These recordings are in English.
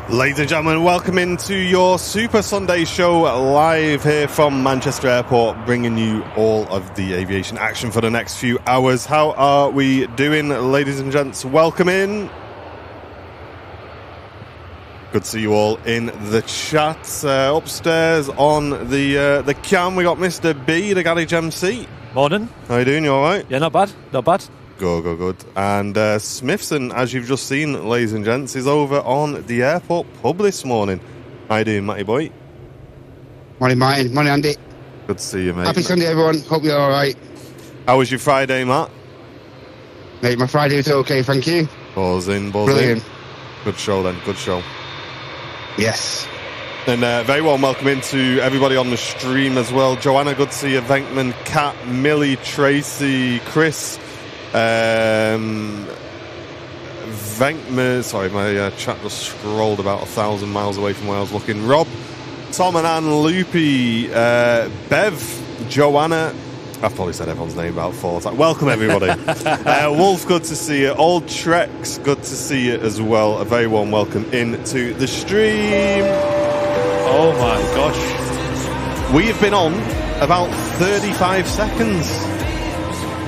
Ladies and gentlemen, welcome into your Super Sunday show live here from Manchester Airport, bringing you all of the aviation action for the next few hours. How are we doing, ladies and gents? Welcome in. Good to see you all in the chat. Upstairs on the cam, we got Mr. B, the garage MC. Morning. How you doing? You all right? Yeah, not bad. Not bad. Good. And Smithson, as you've just seen, ladies and gents, is over on the airport pub this morning. How you doing, Matty boy? Morning, Martin. Morning, Andy. Good to see you, mate. Happy Sunday, everyone. Hope you're all right. How was your Friday, Matt? Mate, my Friday was okay, thank you. Balls in. Brilliant. Good show, then. Good show. Yes. And very warm welcome into everybody on the stream as well. Joanna, good to see you. Venkman, Kat, Millie, Tracy, Chris. Venkman, sorry, my chat just scrolled about 1,000 miles away from where I was looking. Rob, Tom and Anne, Loopy, Bev, Joanna. I've probably said everyone's name about 4 times. Welcome, everybody. Wolf, good to see you. Old Trex, good to see you as well. A very warm welcome into the stream. Oh my gosh. We have been on about 35 seconds.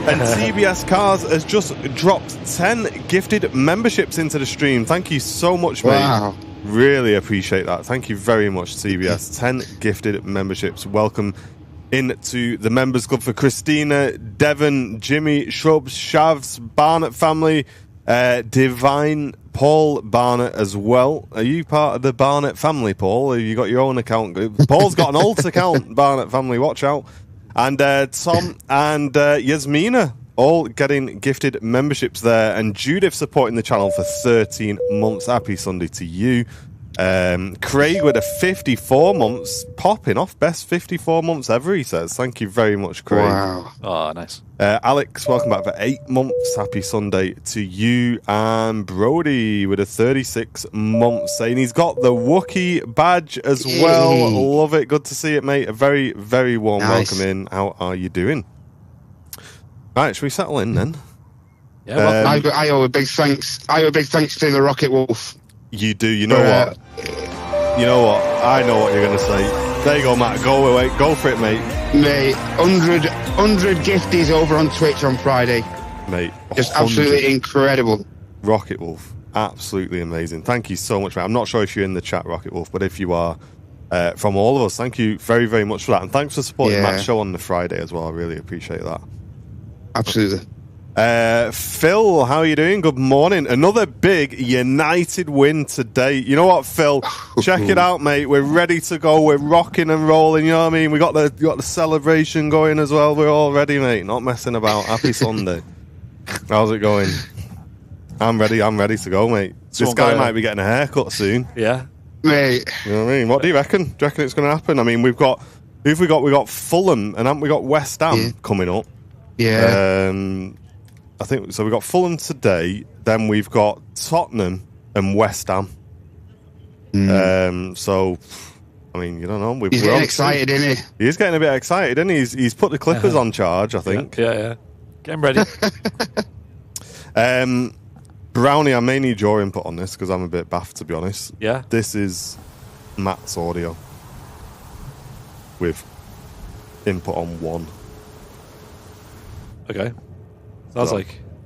And CBS Cars has just dropped 10 gifted memberships into the stream. Thank you so much, mate. Wow. Really appreciate that. Thank you very much, CBS. 10 gifted memberships. Welcome into the Members Club for Christina, Devon, Jimmy, Shrubs, Shavs, Barnett family, Divine, Paul Barnett as well. Are you part of the Barnett family, Paul? Have you got your own account? Paul's got an alt account, Barnett family. Watch out. And Tom and Yasmina all getting gifted memberships there. And Judith supporting the channel for 13 months. Happy Sunday to you. Craig with a 54 months, popping off. Best 54 months ever, he says. Thank you very much, Craig. Wow. Oh, nice. Alex, welcome back for 8 months. Happy Sunday to you. And Brody with a 36 months, saying he's got the Wookiee badge as well. Love it. Good to see it, mate. A very, very warm welcome in. How are you doing? Right, should we settle in then? Yeah, well, I owe a big thanks. To the Rocket Wolf. You do. You know what? You know what? I know what you're going to say. There you go, Matt. Go away. Go for it, mate. Mate, 100 gifties over on Twitch on Friday. Mate. Just absolutely incredible. Rocket Wolf. Absolutely amazing. Thank you so much, mate. I'm not sure if you're in the chat, Rocket Wolf, but if you are, from all of us, thank you very, very much for that. And thanks for supporting Matt's show on the Friday as well. I really appreciate that. Absolutely. Phil, how are you doing? Good morning. Another big United win today. You know what, Phil? Check it out, mate. We're ready to go. We're rocking and rolling. You know what I mean? We got the celebration going as well. We're all ready, mate. Not messing about. Happy Sunday. How's it going? I'm ready. I'm ready to go, mate. This guy might be getting a haircut soon. Yeah, mate. You know what I mean? What do you reckon? Do you reckon it's going to happen? I mean, we got Fulham, and haven't we got West Ham coming up? Yeah. I think so. We've got Fulham today, then we've got Tottenham and West Ham. So, I mean, you don't know. He's getting excited, isn't he? He is getting a bit excited, isn't he? He's put the Clippers on charge, I think. Yeah. Get him ready. Brownie, I may need your input on this because I'm a bit baffed, to be honest. Yeah. This is Matt's audio with input on 1. Okay.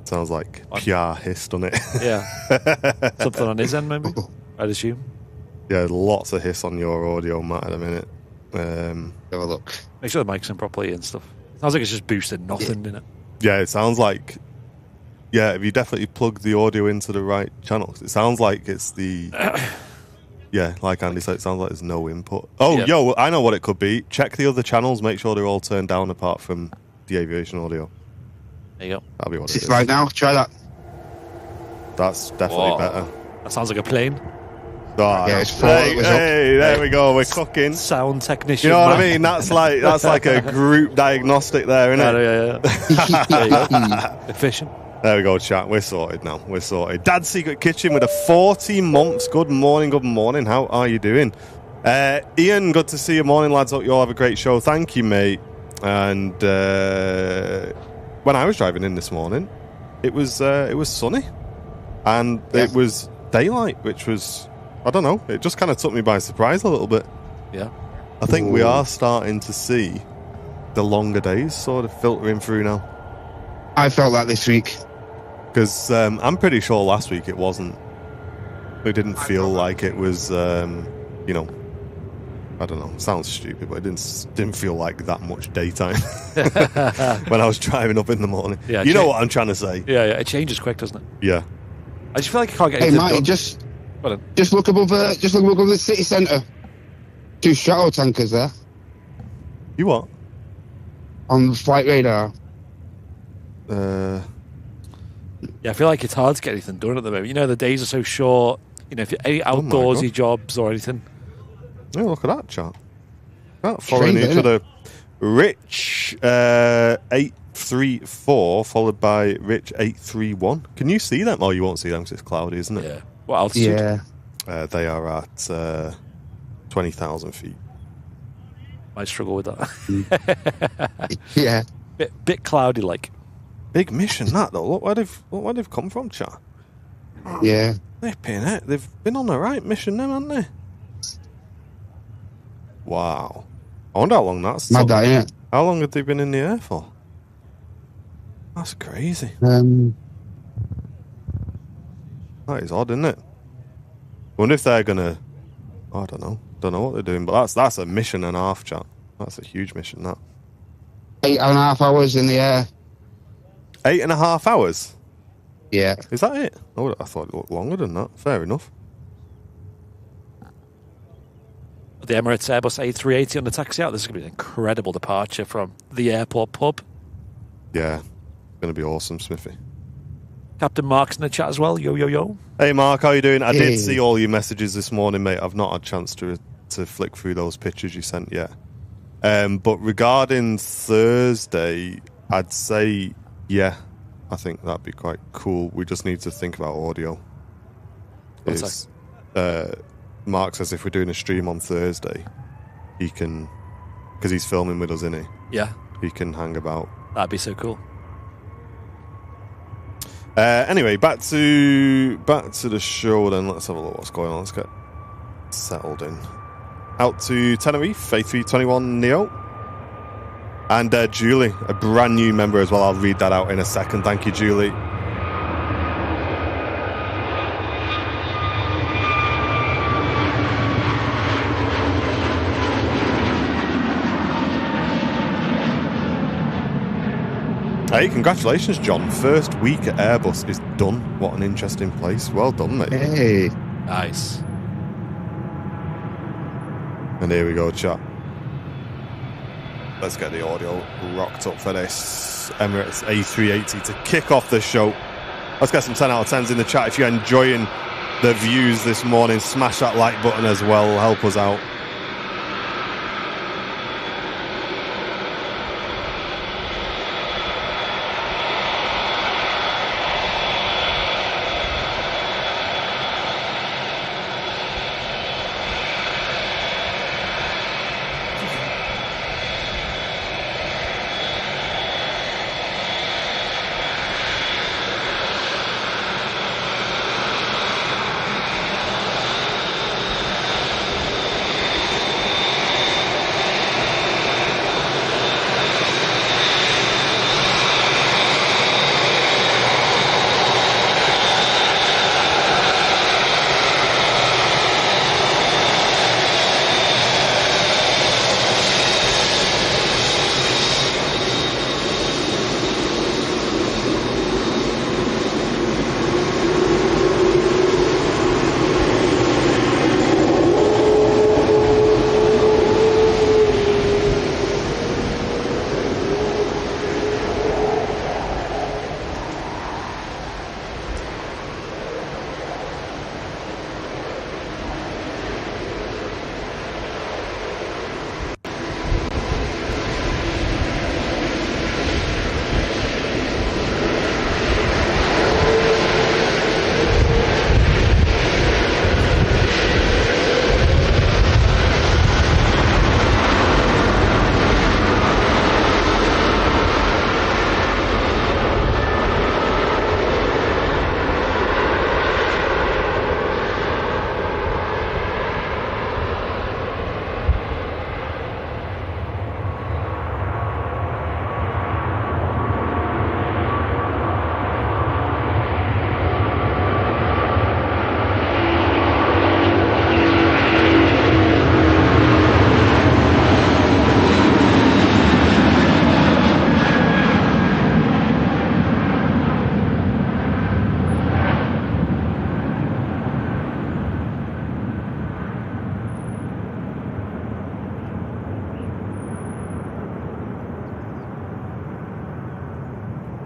Sounds like pure hiss, doesn't it? Yeah. Something on his end, maybe? I'd assume. Yeah, lots of hiss on your audio, Matt, at a minute. Have a look. Make sure the mic's in properly and stuff. Sounds like it's just boosted nothing, doesn't it? Yeah, it sounds like... Yeah, if you definitely plug the audio into the right channels, it sounds like it's the... Yeah, like Andy said, it sounds like there's no input. Oh, yo, I know what it could be. Check the other channels, make sure they're all turned down apart from the aviation audio. There you go. That'll be what it is. Right now, try that. That's definitely better. That sounds like a plane. Oh, yeah, it's there we go. We're cooking. Sound technician. You know what I mean? That's like a group diagnostic there, isn't it? Yeah. There you go. Efficient. There we go, chat. We're sorted now. We're sorted. Dad's Secret Kitchen with a 40 months. Good morning. How are you doing? Ian, good to see you. Morning, lads. Hope you all have a great show. Thank you, mate. And when I was driving in this morning, it was sunny, and it was daylight, which was I don't know. It just kind of took me by surprise a little bit. Yeah. I think we are starting to see the longer days sort of filtering through now. I felt that this week. Because I'm pretty sure last week it wasn't. It didn't feel like it was, you know, I don't know. Sounds stupid, but it didn't feel like that much daytime when I was driving up in the morning. Yeah, you know what I'm trying to say? Yeah, it changes quick, doesn't it? Yeah. I just feel like I can't get Hey, anything Marty, done. just look above the city centre. 2 shuttle tankers there You what? on the flight radar. Yeah, I feel like it's hard to get anything done at the moment. You know, the days are so short. You know, if you're any outdoorsy jobs or anything. Oh, look at that chat. That following each other. Rich 834 followed by Rich 831. Can you see them? Oh, you won't see them because it's cloudy, isn't it? Yeah. What altitude? Yeah. They are at 20,000 feet. Might struggle with that. Yeah. Bit cloudy, like. Big mission, that though. Look where they've come from, chat. Yeah. Flipping it. They've been on the right mission, them, haven't they? Wow. I wonder how long that's. Mad that, innit? How long have they been in the air for? That's crazy. Um, That is odd, isn't it? Wonder if they're gonna. I don't know. Don't know what they're doing, but that's a mission and a half, chat. That's a huge mission. That 8.5 hours in the air. 8.5 hours. Yeah. Is that it? Oh, I thought it looked longer than that. Fair enough. The Emirates Airbus A380 on the taxi out. This is going to be an incredible departure from the airport pub. Yeah, it's gonna be awesome, Smithy. Captain Mark's in the chat as well. Yo, yo, yo. Hey, Mark, how you doing? I Hey. did see all your messages this morning, mate. I've not had a chance to flick through those pictures you sent yet. But regarding Thursday, I'd say, yeah, I think that'd be quite cool. We just need to think about audio. What's Mark says if we're doing a stream on Thursday, he can, because he's filming with us, isn't he? Yeah, He can hang about. that'd be so cool. Anyway, back to the show then. Let's have a look what's going on. Let's get settled in. Out to Tenerife, A321 Neo. And Julie, a brand new member as well. I'll read that out in a second. Thank you, Julie. Hey, congratulations, John. First week at Airbus is done. What an interesting place. Well done, mate. Hey. Nice. And here we go, chat. Let's get the audio rocked up for this Emirates A380 to kick off the show. Let's get some 10 out of 10s in the chat. If you're enjoying the views this morning, smash that like button as well. Help us out.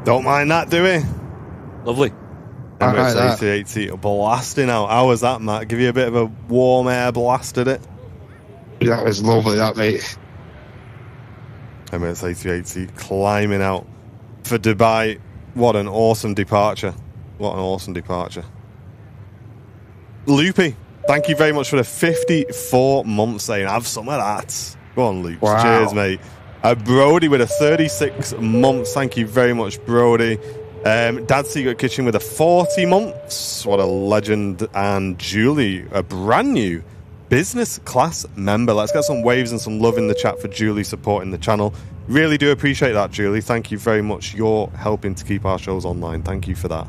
Don't mind that, do we? Lovely. Emirates A380 blasting out. How was that, Matt? Give you a bit of a warm air blast at it? That was lovely, that, mate. Emirates A380 climbing out for Dubai. What an awesome departure. What an awesome departure. Loopy, thank you very much for the 54 months saying, have some of that. Go on, Loops. Wow. Cheers, mate. Brody with a 36 months. Thank you very much, Brody. Dad's Secret Kitchen with a 40 months. What a legend. And Julie, a brand new business class member. Let's get some waves and some love in the chat for Julie supporting the channel. Really do appreciate that, Julie. Thank you very much. You're helping to keep our shows online. Thank you for that.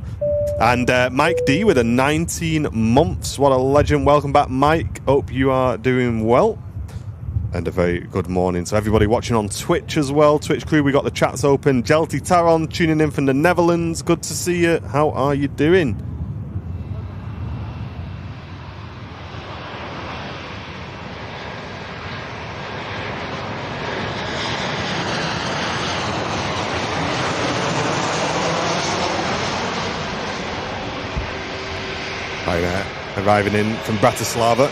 And Mike D with a 19 months. What a legend. Welcome back, Mike. Hope you are doing well. And a very good morning to everybody watching on Twitch as well. Twitch crew, we got the chats open. Jelty Taron tuning in from the Netherlands. Good to see you. How are you doing? Hi there. Arriving in from Bratislava.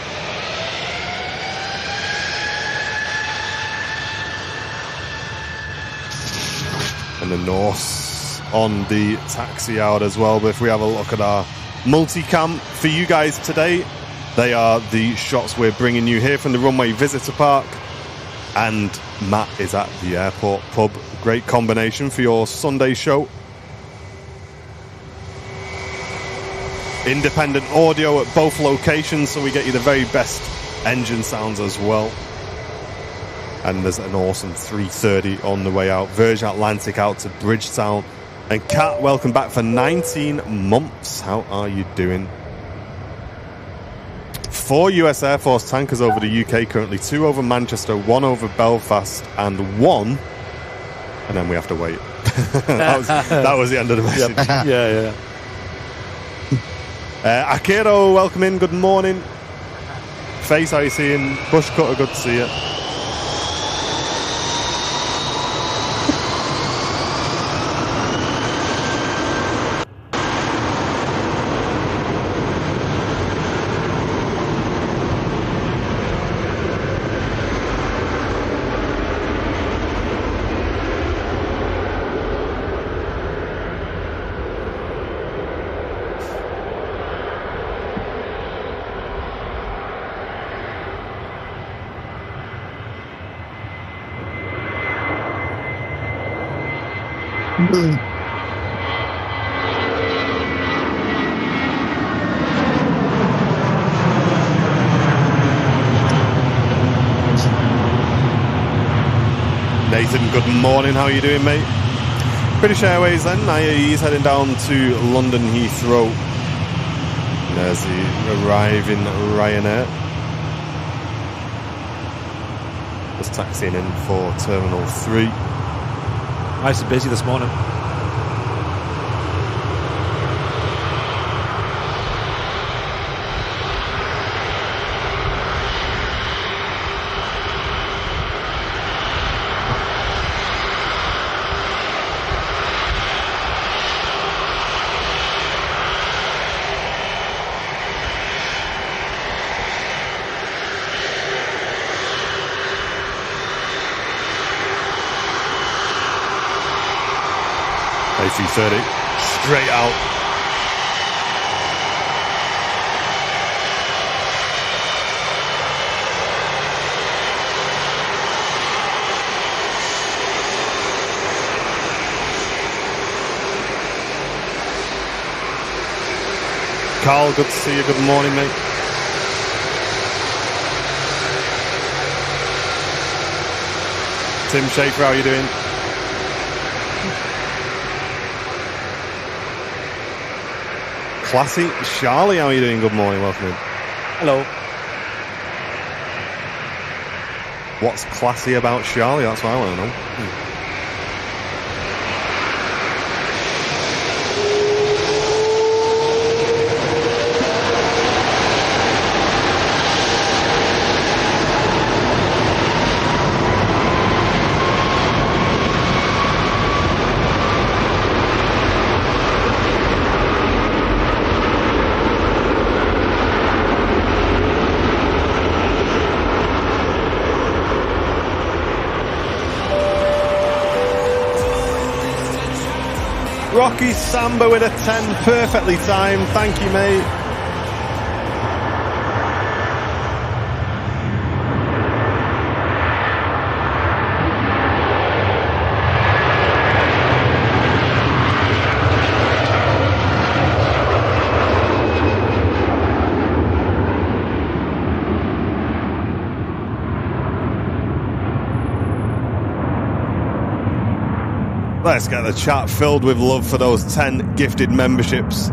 And the Norse on the taxi out as well. But if we have a look at our multicam for you guys today, they are the shots we're bringing you here from the Runway Visitor Park. And Matt is at the airport pub. Great combination for your Sunday show. Independent audio at both locations, so we get you the very best engine sounds as well. And there's an awesome 3:30 on the way out. Virgin Atlantic out to Bridgetown. And Kat, welcome back for 19 months. How are you doing? 4 US Air Force tankers over the UK currently. 2 over Manchester, 1 over Belfast, and 1. And then we have to wait. that was the end of the message. Yep. Yeah. Akiro, welcome in. Good morning. Face, how you seeing? Bush Cutter, good to see you. Nathan, good morning. How are you doing, mate? British Airways then. IAE's heading down to London Heathrow. And there's the arriving Ryanair. Just taxiing in for Terminal 3. Nice and busy this morning. A330 straight out. Carl, good to see you. Good morning, mate. Tim Schaefer, how are you doing? Classy. Charlie, how are you doing? Good morning, welcome in. Hello. What's classy about Charlie? That's what I want to know. Rocky Samba with a 10, perfectly timed. Thank you, mate. Let's get the chat filled with love for those 10 gifted memberships.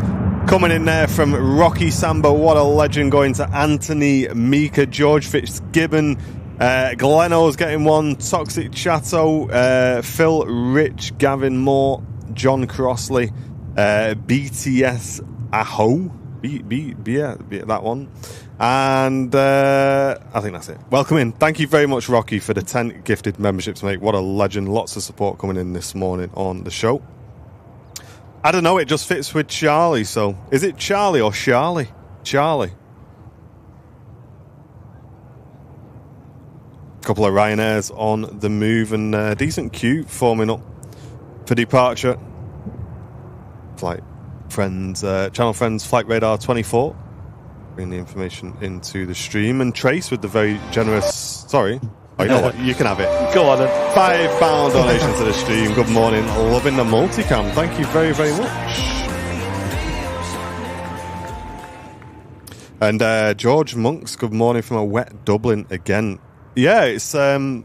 Coming in there from Rocky Samba, what a legend, going to Anthony, Mika, George Fitzgibbon, Gleno's getting one, Toxic Chateau, Phil Rich, Gavin Moore, John Crossley, BTS Aho, yeah, that one. And I think that's it. Welcome in. Thank you very much, Rocky, for the 10 gifted memberships, mate. What a legend. Lots of support coming in this morning on the show. I don't know, it just fits with Charlie. So is it Charlie or Charlie? Charlie. A couple of Ryanairs on the move, and decent queue forming up for departure. Flight friends, channel friends, Flight Radar 24. Bring the information into the stream, and Trace with the very generous. Sorry, oh, you know what? You can have it. Go on then. £5 donation to the stream. Good morning, loving the multicam. Thank you very, very much. And George Monks, good morning from a wet Dublin again. Yeah, it's well,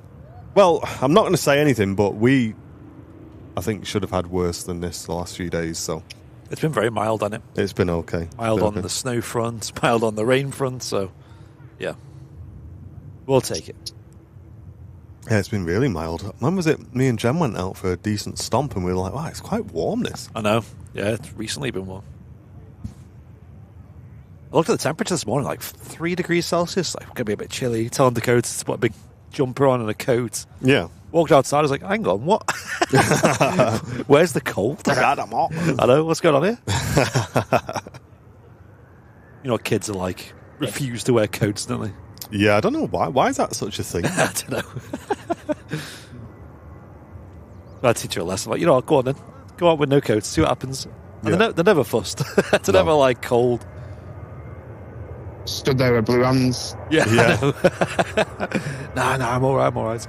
I'm not going to say anything, but I think should have had worse than this the last few days. So. It's been very mild on it. It's been okay. Mild on the snow front, mild on the rain front, so yeah. We'll take it. Yeah, it's been really mild. When was it me and Jen went out for a decent stomp and we were like, wow, it's quite warm this. I know. Yeah, it's recently been warm. I looked at the temperature this morning, like 3 degrees Celsius. Like, going to be a bit chilly. Telling Dakota to put a big jumper on and a coat. Yeah. Walked outside, I was like, hang on, what? Where's the cold? God, I'm hot. I know, what's going on here? You know what kids are like? Refuse to wear coats, don't they? Yeah, I don't know why. Why is that such a thing? I don't know. I teach her a lesson. Like, you know what, go on then. Go out with no coats, see what happens. And they're never fussed. They're never like cold. Stood there with blue hands. Yeah. No, I'm all right.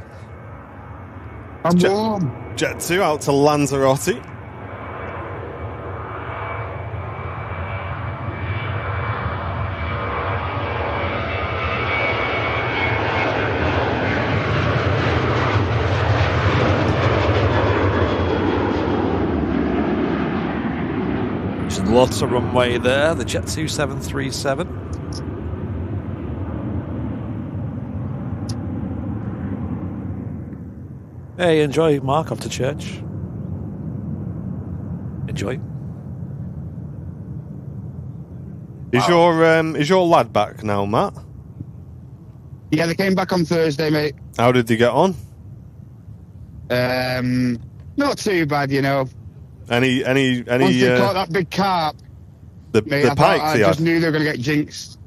I'm warm. Jet 2 out to Lanzarote. There's lots of runway there. The Jet 2737. Hey, enjoy, Mark, off to church. Enjoy. Is your lad back now, Matt? Yeah, they came back on Thursday, mate. How did they get on? Not too bad, you know. Any Once they caught that big carp, the pike I just knew they were going to get jinxed.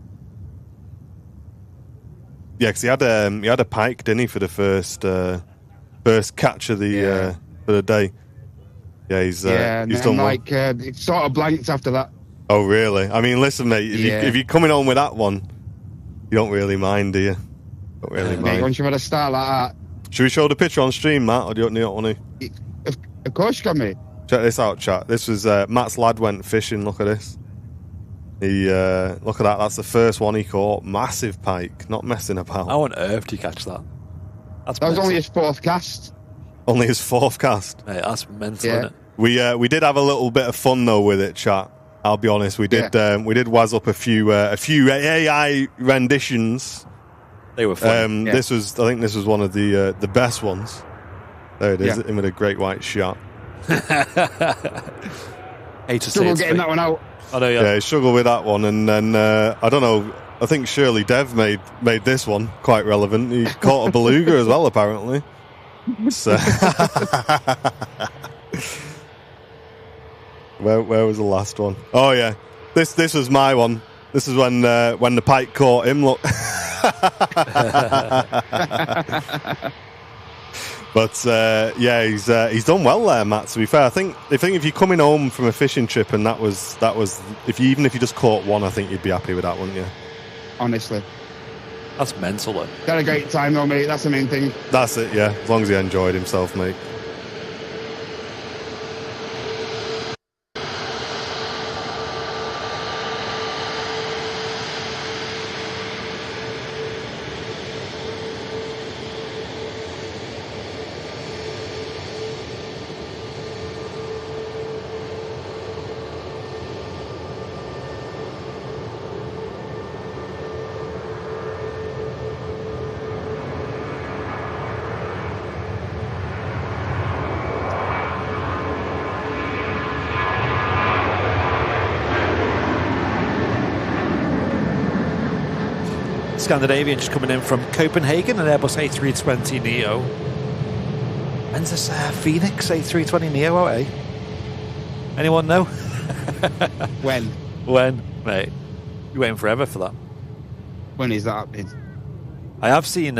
Yeah, because he had a pike, didn't he, for the first catch of the for the day. Yeah, he's done like it sort of blanked after that. Oh really? I mean, listen, mate. If you're coming on with that one, you don't really mind, do you? Don't really mind. Mate, once you've had a start like that. Should we show the picture on stream, Matt, or do you not want to? Of course you can, mate. Check this out, chat. This was Matt's lad went fishing. Look at this. He look at that. That's the first one he caught. Massive pike. Not messing about. How on earth do you catch that? That was only his fourth cast. Only his fourth cast. Mate, that's mental, isn't We it? we did have a little bit of fun though with it, chat. I'll be honest. We did waz up a few AI renditions. They were fun. I think this was one of the best ones. There it is, him with a great white shot. Struggle getting that one out. I know, yeah, he struggled with that one, and then I don't know. I think Shirley Dev made this one quite relevant. He caught a beluga as well, apparently. So where was the last one? Oh yeah, this was my one. This is when the pike caught him. Look. But yeah, he's done well there, Matt. To be fair, I think if you're coming home from a fishing trip and that was even if you just caught one, I think you'd be happy with that, wouldn't you? Honestly, that's mental, though. Got a great time though, mate. That's the main thing. That's it. Yeah, as long as he enjoyed himself, mate. Scandinavian just coming in from Copenhagen, an Airbus A320neo. When's this Phoenix A320neo out, eh? Anyone know? When? When? Mate, you're waiting forever for that. When is that happening? I have seen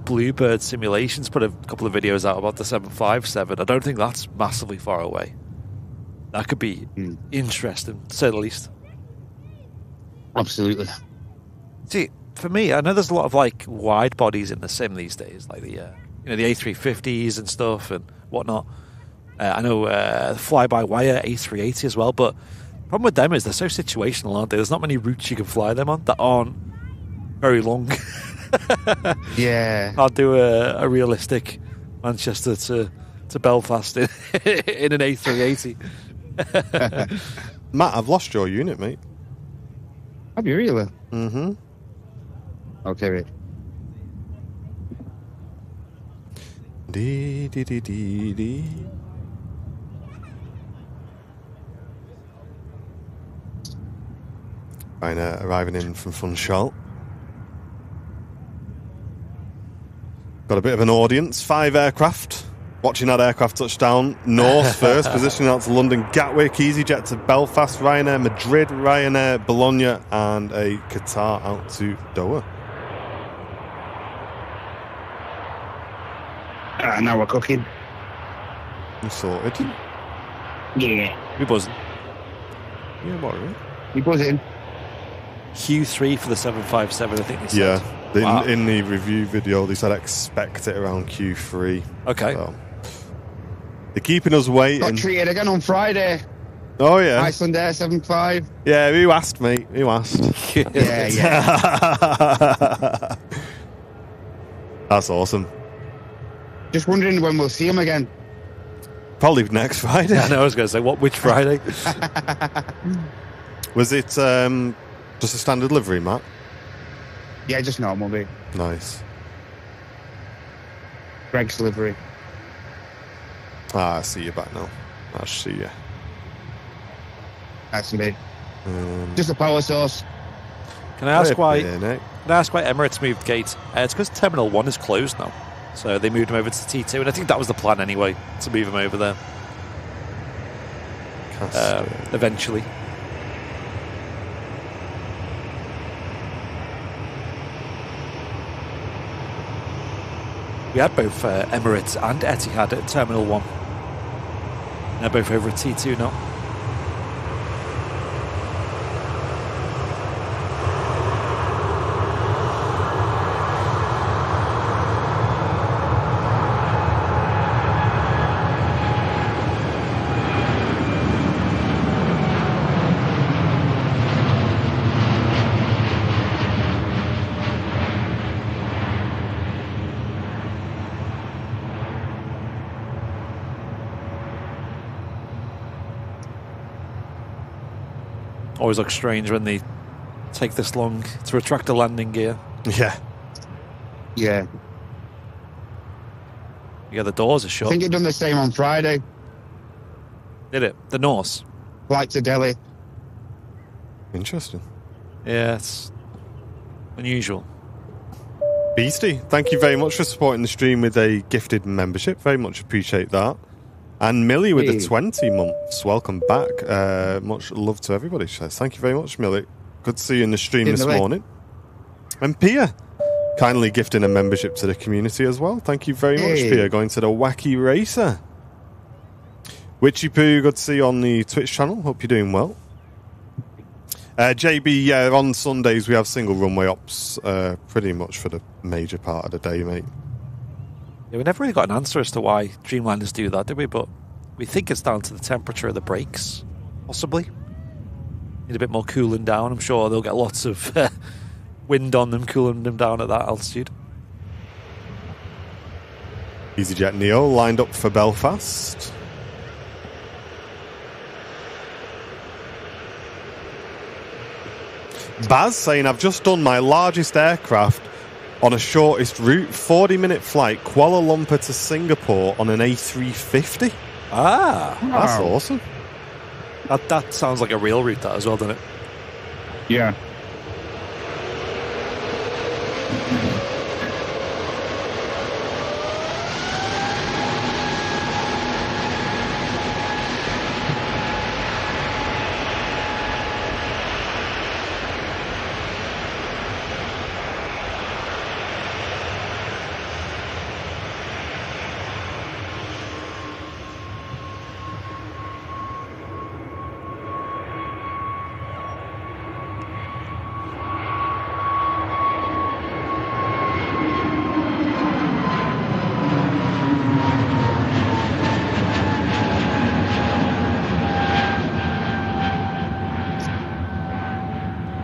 Bluebird Simulations put a couple of videos out about the 757. I don't think that's massively far away. That could be interesting, to say the least. Absolutely. See, for me, I know there's a lot of like wide bodies in the sim these days, like the the A350s and stuff and whatnot. I know the fly-by-wire A380 as well, but the problem with them is they're so situational, aren't they? There's not many routes you can fly them on that aren't very long. Yeah. I'll do a realistic Manchester to Belfast in an A380. Matt, I've lost your unit, mate. Have you really? Mm-hmm. Okay, mate. Dee, dee, dee, dee, dee. Rainer arriving in from Funchal. Got a bit of an audience. 5 aircraft. Watching that aircraft touch down north first, positioning out to London Gatwick, EasyJet to Belfast, Ryanair Madrid, Ryanair Bologna, and a Qatar out to Doha. Now we're cooking. You sorted. Yeah. We buzzing. Yeah, what are we? We buzzing. Q3 for the 757, I think they said. Yeah, Wow. in the review video, they said expect it around Q3. Okay. So. They're keeping us waiting. Got treated again on Friday. Oh, yeah. Iceland Air 75. Yeah, who asked, mate? Who asked? Yeah. That's awesome. Just wondering when we'll see him again. Probably next Friday. I know, I was going to say, which Friday? Was it just a standard delivery, Matt? Yeah, just normal, mate. Nice. Greg's delivery. I see you back now. I see you. That's me. Just a power source. Can I ask why? Can I ask why Emirates moved gate? It's because Terminal 1 is closed now, so they moved him over to T2, and I think that was the plan anyway, to move him over there. Eventually. We had both Emirates and Etihad at Terminal 1. They're both over at T2 now. Always looks strange when they take this long to retract a landing gear. Yeah. Yeah. Yeah, the doors are shut. I think it done the same on Friday. Did it? The Norse? Flight to Delhi. Interesting. Yeah, it's unusual. Beastie, thank you very much for supporting the stream with a gifted membership. Very much appreciate that. And Millie with the 20 months. Welcome back. Much love to everybody, she says. Thank you very much, Millie. Good to see you in the stream this morning. And Pia, kindly gifting a membership to the community as well. Thank you very much, Pia. Going to the Wacky Racer. Witchy Poo, good to see you on the Twitch channel. Hope you're doing well. JB, yeah, on Sundays we have single runway ops pretty much for the major part of the day, mate. Yeah, we never really got an answer as to why Dreamliners do that, did we? But we think it's down to the temperature of the brakes, possibly. Need a bit more cooling down. I'm sure they'll get lots of wind on them, cooling them down at that altitude. EasyJet Neo lined up for Belfast. Baz saying, I've just done my largest aircraft on a shortest route, 40-minute flight, Kuala Lumpur to Singapore on an A350. Ah, that's awesome. That sounds like a real route, that as well, doesn't it? Yeah.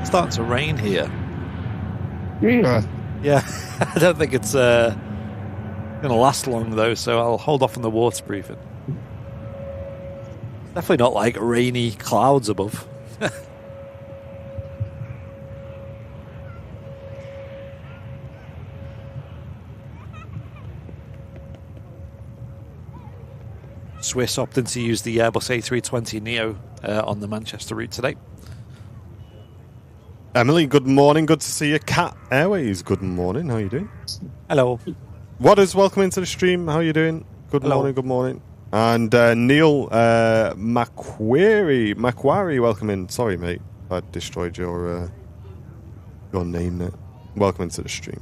Starting to rain here. Yeah. I don't think it's going to last long though, so I'll hold off on the waterproofing. It's definitely not like rainy clouds above. Swiss opting to use the Airbus A320neo on the Manchester route today. Emily, good morning. Good to see you. Cat Airways, good morning. How are you doing? Hello. Waters, welcome into the stream. How are you doing? Good morning, good morning. And Neil Macquarie, welcome in. Sorry, mate. I destroyed your name there. Welcome into the stream.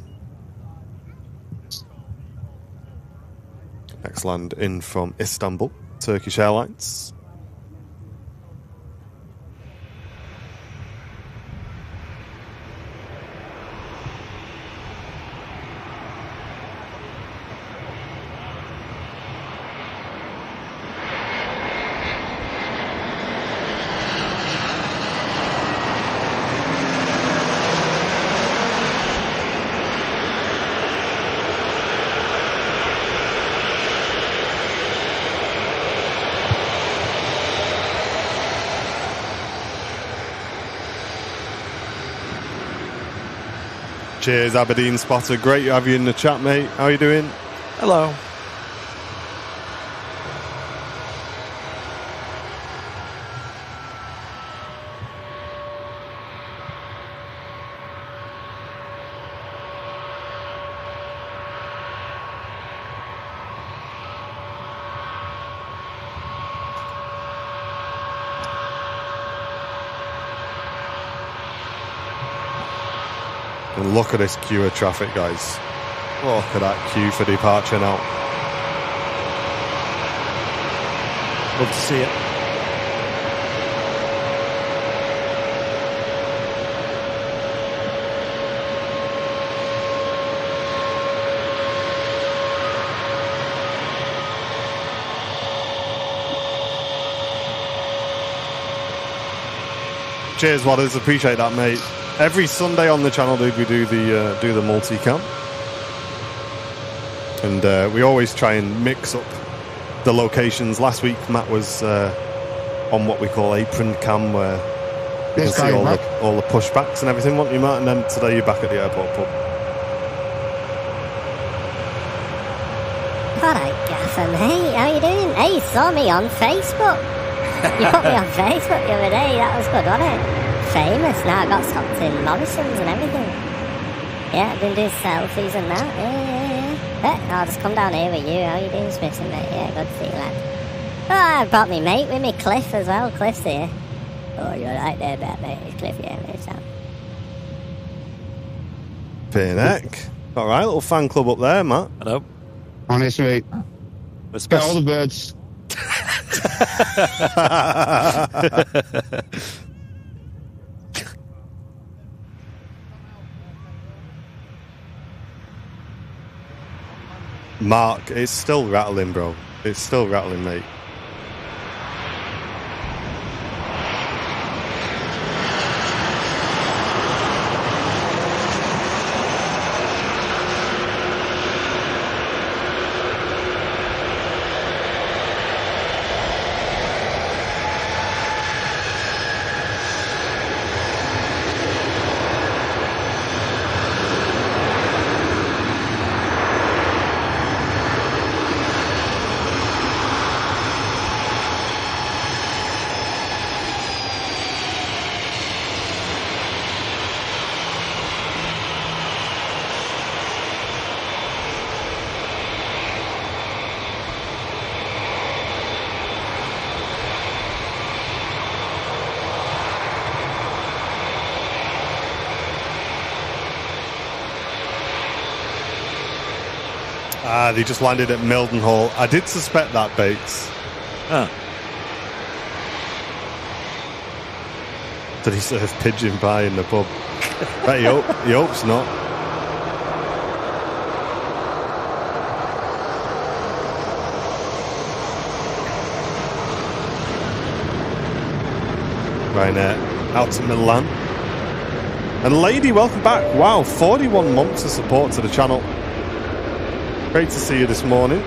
Next land in from Istanbul, Turkish Airlines. Cheers, Aberdeen Spotter. Great to have you in the chat, mate. How are you doing? Hello. And look at this queue of traffic, guys. Look at that queue for departure now. Love to see it. Cheers, Wadders. Appreciate that, mate. Every Sunday on the channel, dude, we do the multi-cam. And we always try and mix up the locations. Last week, Matt was on what we call apron cam, where you can see all the pushbacks and everything, weren't you, Matt? And then today you're back at the airport pub. Alright, Gaffer, mate. How you doing? Hey, you saw me on Facebook. You put me on Facebook the other day. That was good, wasn't it? Famous now. I got stopped in Morrison's and everything. Yeah, I've been doing selfies and that. Yeah. I'll just come down here with you. How you doing, Smithson, mate? Yeah, good to see you, lad. Oh, I brought me mate with me, Cliff, as well. Cliff's here. Oh, you're right there, mate. It's Cliff, yeah, mate. So. Pinnock. All right, little fan club up there, Matt. Hello. Honestly, It's get all the birds. Mark, it's still rattling, bro. It's still rattling, mate. They just landed at Mildenhall. I did suspect that, Bates. Huh. Did he serve pigeon pie in the pub? Right, he hopes not. Ryanair out to Milan. And Lady, welcome back. Wow, 41 months of support to the channel. Great to see you this morning.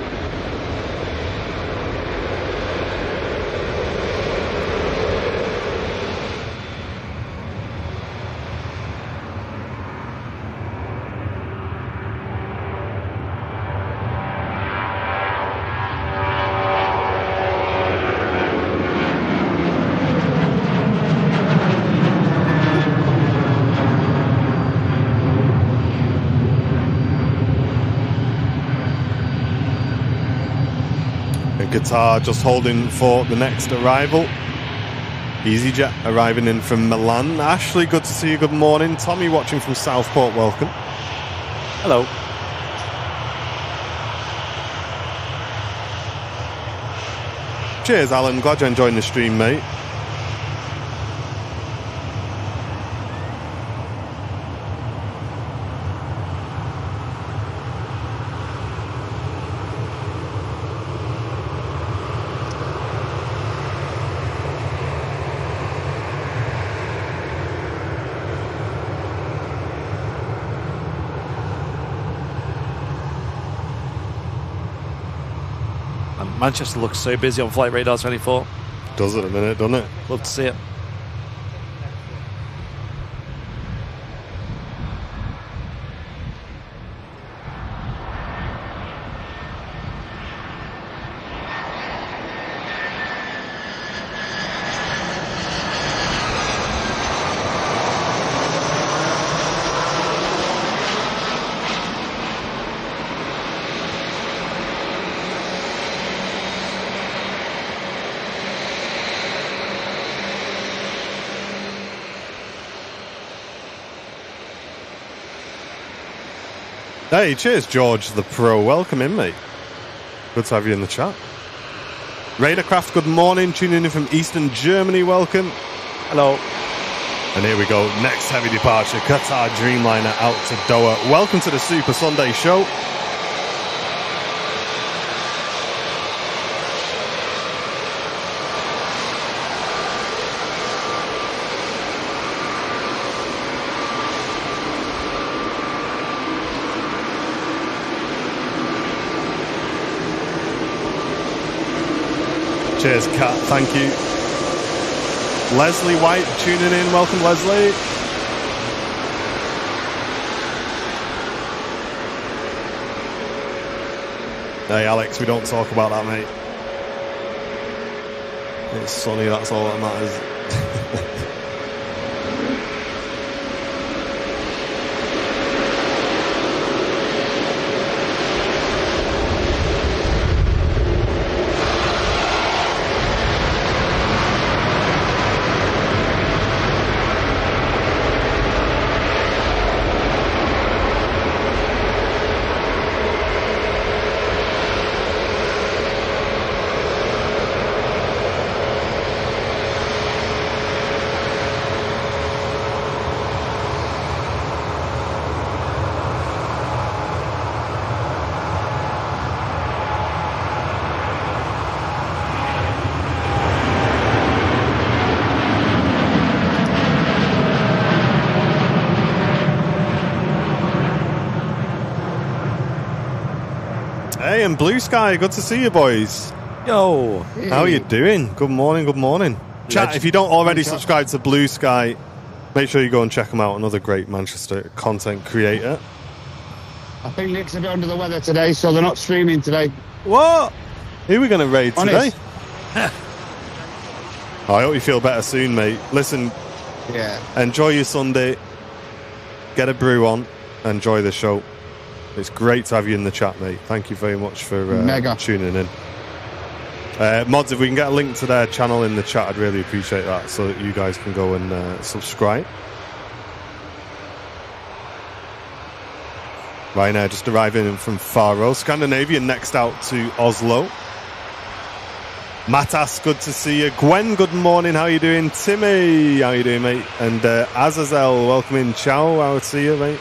Guitar just holding for the next arrival. EasyJet arriving in from Milan. Ashley, good to see you. Good morning. Tommy watching from Southport, welcome. Hello. Cheers, Alan. Glad you're enjoying the stream, mate. Manchester looks so busy on Flight Radar 24. Does it a minute, doesn't it? Love to see it. Hey, cheers, George the Pro. Welcome in, mate. Good to have you in the chat. Raidercraft, good morning. Tuning in from Eastern Germany. Welcome. Hello. And here we go. Next heavy departure. Qatar Dreamliner out to Doha. Welcome to the Super Sunday show. Cheers, Kat. Thank you. Leslie White tuning in. Welcome, Leslie. Hey, Alex, we don't talk about that, mate. It's sunny, that's all that matters. and Blue Sky, good to see you, boys. Yo. How are you doing? Good morning, good morning. Chat, if you don't already subscribe to Blue Sky, make sure you go and check them out. Another great Manchester content creator. I think Nick's a bit under the weather today, so they're not streaming today. What? Who are we going to raid Honest. today? I hope you feel better soon, mate. Listen, Yeah. enjoy your Sunday. Get a brew on. Enjoy the show. It's great to have you in the chat, mate. Thank you very much for Mega. tuning in. Mods, if we can get a link to their channel in the chat, I'd really appreciate that so that you guys can go and subscribe. Right now, just arriving in from Faro. Scandinavian next out to Oslo. Matas, good to see you. Gwen, good morning. How you doing? Timmy, how you doing, mate? And Azazel, welcome in. Ciao, how to see you, mate?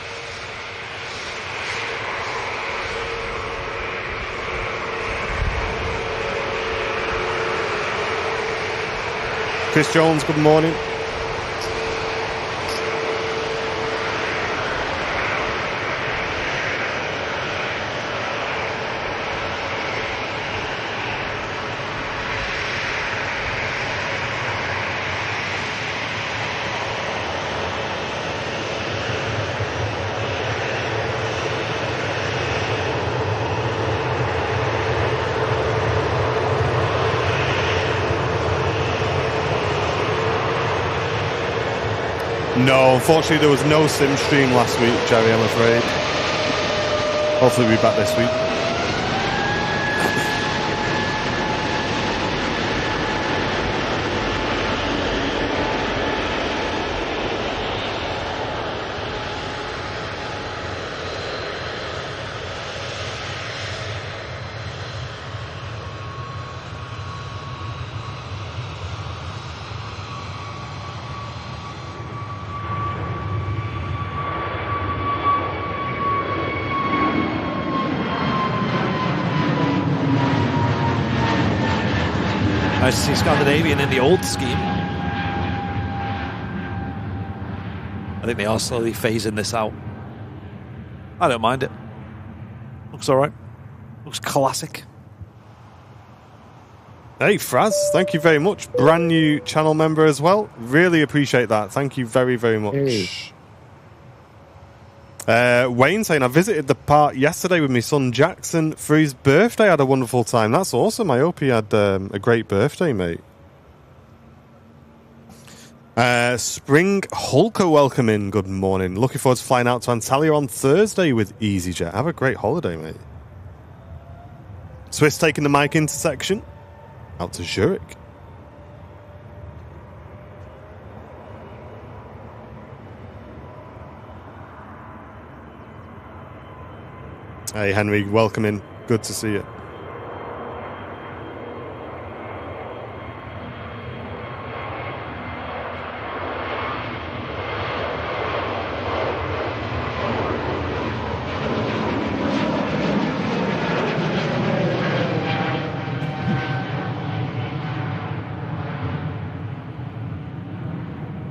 Chris Jones, good morning. No, unfortunately there was no sim stream last week, Jerry, I'm afraid. Hopefully we'll be back this week. Nice to see Scandinavian in the old scheme. I think they are slowly phasing this out. I don't mind it. Looks alright. Looks classic. Hey, Fraz, thank you very much. Brand new channel member as well. Really appreciate that. Thank you very, very much. Hey. Wayne saying, I visited the park yesterday with my son Jackson for his birthday. I had a wonderful time. That's awesome. I hope he had a great birthday, mate. Spring Hulker, welcome in. Good morning. Looking forward to flying out to Antalya on Thursday with EasyJet. Have a great holiday, mate. Swiss taking the mic intersection out to Zurich. Hey, Henry, welcome in. Good to see you.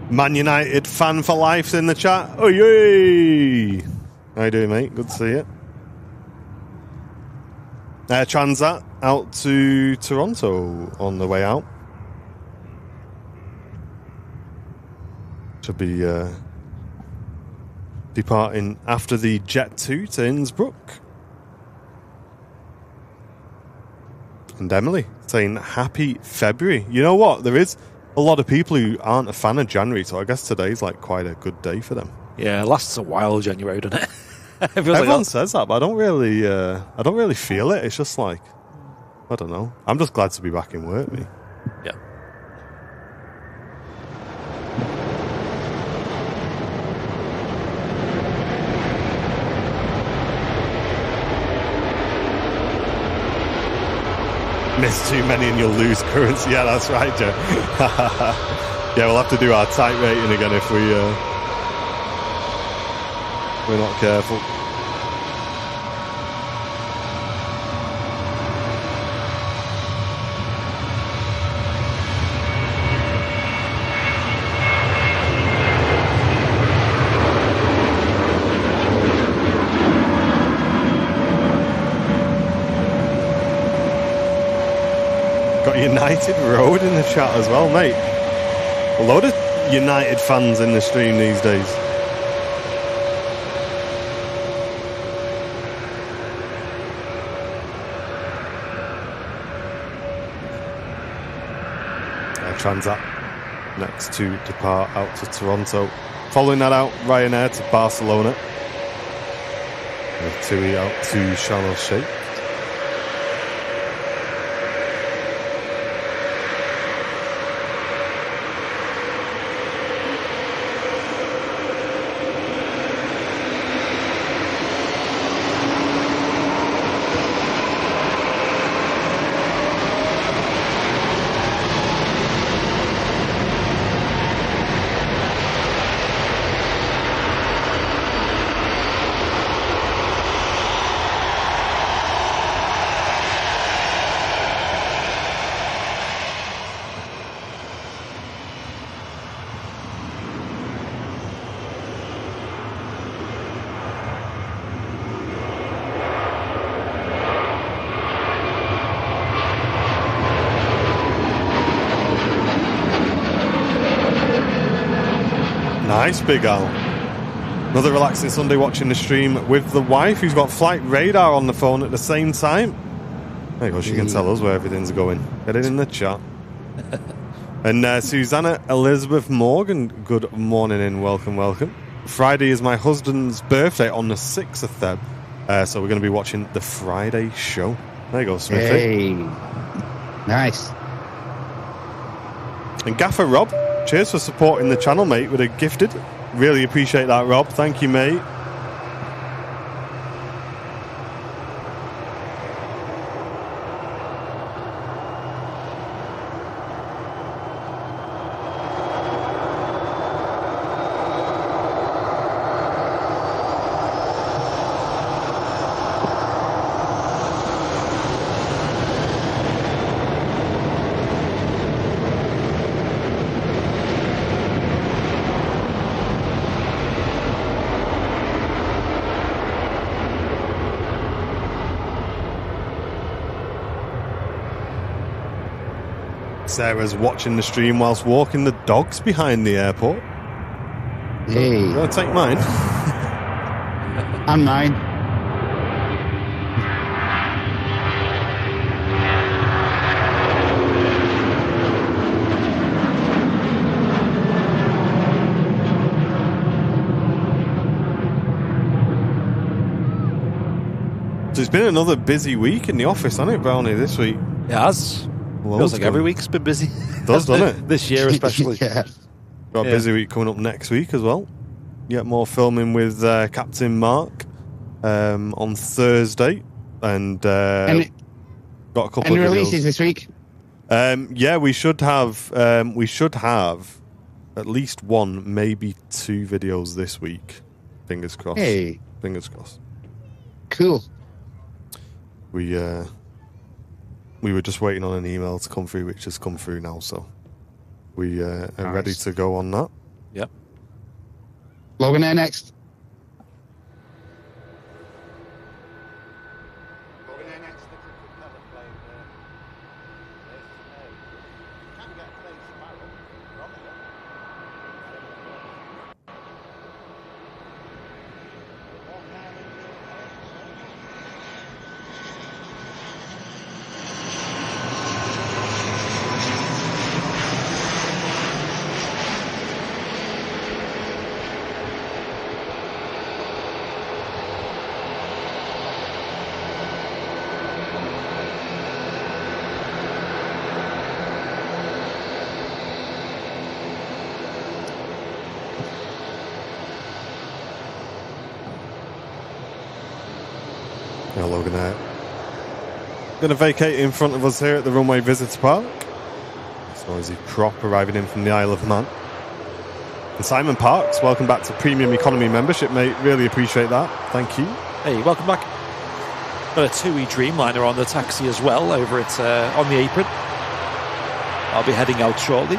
Man United fan for life in the chat. Oh, yay! How you doing, mate? Good to see you. Transat out to Toronto on the way out. Should be departing after the Jet 2 to Innsbruck. And Emily saying happy February. You know what? There is a lot of people who aren't a fan of January, so I guess today's like quite a good day for them. Yeah, it lasts a while, January, doesn't it? Everyone says that, but I don't really feel it. It's just like, I don't know. I'm just glad to be back in work, me. Yeah. Miss too many and you'll lose currency. Yeah, that's right, Joe. Yeah, we'll have to do our tight rating again if we're not careful. United Road in the chat as well, mate. A load of United fans in the stream these days. Transat next to depart out to Toronto. Following that out, Ryanair to Barcelona. And TUI out to Sharm el-Sheikh. Nice, Big Al. Another relaxing Sunday watching the stream with the wife, who's got flight radar on the phone at the same time. There you go, she can tell us where everything's going. Get it in the chat. And Susanna Elizabeth Morgan, good morning and welcome, welcome. Friday is my husband's birthday on the 6th of Feb, so we're going to be watching the Friday show. There you go, Smithy. Hey. Nice. And Gaffer Rob, cheers for supporting the channel, mate, with a gifted. Really appreciate that, Rob. Thank you, mate. Sarah's watching the stream whilst walking the dogs behind the airport. Hey. You want to take mine? And mine. So it's been another busy week in the office, hasn't it, Brownie, this week? It has. Feels like every week's been busy. Does, doesn't it? This year especially. Yeah. Got a busy week coming up next week as well. Yet more filming with Captain Mark on Thursday. And got a couple Any of videos. releases this week? Yeah, we should have at least one, maybe two videos this week. Fingers crossed. Hey. Fingers crossed. Cool. We were just waiting on an email to come through, which has come through now, so we are ready to go on that. Yep. Logan Air next. Now Logan going to vacate in front of us here at the runway visitor park. This noisy prop arriving in from the Isle of Man. And Simon Parks, welcome back to Premium Economy membership, mate. Really appreciate that. Thank you. Hey, welcome back. Got a TUI Dreamliner on the taxi as well over at on the apron. I'll be heading out shortly.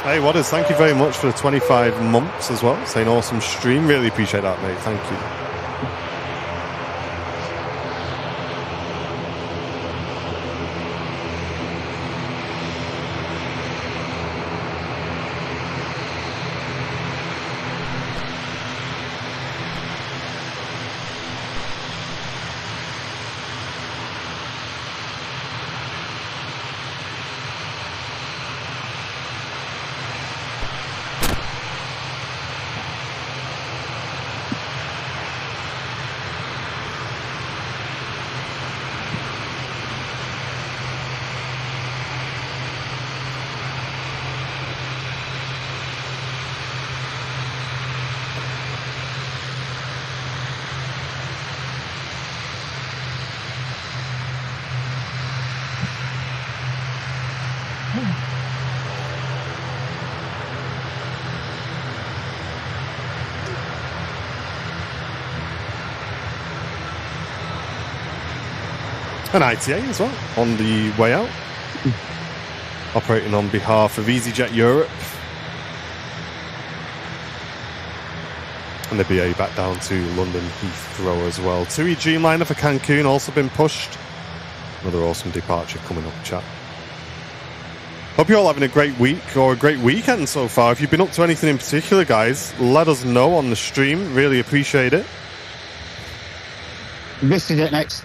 Hey, Wadders, thank you very much for the 25 months as well. Saying awesome stream. Really appreciate that, mate. Thank you. An ITA as well on the way out. Operating on behalf of EasyJet Europe. And the BA back down to London Heathrow as well. TUI Dreamliner for Cancun also been pushed. Another awesome departure coming up, chat. Hope you're all having a great week or a great weekend so far. If you've been up to anything in particular, guys, let us know on the stream. Really appreciate it. VistaJet next.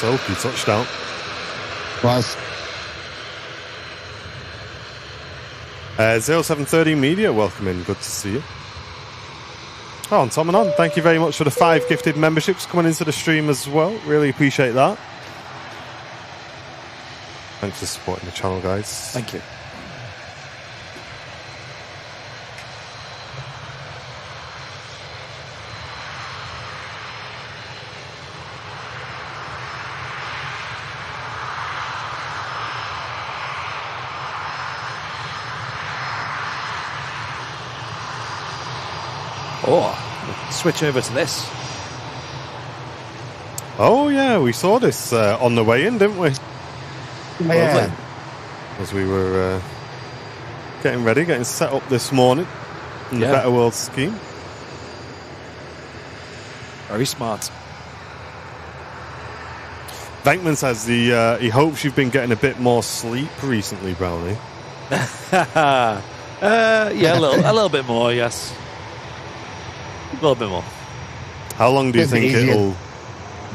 Soapy touchdown. Was. 0730 Media, welcome in. Good to see you. Oh, and Tom and On, thank you very much for the 5 gifted memberships coming into the stream as well. Really appreciate that. Thanks for supporting the channel, guys. Thank you. Oh, switch over to this. Oh, yeah, we saw this on the way in, didn't we? Yeah. As we were getting ready, getting set up this morning in the Better World scheme. Very smart. Venkman says he hopes you've been getting a bit more sleep recently, Brownie. Yeah, a little bit more, yes. A little bit more. How long do you think easier. it'll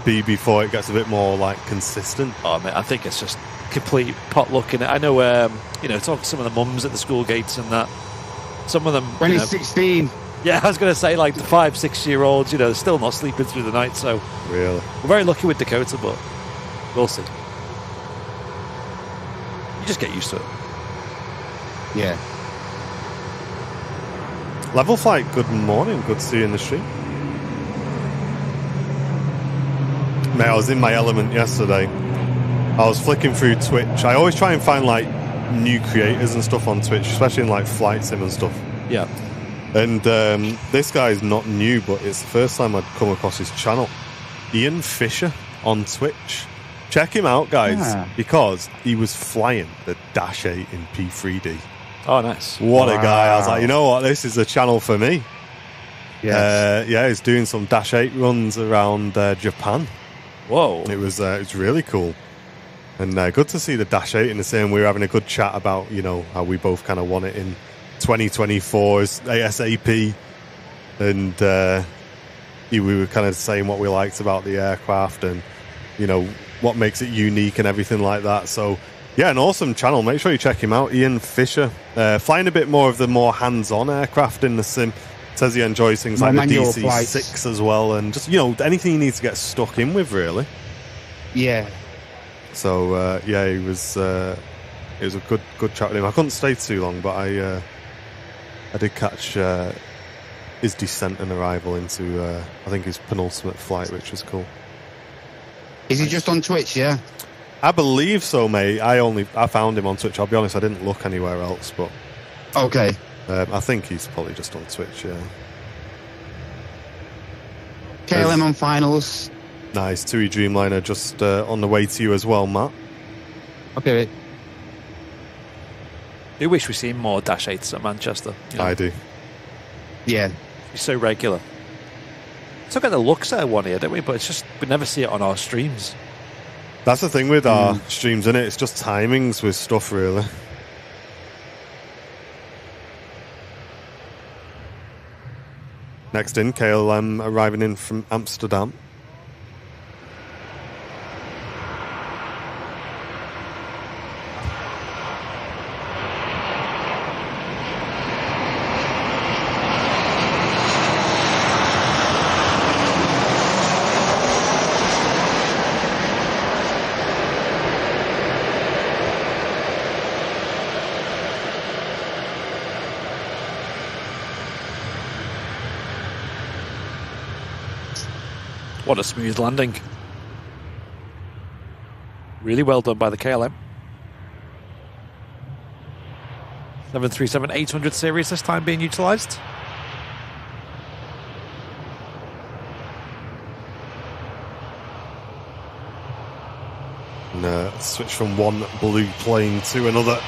be before it gets a bit more like consistent? Oh, mate, I think it's just complete potluck in it. I know, talk to some of the mums at the school gates and that. Some of them. When he's 16. Yeah, I was going to say, like the 5-6-year-olds, they're still not sleeping through the night. So Really? we're very lucky with Dakota, but we'll see. You just get used to it. Yeah. Level Flight, good morning. Good to see you in the stream. Mate, I was in my element yesterday. I was flicking through Twitch. I always try and find like new creators and stuff on Twitch, especially in like flight sim and stuff. Yeah. And this guy's not new, but it's the first time I'd come across his channel. Ian Fisher on Twitch. Check him out, guys, because he was flying the Dash 8 in P3D. Oh, nice. What a guy. I was like, you know what? This is a channel for me. Yes. Yeah, he's doing some Dash 8 runs around Japan. Whoa. It was really cool. And good to see the Dash 8 in the same. We were having a good chat about, how we both kind of want it in 2024's ASAP. And we were kind of saying what we liked about the aircraft and, what makes it unique and everything like that. So, yeah, an awesome channel. Make sure you check him out. Ian Fisher. Flying a bit more of the more hands-on aircraft in the sim. Says he enjoys things like the DC-6 as well. And just, anything he needs to get stuck in with, really. Yeah. So, it was a good chat with him. I couldn't stay too long, but I did catch his descent and arrival into, I think, his penultimate flight, which was cool. Is he just on Twitch, yeah? I believe so, mate. I found him on Twitch. I'll be honest, I didn't look anywhere else, but Okay. I think he's probably just on Twitch, yeah. KLM on finals. Nice. TUI Dreamliner just on the way to you as well, Matt. Okay. I do wish we seen more Dash 8s at Manchester. I do. Yeah. It's so regular. Let's look at the looks at one here, don't we? But it's just, we never see it on our streams. That's the thing with our streams, isn't it? It's just timings with stuff, really. Next in, KLM arriving in from Amsterdam. What a smooth landing. Really well done by the KLM. 737-800 series this time being utilised. And switch from one blue plane to another.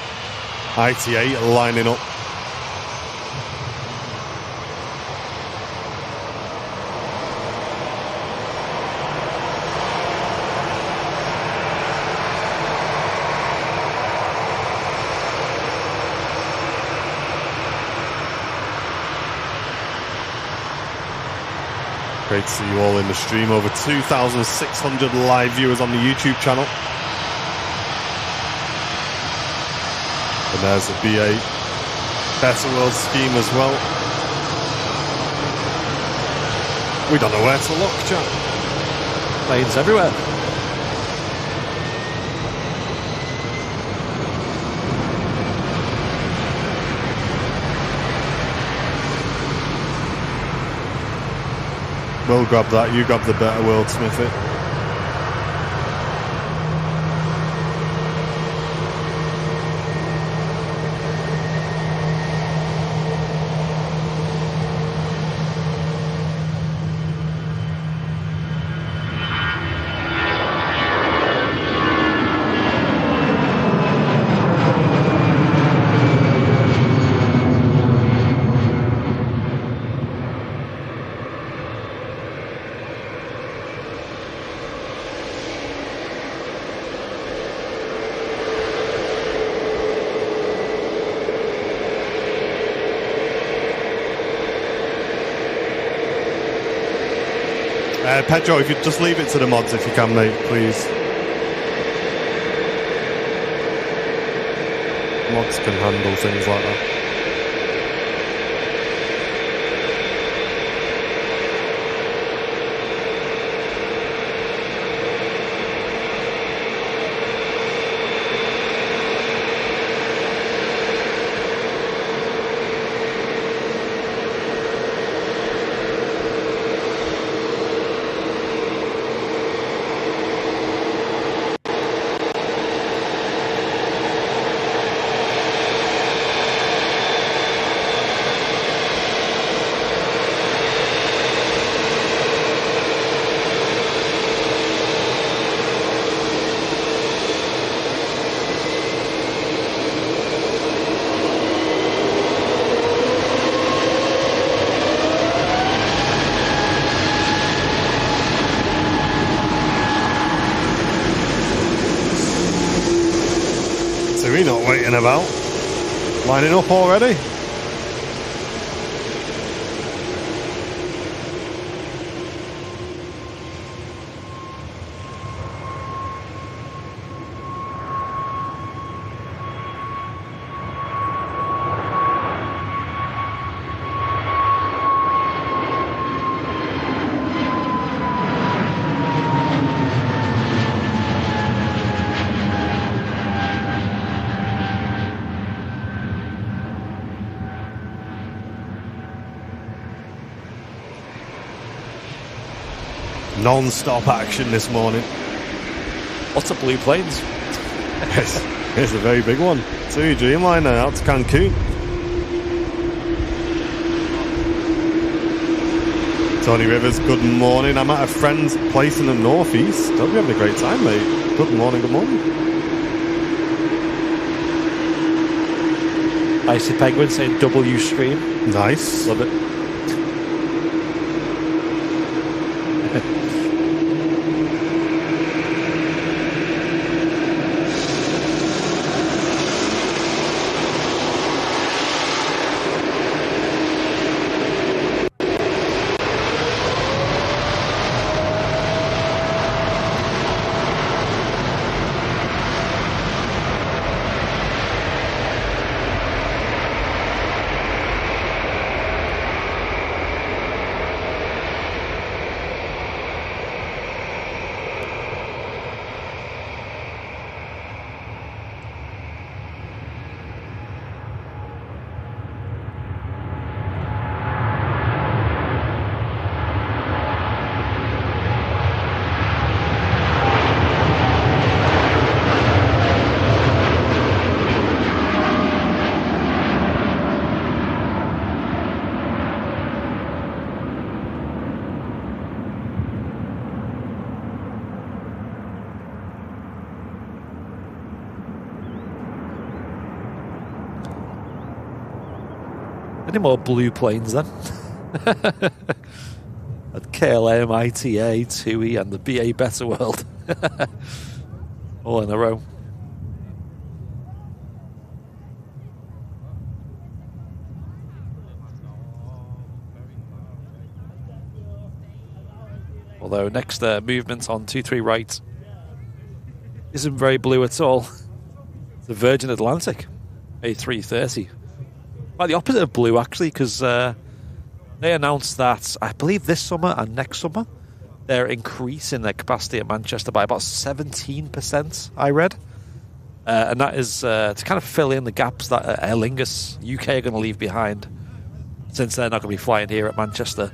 ITA lining up. Great to see you all in the stream. Over 2,600 live viewers on the YouTube channel. And there's a BA Better World scheme as well. We don't know where to look, Jack. Planes everywhere. We'll grab that. You grab the Better World, Smithy. Pedro, if you'd just leave it to the mods if you can, mate, please. Mods can handle things like that. We're not waiting about. Lining up already. Non-stop action this morning. Lots of blue planes. Yes, here's a very big one. TUI Dreamliner out to Cancun. Tony Rivers, good morning. I'm at a friend's place in the northeast. Hope you're having a great time, mate. Good morning, good morning. Icy Penguin saying W stream. Nice. Love it. Any more blue planes then? At KLM, ITA, TUI, and the BA Better World. All in a row. Although next movement on 23 right isn't very blue at all. The Virgin Atlantic A330. Quite the opposite of blue, actually, because they announced that, I believe this summer and next summer, they're increasing their capacity at Manchester by about 17%, I read. And that is to kind of fill in the gaps that Aer Lingus UK are going to leave behind, since they're not going to be flying here at Manchester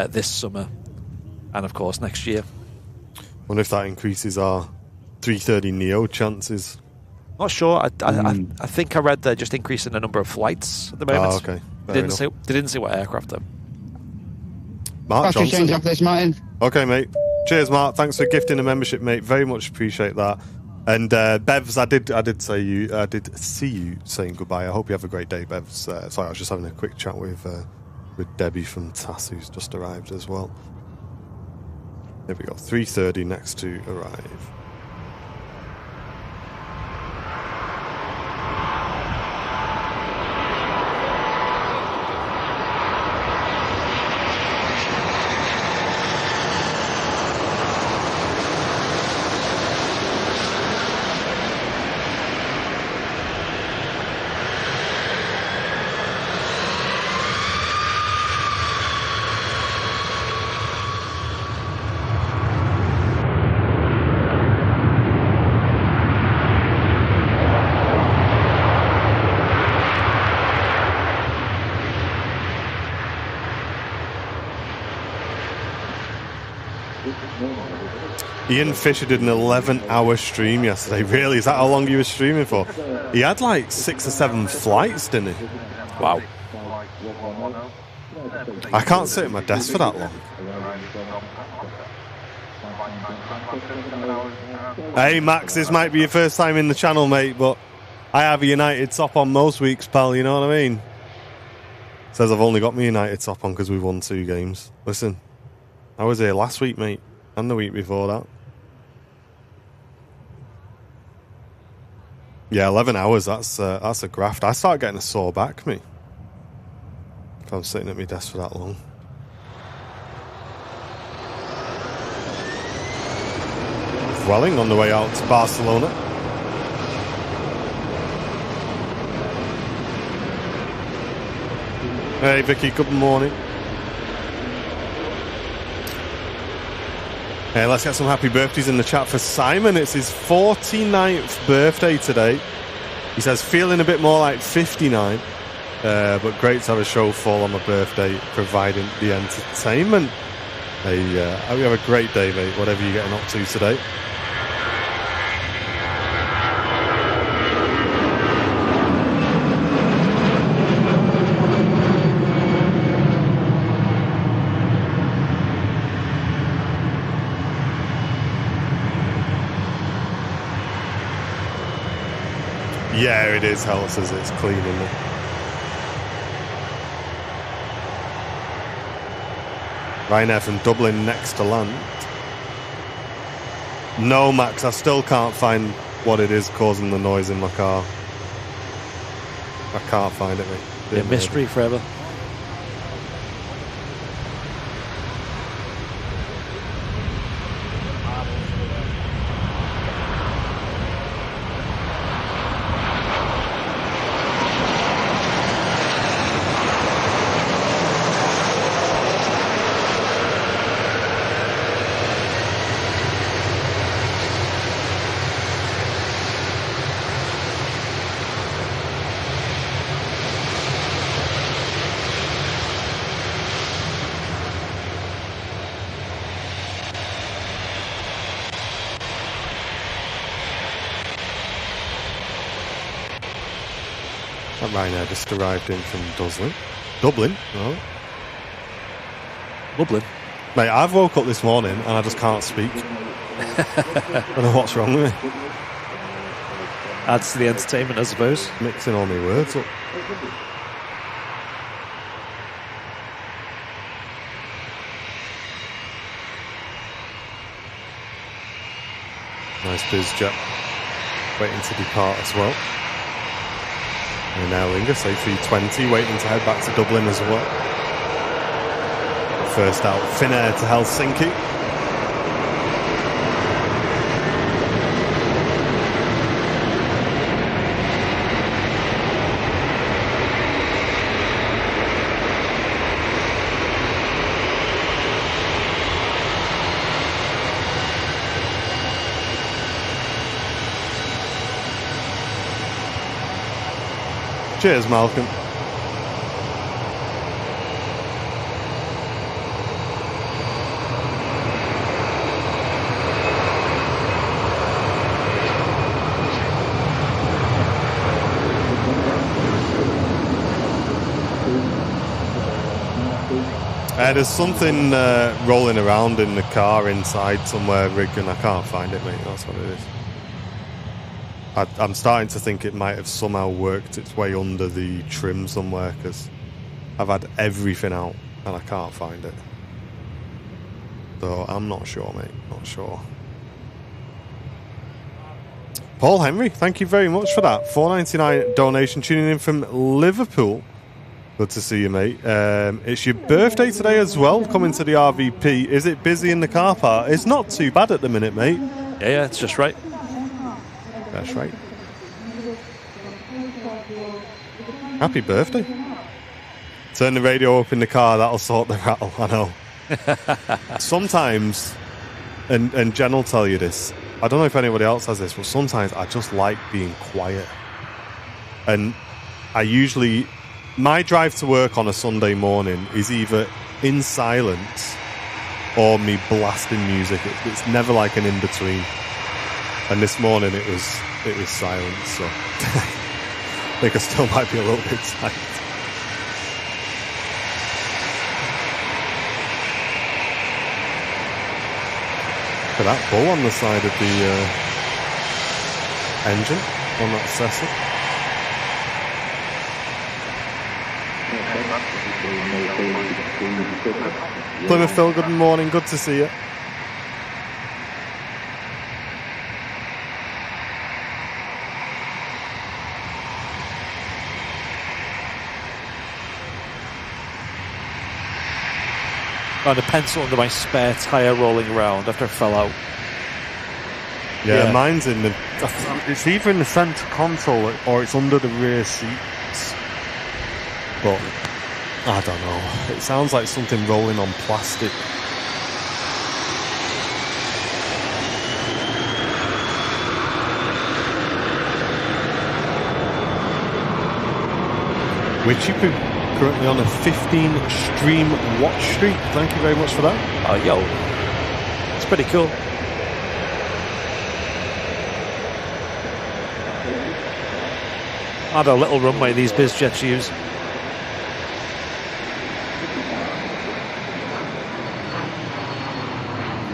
this summer and, of course, next year. Wonder if that increases our 330 Neo chances. Not sure. I think I read they're just increasing the number of flights at the moment. Oh, okay. They didn't say what aircraft though. Mark Johnson. Change up this, Martin. Okay, mate. Cheers, Mark. Thanks for gifting a membership, mate. Very much appreciate that. And Bevs, I did see you saying goodbye. I hope you have a great day, Bevs. Sorry, I was just having a quick chat with Debbie from TAS, who's just arrived as well. There we go. 3:30 next to arrive. Ian Fisher did an 11-hour stream yesterday. Really? Is that how long he was streaming for? He had like 6 or 7 flights, didn't he? Wow. I can't sit at my desk for that long. Hey, Max, this might be your first time in the channel, mate, but I have a United top on most weeks, pal, you know what I mean? Says I've only got my United top on because we won 2 games. Listen, I was here last week, mate, and the week before that. Yeah, 11 hours, that's a graft. I start getting a sore back, me, if I'm sitting at my desk for that long. Welling on the way out to Barcelona. Hey Vicky, good morning. Hey, let's get some happy birthdays in the chat for Simon. It's his 49th birthday today. He says, feeling a bit more like 59, but great to have a show fall on my birthday, providing the entertainment. Hey, I hope you have a great day, mate, whatever you're getting up to today. Yeah, it is. Hell says it's clean, isn't it? Ryanair from Dublin next to land. No, Max, I still can't find what it is causing the noise in my car. I can't find it, mate. A mystery forever. Ryanair just arrived in from Dublin. Oh. Dublin. Mate, I've woke up this morning and I just can't speak. I don't know what's wrong with me. Adds to the entertainment, I suppose. Mixing all my words up. Nice biz jet waiting to depart as well. And Aer Lingus A320 waiting to head back to Dublin as well. First out, Finnair to Helsinki. Cheers, Malcolm. There's something rolling around in the car inside somewhere, Rig, and I can't find it, mate. That's what it is. I'm starting to think it might have somehow worked its way under the trim somewhere, because I've had everything out and I can't find it. So I'm not sure, mate. Not sure. Paul Henry, thank you very much for that. $4.99 donation, tuning in from Liverpool. Good to see you, mate. It's your birthday today as well, coming to the RVP. Is it busy in the car park? It's not too bad at the minute, mate. Yeah, it's just right. That's right. Happy birthday. Turn the radio up in the car, that'll sort the rattle, I know. Sometimes, and Jen will tell you this, I don't know if anybody else has this, but sometimes I just like being quiet. And I usually, my drive to work on a Sunday morning is either in silence or me blasting music. It's never like an in-between. And this morning it was silent, so I think I still might be a little bit tight. Look at that bull on the side of the engine on that Cessna. Plymouth Phil, good morning, good to see you. Found a pencil under my spare tyre rolling around after I fell out. Yeah, mine's in the... It's either in the centre console or it's under the rear seats. But, I don't know. It sounds like something rolling on plastic. Wichipu. Currently on a 15 stream watch streak. Thank you very much for that. Oh, yo. It's pretty cool. I had a little runway these biz jets use.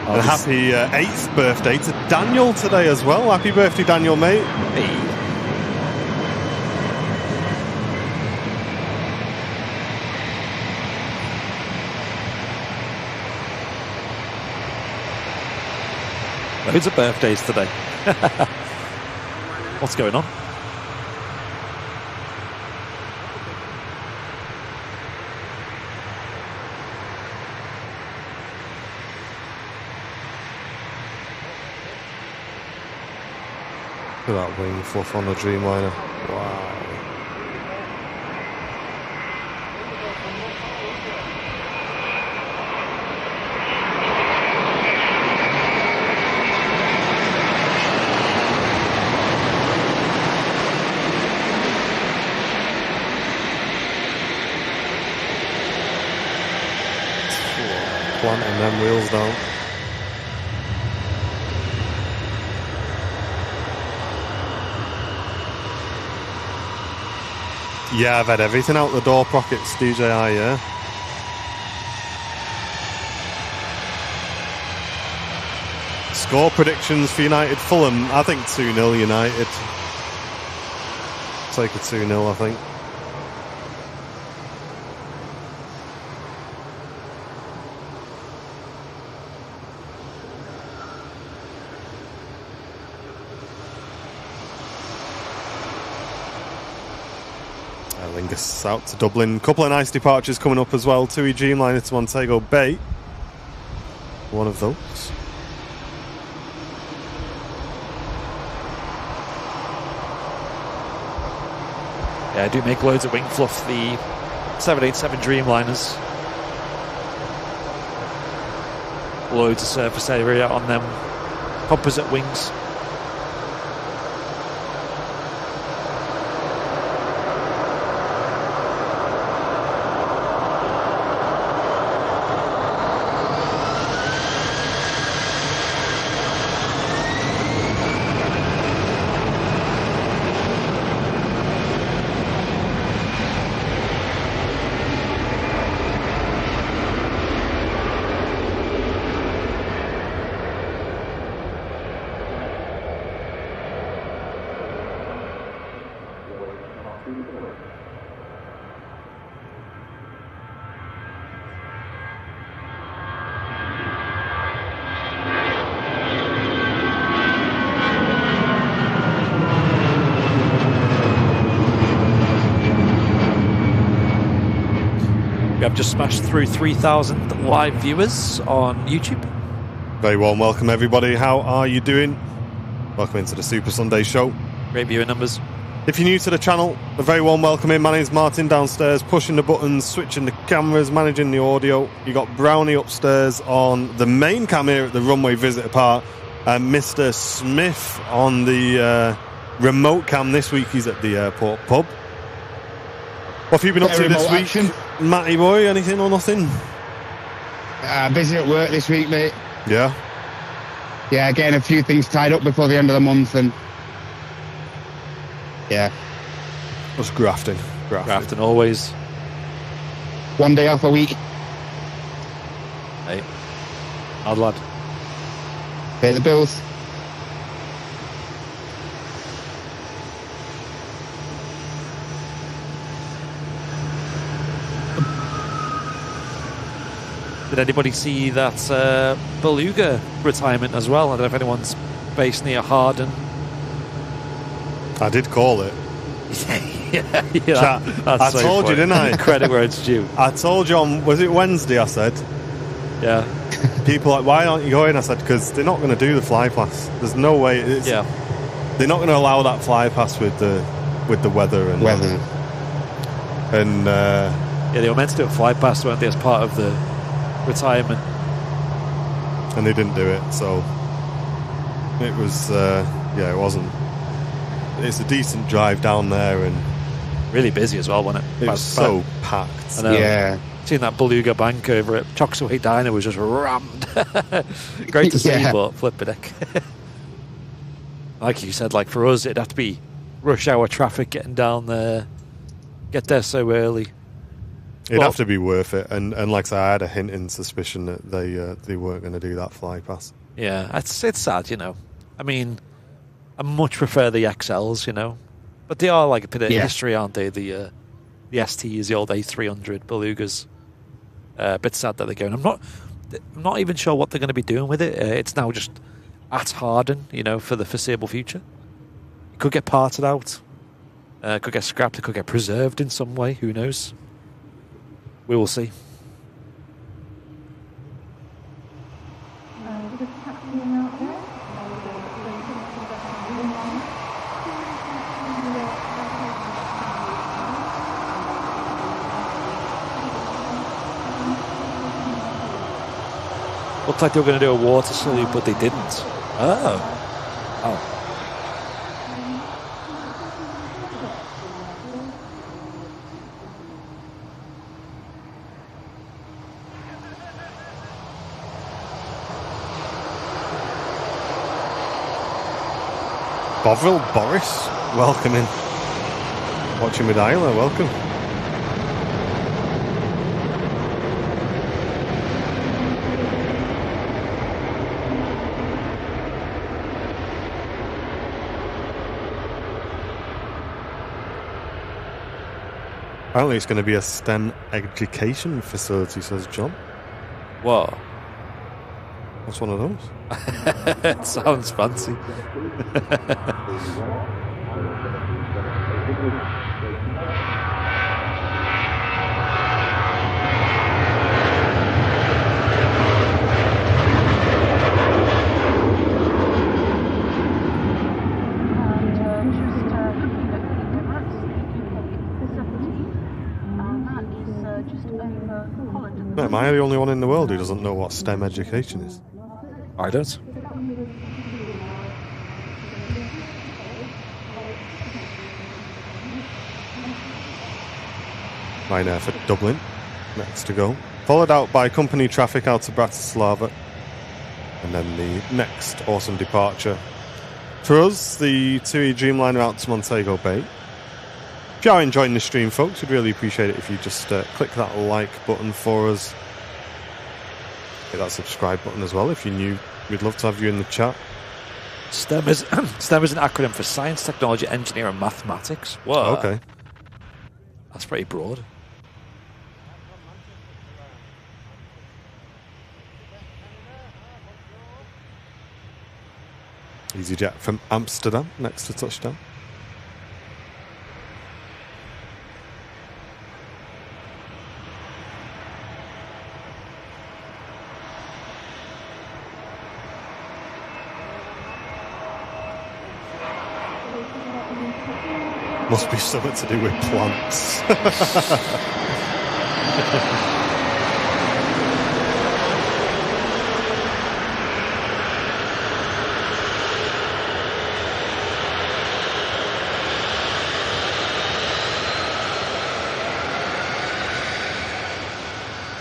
And happy 8th birthday to Daniel today as well. Happy birthday, Daniel, mate. Hey. Loads of birthdays today. What's going on? Look at that wing fluff on the Dreamliner. Wow. Planting them wheels down. Yeah, I've had everything out the door pockets, DJI, yeah. Score predictions for United Fulham. I think 2-0 United. Take a 2-0, I think. this out to Dublin. Couple of nice departures coming up as well. TUI Dreamliner to Montego Bay. One of those. Yeah, I do make loads of wing fluff, the 787 Dreamliners. Loads of surface area on them composite wings. I've just smashed through 3,000 live viewers on YouTube. Very warm welcome, everybody. How are you doing? Welcome into the Super Sunday show. Great viewer numbers. If you're new to the channel, a very warm welcome in. My name's Martin downstairs, pushing the buttons, switching the cameras, managing the audio. You got Brownie upstairs on the main cam here at the Runway Visitor Park, and Mr. Smith on the remote cam this week. He's at the airport pub. What have you been up to this week? Action. Matty boy, anything or nothing? Busy at work this week, mate. Yeah. Yeah, getting a few things tied up before the end of the month, and yeah, Just grafting. Grafting always. one day off a week. Hey, odd lad. Pay the bills. Did anybody see that Beluga retirement as well? I don't know if anyone's based near Harden. I did call it. Yeah, I told you, didn't I? Credit where it's due. I told you on, was it Wednesday, I said? Yeah. People are like, why aren't you going? I said, because they're not going to do the fly pass. There's no way. Yeah. They're not going to allow that fly pass with the weather and Yeah, they were meant to do a fly pass, weren't they, as part of the retirement. and they didn't do it. So it was it wasn't. It's a decent drive down there, and Really busy as well, wasn't it? it was so packed. I know. Yeah. Seeing that Beluga bank over at Choxaway Diner was just rammed. Great to see, Yeah. but flip it. Like you said, like for us, it'd have to be rush hour traffic getting down there, get there so early. It'd Well- have to be worth it, and like I said, I had a hint in suspicion that they weren't going to do that fly pass. Yeah, it's sad, you know. I mean, I much prefer the XLs, you know, but they are like a bit of history, aren't they? The STs, the old A300 Belugas. A bit sad that they're going. I'm not even sure what they're going to be doing with it. It's now just at Harden, you know, for the foreseeable future. It could get parted out, could get scrapped, it could get preserved in some way. Who knows? We will see. Looked like they were going to do a water salute, but they didn't. Oh. Bovril Boris, welcome in. Watching with Isla, welcome. Apparently it's going to be a STEM education facility, says John. Whoa. What's one of those? It sounds fancy. Am I the only one in the world who doesn't know what STEM education is? I don't. Ryanair for Dublin, next to go. Followed out by company traffic out to Bratislava. And then the next awesome departure. For us, the TUI Dreamliner out to Montego Bay. If you are enjoying the stream, folks, we'd really appreciate it if you just click that like button for us. Hit that subscribe button as well if you're new. We'd love to have you in the chat. STEM is STEM is an acronym for Science, Technology, Engineering, and Mathematics. Whoa. Okay. That's pretty broad. EasyJet from Amsterdam, next to touchdown. Must be something to do with plants.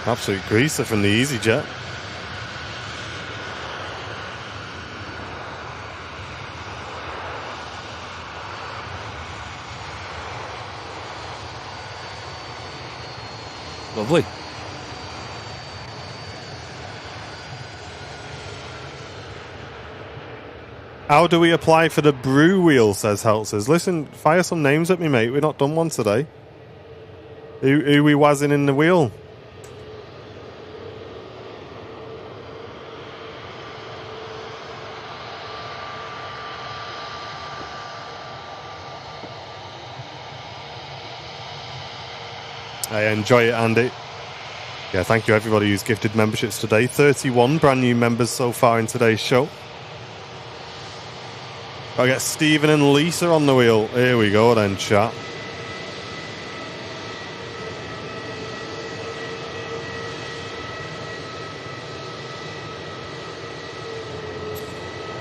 Absolute greaser from the EasyJet. Lovely. How do we apply for the brew wheel, says Heltzers. Listen, fire some names at me, mate. We've not done one today. Who we wazzing in the wheel? I enjoy it, Andy. Yeah, thank you everybody who's gifted memberships today. 31 brand new members so far in today's show. I'll get Stephen and Lisa on the wheel. Here we go then, chat.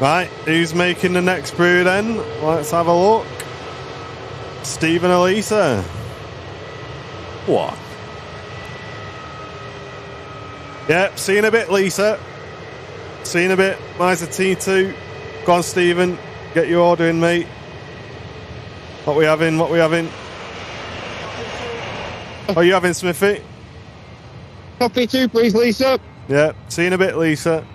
Right, who's making the next brew then? Let's have a look. Stephen and Lisa. What? Yep, see you in a bit, Lisa. See you in a bit. Mine's a T2. Go on, Stephen. Get your order in, mate. What we having? What we having? What are you having, Smithy? Coffee 2, please, Lisa. Yep, see you in a bit, Lisa.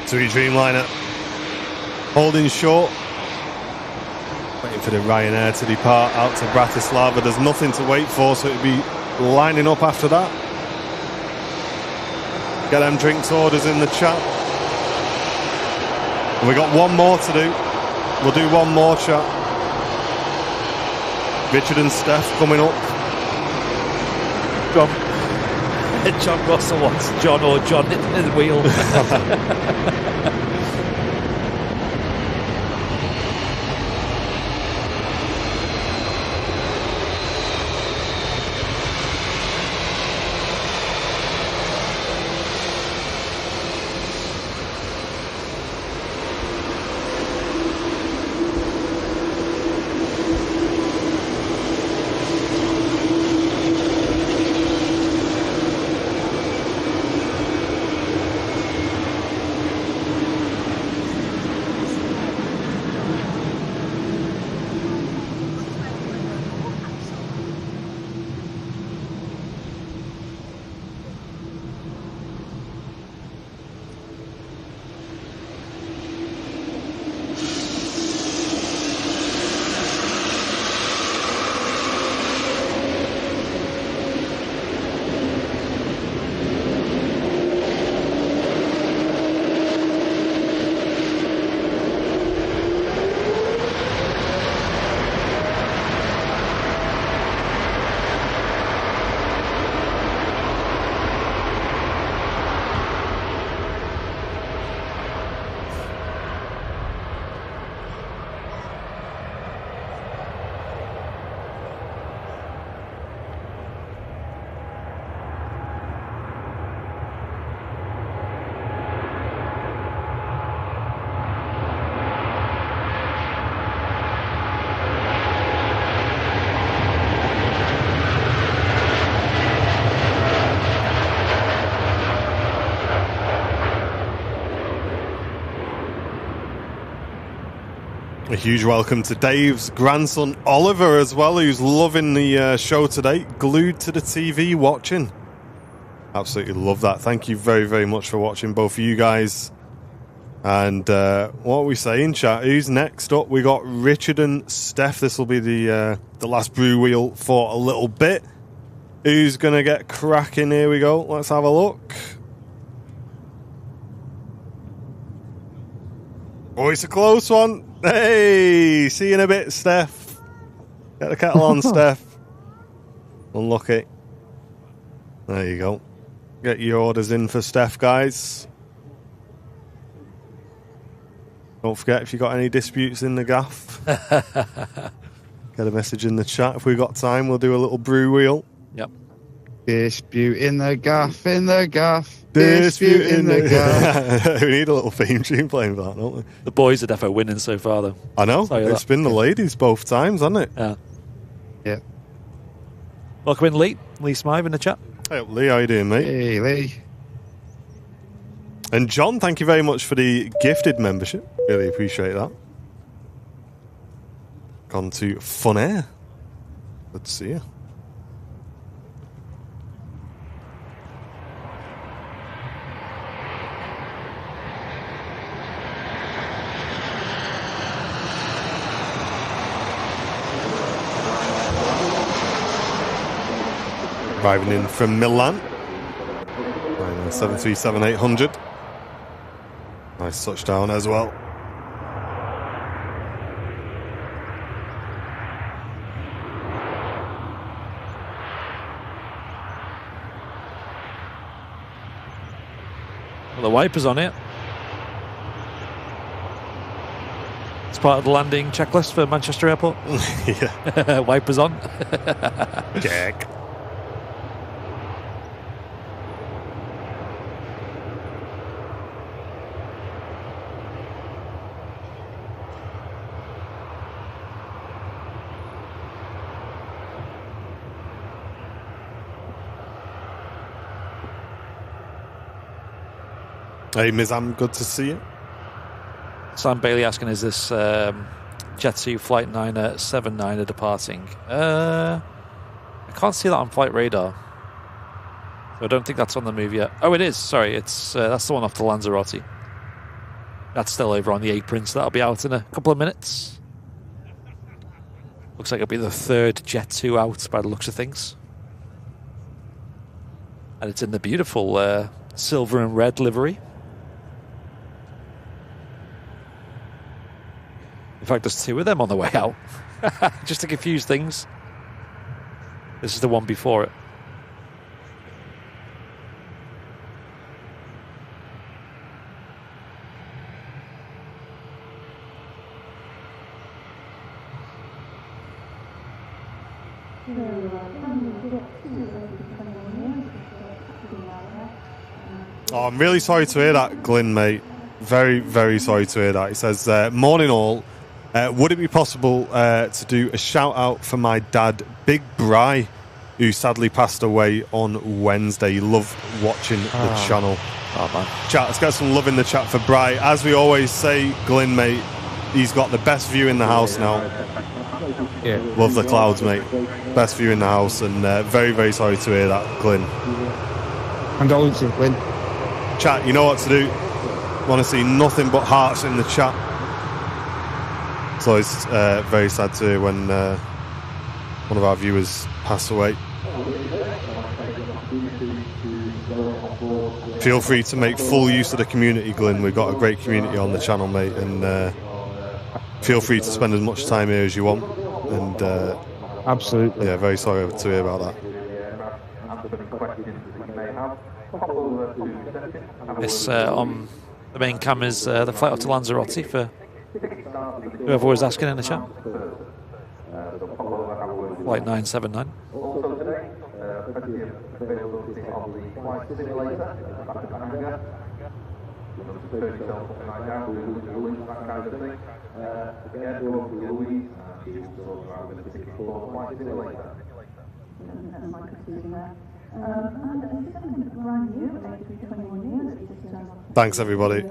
TUI Dreamliner holding short, waiting for the Ryanair to depart out to Bratislava. There's nothing to wait for, so it'll be lining up after that. Get them drinks orders in the chat. And we got one more to do. We'll do one more, chat. Richard and Steph coming up. John Russell wants John or John in the wheel. A huge welcome to Dave's grandson Oliver as well, who's loving the show today, glued to the TV watching. Absolutely love that. Thank you very, very much for watching, both of you guys. And what are we saying, chat? Who's next up? We got Richard and Steph. This will be the last brew wheel for a little bit. Who's going to get cracking? Here we go. Let's have a look. Oh, it's a close one. Hey, see you in a bit, Steph. Get the kettle on, Steph. Unlucky. There you go. Get your orders in for Steph, guys. Don't forget, if you got any disputes in the gaff, get a message in the chat. If we've got time, we'll do a little brew wheel. Yep. Dispute in the gaff, in the gaff. Dispute in the gaff. We need a little theme tune playing for that, don't we? The boys are definitely winning so far, though. I know. It's been the ladies both times, hasn't it? Yeah. Yeah. Welcome in, Lee. Lee Smythe in the chat. Hey, Lee, how you doing, mate? Hey, Lee. And John, thank you very much for the gifted membership. Really appreciate that. Gone to Fun Air. Good to see you. Arriving in from Milan. 737-800. Nice touchdown as well. Well, the wiper's on it. It's part of the landing checklist for Manchester Airport. Yeah. Wipers on. Jack. Hey, Mizam, good to see you. Sam Bailey asking, is this Jet2 Flight 979 departing? I can't see that on Flight Radar. So I don't think that's on the move yet. Oh, it is. Sorry, it's that's the one off the Lanzarote. That's still over on the apron, so that'll be out in a couple of minutes. Looks like it'll be the third Jet2 out by the looks of things. And it's in the beautiful silver and red livery. In fact, there's two of them on the way out. Just to confuse things. This is the one before it. Oh, I'm really sorry to hear that, Glyn, mate. Very, very sorry to hear that. He says, morning all. Would it be possible to do a shout out for my dad, Big Bry, who sadly passed away on Wednesday? Love watching the channel. Oh, man. Chat, let's get some love in the chat for Bry. As we always say, Glyn, mate, he's got the best view in the house now. Yeah. Love the clouds, mate. Best view in the house, and very, very sorry to hear that, Glyn. Condolences, Glyn. Chat, you know what to do. Want to see nothing but hearts in the chat. So it's very sad to hear when one of our viewers passed away. Feel free to make full use of the community, Glyn. We've got a great community on the channel, mate, and feel free to spend as much time here as you want. And absolutely, yeah, very sorry to hear about that. This on the main cam is the flight up to Lanzarote for whoever was asking in the chat. Flight 979. Thanks, everybody.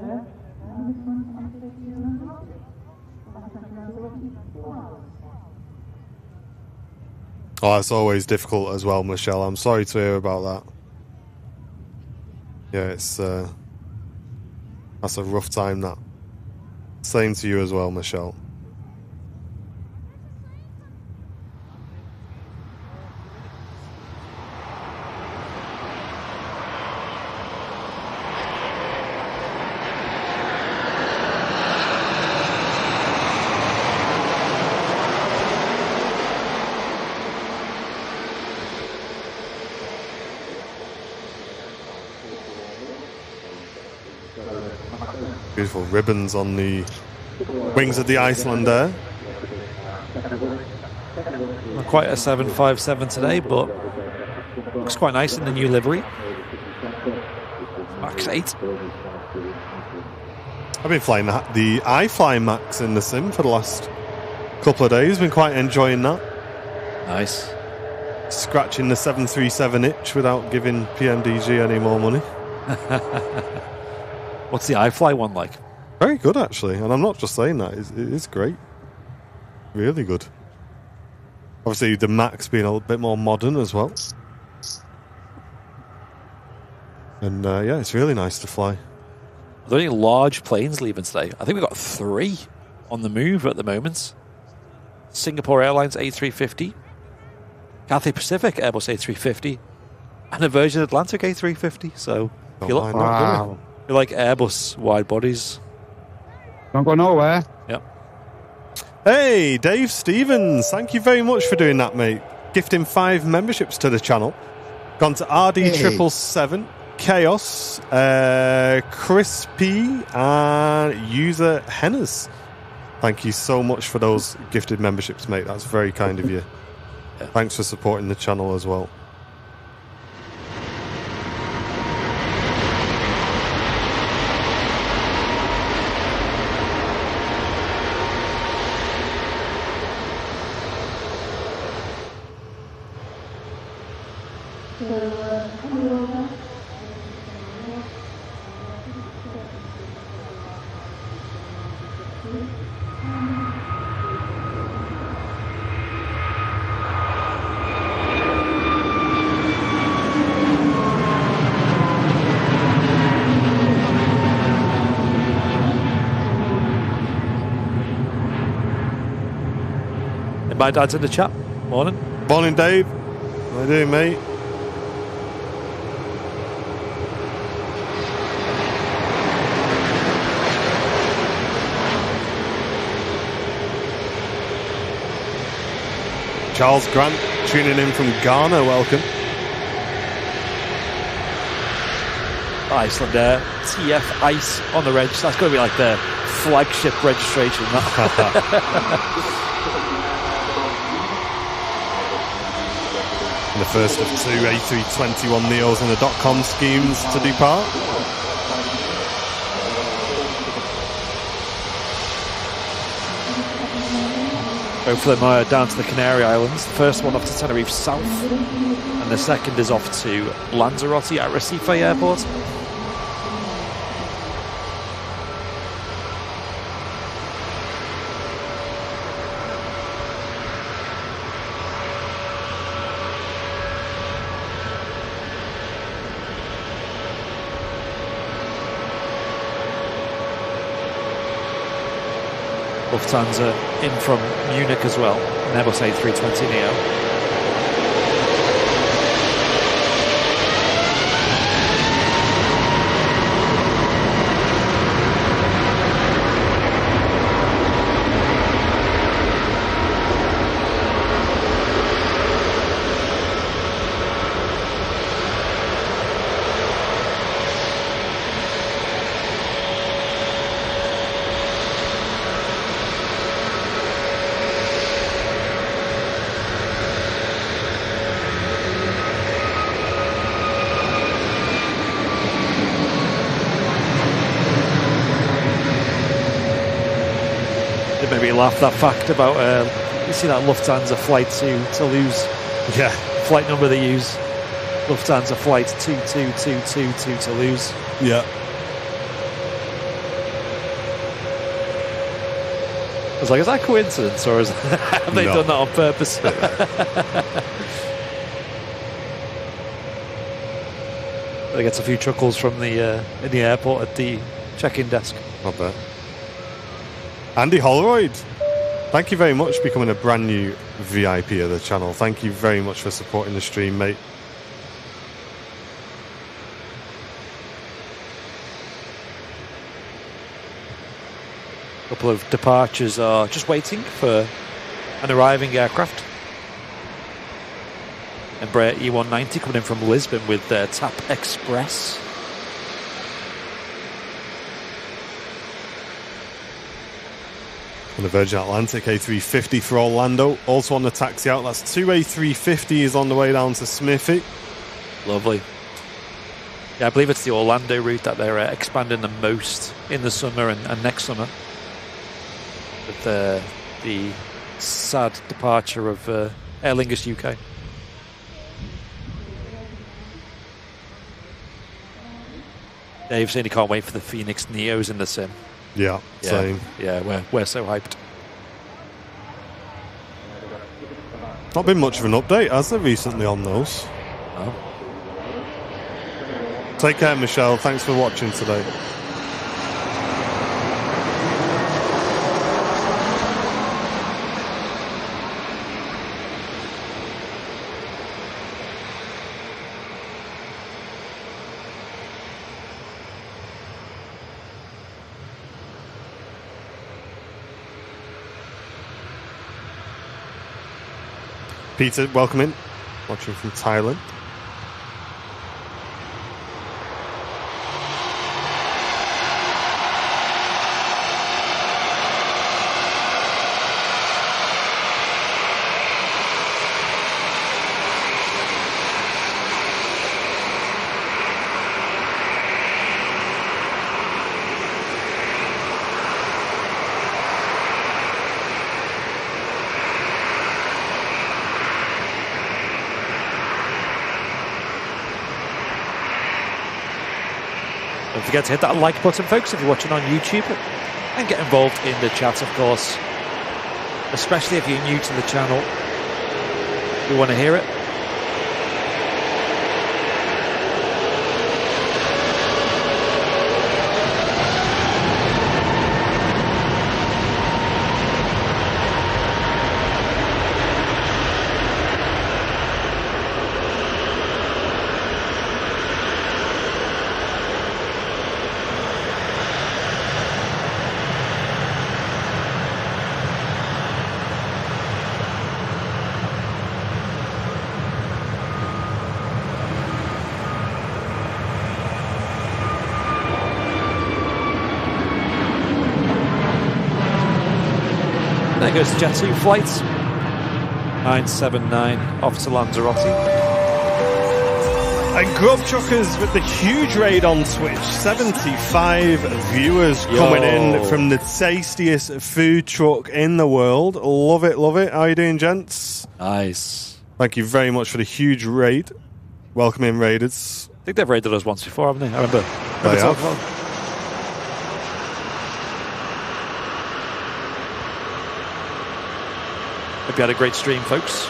Oh, it's always difficult as well, Michelle. I'm sorry to hear about that. Yeah, it's that's a rough time, that. Same to you as well, Michelle. Beautiful ribbons on the wings of the Icelander. Not quite a 757 today, but looks quite nice in the new livery. Max 8. I've been flying the iFly Max in the sim for the last couple of days. Been quite enjoying that. Nice. Scratching the 737 itch without giving PMDG any more money. What's the iFly one like? Very good, actually. And I'm not just saying that. It is great. Really good. Obviously, the Max being a little bit more modern as well. And yeah, it's really nice to fly. Are there any large planes leaving today? I think we've got 3 on the move at the moment. Singapore Airlines A350, Cathay Pacific Airbus A350, and a Virgin Atlantic A350. So, if you like Airbus wide bodies. Don't go nowhere. Yep. Hey, Dave Stevens, thank you very much for doing that, mate. Gifting 5 memberships to the channel. Gone to RD777, Chaos, Chris P, and User Henners. Thank you so much for those gifted memberships, mate. That's very kind of you. Yeah. Thanks for supporting the channel as well. My dad's in the chat. Morning. Morning, Dave. How you doing, mate? Charles Grant tuning in from Ghana. Welcome. Icelander TF Ice on the reg. That's going to be like the flagship registration. The first of 2 A321neos in the .com schemes to depart. Both of them are down to the Canary Islands. The first one off to Tenerife South, and the second is off to Lanzarote at Recife Airport. Lufthansa in from Munich as well, an Airbus A320neo. Maybe laugh that fact about you see that Lufthansa flight to Toulouse. Yeah. Flight number they use. Lufthansa flight 2222 to Toulouse. Yeah. I was like, is that coincidence or have they done that on purpose? They get a few chuckles from the in the airport at the check-in desk. Not bad. Andy Holroyd, thank you very much for becoming a brand new VIP of the channel. Thank you very much for supporting the stream, mate. A couple of departures are just waiting for an arriving aircraft. Embraer E190 coming in from Lisbon with TAP Express. On the Virgin Atlantic, A350 for Orlando. Also on the taxi out, that's 2 A350s on the way down to Smithy. Lovely. Yeah, I believe it's the Orlando route that they're expanding the most in the summer and next summer. With the sad departure of Aer Lingus UK. Dave saying he can't wait for the Phoenix Neos in the sim. Yeah, same. Yeah, we're so hyped. Not been much of an update, has there, recently on those? Oh. Take care, Michelle. Thanks for watching today. Peter, welcome in. Watching from Thailand. Don't forget to hit that like button, folks, if you're watching on YouTube, and get involved in the chat, of course, especially if you're new to the channel. We want to hear it. There goes the Jet 2 flight 979 off to Lanzarote. And Grub Chuckers with the huge raid on Twitch. 75 viewers coming in from the tastiest food truck in the world. Love it, love it. How are you doing, gents? Nice. Thank you very much for the huge raid. Welcome in, Raiders. I think they've raided us once before, haven't they? I remember. They have. Hope you had a great stream, folks.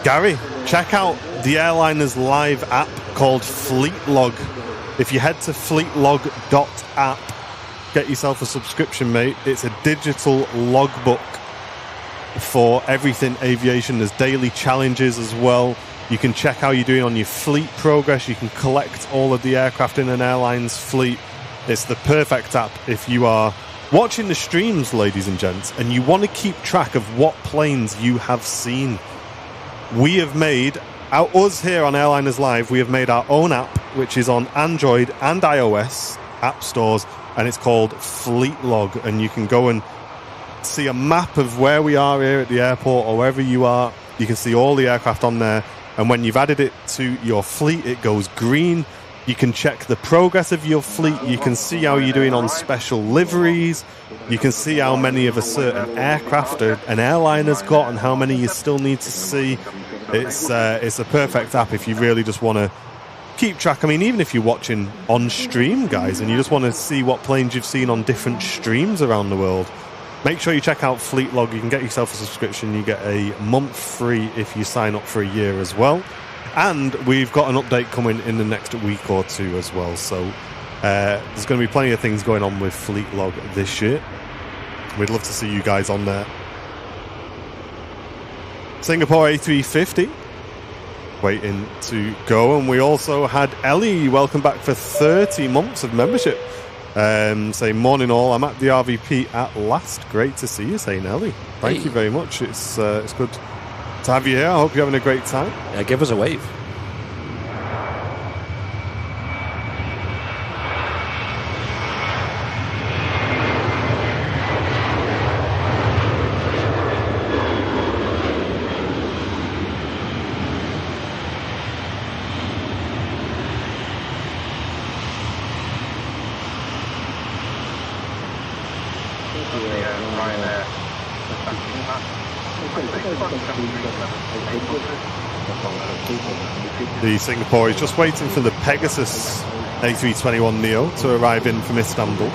Gary, check out the airliner's live app called Fleetlog. If you head to fleetlog.app, get yourself a subscription, mate. It's a digital logbook for everything aviation. There's daily challenges as well. You can check how you're doing on your fleet progress. You can collect all of the aircraft in an airline's fleet. It's the perfect app if you are watching the streams, ladies and gents, and you want to keep track of what planes you have seen. We have made, us here on Airliners Live, we have made our own app, which is on Android and iOS app stores, and it's called Fleetlog. And you can go and see a map of where we are here at the airport or wherever you are. You can see all the aircraft on there. And when you've added it to your fleet, it goes green. You can check the progress of your fleet. You can see how you're doing on special liveries. You can see how many of a certain aircraft an airline has got and how many you still need to see. It's a perfect app if you really just want to keep track. I mean, even if you're watching on stream, guys, and you just want to see what planes you've seen on different streams around the world, make sure you check out Fleet Log. You can get yourself a subscription. You get a month free if you sign up for a year as well. And we've got an update coming in the next week or two as well. So there's going to be plenty of things going on with Fleet Log this year. We'd love to see you guys on there. Singapore A350 waiting to go. And we also had Ellie, welcome back for 30 months of membership. Say morning all, I'm at the RVP at last. Great to see you, saying Ellie. Thank you very much. It's good to have you here. I hope you're having a great time. Yeah, give us a wave. The Singapore is just waiting for the Pegasus A321neo to arrive in from Istanbul.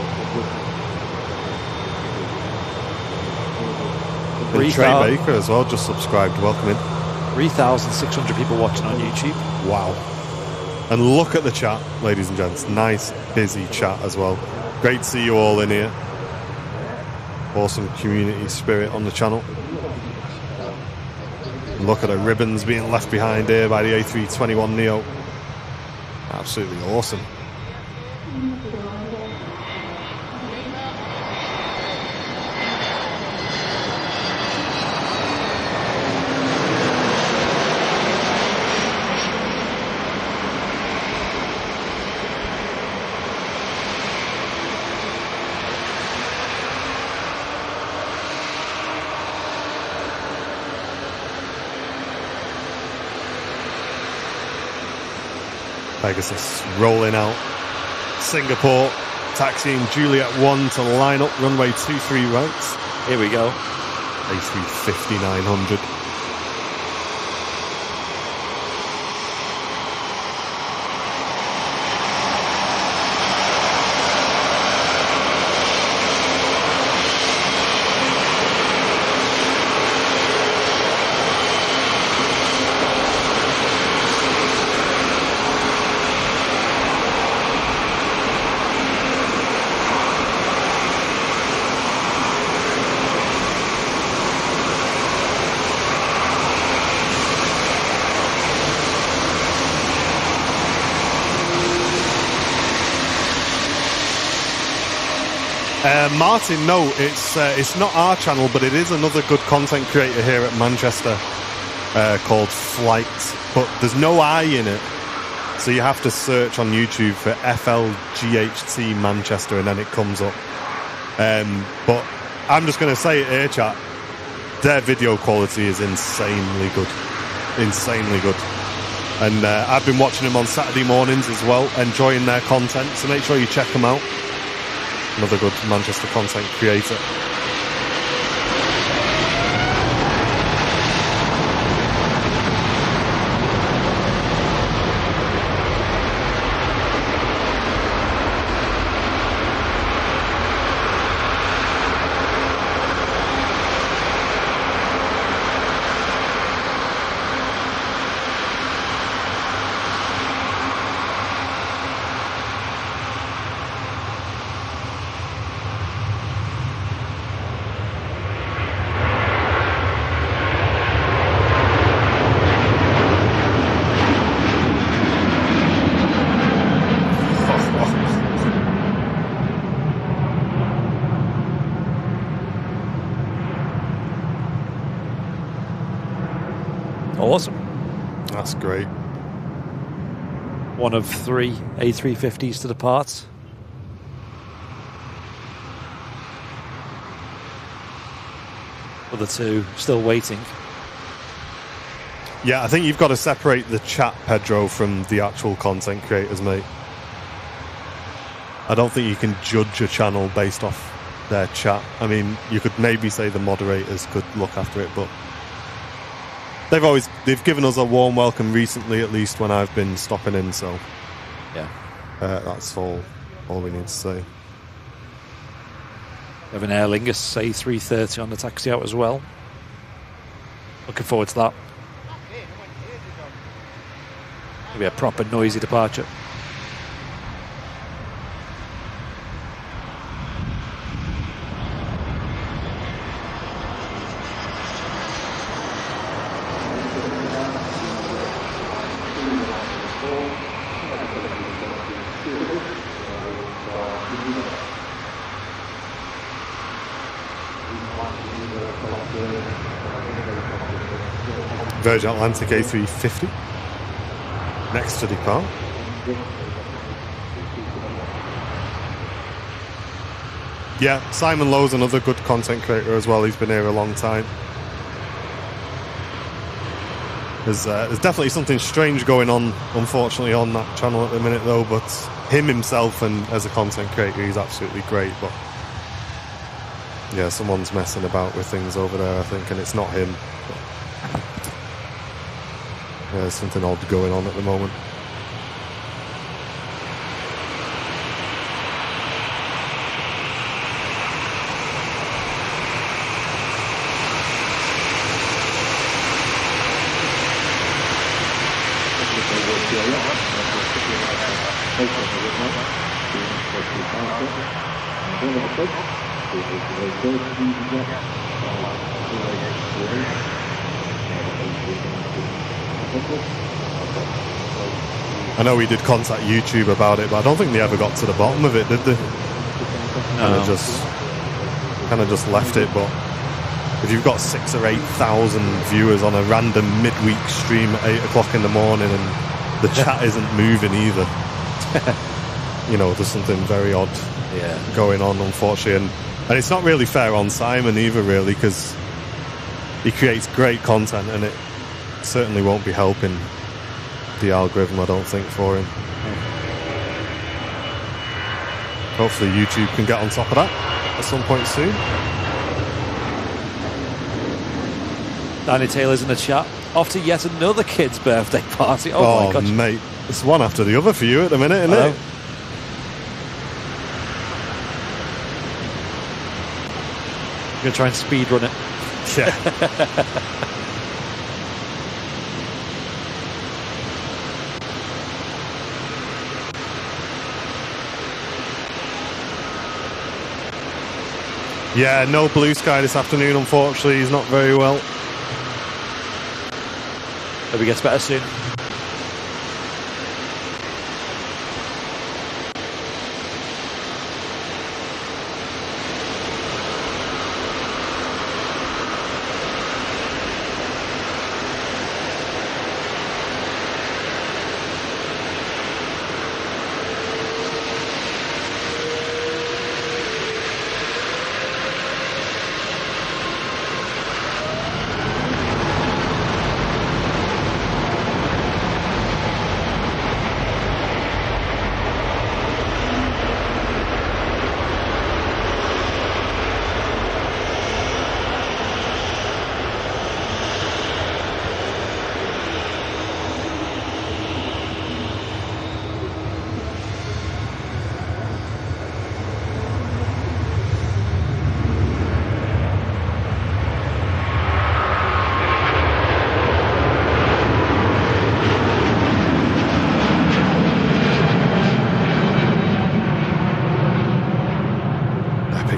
And Trey Baker as well just subscribed. Welcome in. 3,600 people watching on YouTube. Wow. And look at the chat, ladies and gents. Nice, busy chat as well. Great to see you all in here. Awesome community spirit on the channel. Look at the ribbons being left behind here by the A321neo. Absolutely awesome. Pegasus rolling out. Singapore taxiing Juliet 1 to line up runway 23 right. Here we go. A350-900. Martin, no, it's not our channel, but it is another good content creator here at Manchester called Flight, but there's no I in it, so you have to search on YouTube for FLGHT Manchester and then it comes up. But I'm just going to say it here, chat, their video quality is insanely good. And I've been watching them on Saturday mornings as well, enjoying their content, so make sure you check them out. Another good Manchester content creator. Awesome. That's great. One of 3 A350s to depart. Other 2 still waiting. Yeah, I think you've got to separate the chat, Pedro, from the actual content creators, mate. I don't think you can judge a channel based off their chat. I mean, you could maybe say the moderators could look after it, but they've given us a warm welcome recently, at least when I've been stopping in, so Yeah. That's all we need to say. We have an Aer Lingus A330 on the taxi out as well. Looking forward to that. It'll be a proper noisy departure. Virgin Atlantic A350 next to depart. Yeah, Simon Lowe's another good content creator as well. He's been here a long time. There's definitely something strange going on, unfortunately, on that channel at the minute, though. But him himself and as a content creator, he's absolutely great. But yeah, someone's messing about with things over there, I think, and it's not him. But yeah, there's something odd going on at the moment. I know we did contact YouTube about it, but I don't think they ever got to the bottom of it, did they? No. Kind of just left it. But if you've got 6,000 or 8,000 viewers on a random midweek stream at 8 o'clock in the morning and the chat isn't moving either, you know, there's something very odd going on, unfortunately. And it's not really fair on Simon either, really, because he creates great content and it certainly won't be helping the algorithm, I don't think, for him. Hopefully YouTube can get on top of that at some point soon. Danny Taylor's in the chat. Off to yet another kid's birthday party. Oh my God. Mate, it's one after the other for you at the minute, isn't it? You're going to try and speed run it. Yeah. Yeah, no blue sky this afternoon, unfortunately. He's not very well. Hope he gets better soon.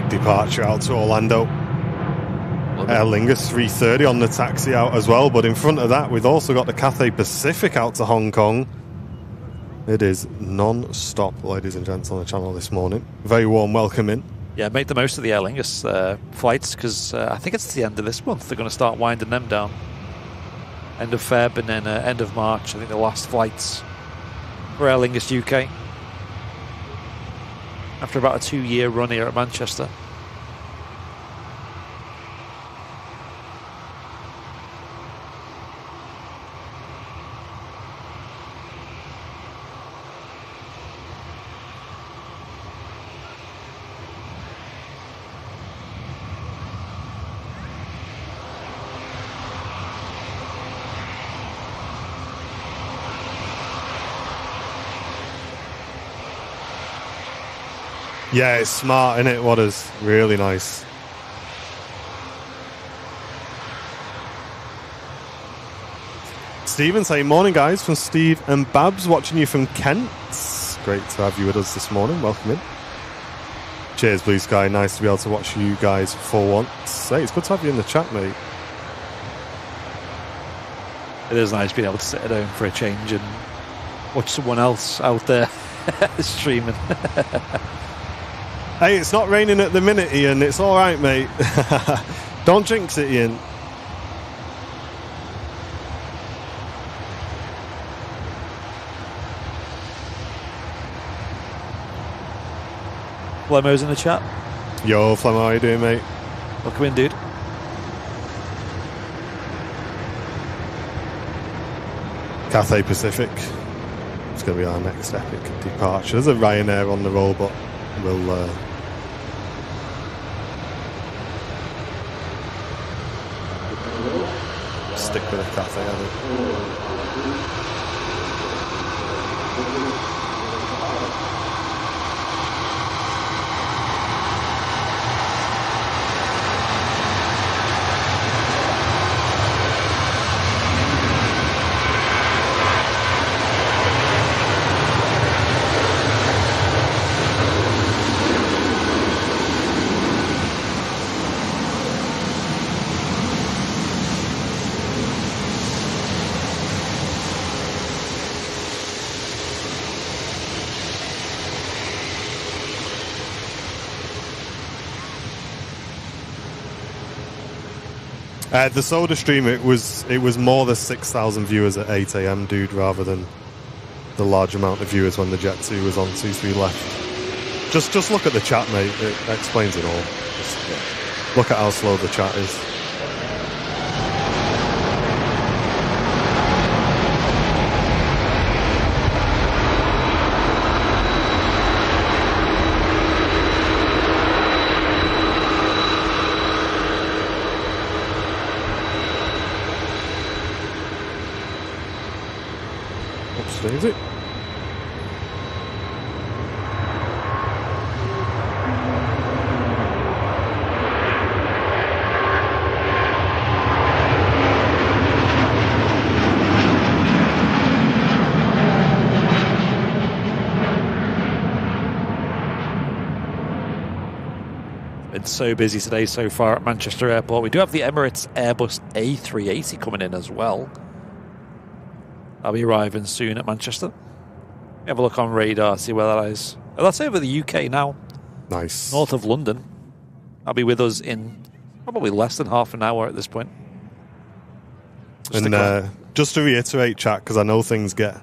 Departure out to Orlando. Aer Lingus 330 on the taxi out as well, but in front of that we've also got the Cathay Pacific out to Hong Kong. It is non-stop, ladies and gents, on the channel this morning. Very warm welcome in. Yeah, make the most of the Aer Lingus flights, because I think it's the end of this month they're going to start winding them down. End of Feb and then end of March, I think the last flights for Aer Lingus UK. After about a 2-year run here at Manchester. Yeah, it's smart, isn't it? What is really nice. Stephen saying, morning guys, from Steve and Babs, watching you from Kent. Great to have you with us this morning. Welcome in. Cheers, Blue Sky. Nice to be able to watch you guys for once. Hey, it's good to have you in the chat, mate. It is nice being able to sit at home for a change and watch someone else out there streaming. Hey, it's not raining at the minute, Ian. It's all right, mate. Don't jinx it, Ian. Flemo's in the chat. Yo, Flemo, how you doing, mate? Welcome in, dude. Cathay Pacific. It's going to be our next epic departure. There's a Ryanair on the roll, but we'll stick with a Cathay, I think. The Soda Stream, it was more the 6,000 viewers at 8 AM, dude, rather than the large amount of viewers when the Jet 2 was on 2-3 left. Just look at the chat, mate. It explains it all. Just look at how slow the chat is. Is it? Been so busy today so far at Manchester Airport. We do have the Emirates Airbus A380 coming in as well. I'll be arriving soon at Manchester. Have a look on radar, see where that is. Oh, that's over the UK now. Nice. North of London. That'll be with us in probably less than half an hour at this point. Just to reiterate, chat, because I know things get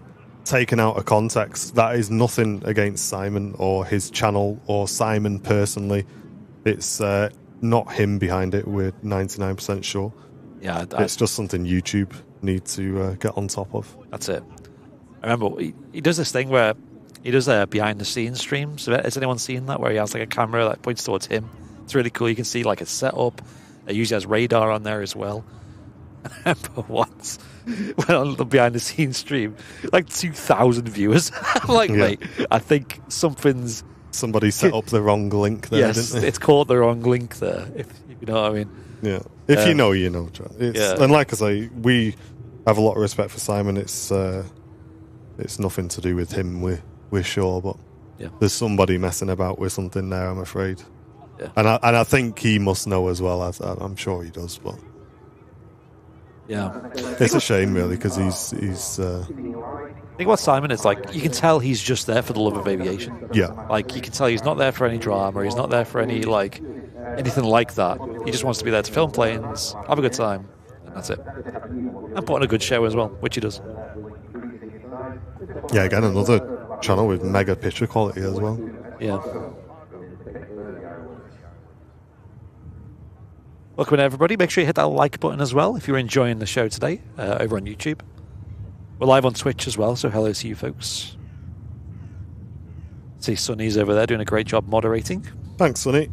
taken out of context, that is nothing against Simon or his channel or Simon personally. It's not him behind it, we're 99% sure. Yeah, it's just something YouTube need to get on top of. That's it. I remember he does this thing where he does behind the scenes streams. Has anyone seen that, where he has like a camera that points towards him? It's really cool. You can see like a setup. He usually has radar on there as well. I remember once went on the behind the scenes stream, like 2,000 viewers. I'm like, mate, I think somebody set up the wrong link there, yes, didn't they? It's caught the wrong link there, if you know what I mean. Yeah. If you know, you know, John. And like I say, we have a lot of respect for Simon. It's nothing to do with him, we're sure, but there's somebody messing about with something there, I'm afraid. Yeah. And I think he must know as well. I'm sure he does, but it's a shame, really, because he's I think what Simon is like, you can tell he's just there for the love of aviation. Yeah. Like, you can tell he's not there for any drama, he's not there for any, like, anything like that. He just wants to be there to film planes, have a good time, and that's it. And put on a good show as well, which he does. Yeah, again, another channel with mega picture quality as well. Yeah. Welcome in, everybody. Make sure you hit that like button as well if you're enjoying the show today over on YouTube. We're live on Twitch as well, so hello to you folks. See Sonny's over there doing a great job moderating. Thanks, Sonny.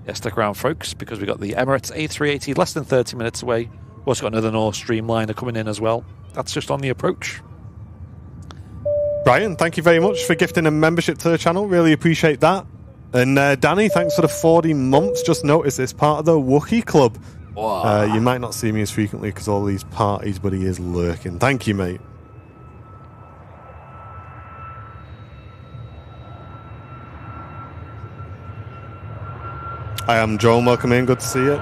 Yeah, stick around, folks, because we've got the Emirates A380 less than 30 minutes away Also got another North Streamliner coming in as well. That's just on the approach. Brian, thank you very much for gifting a membership to the channel. Really appreciate that. And Danny, thanks for the 40 months. Just noticed this part of the Wookiee Club. Wow. You might not see me as frequently because all these parties, but he is lurking. Thank you, mate. I am Joel. Welcome in. Good to see you.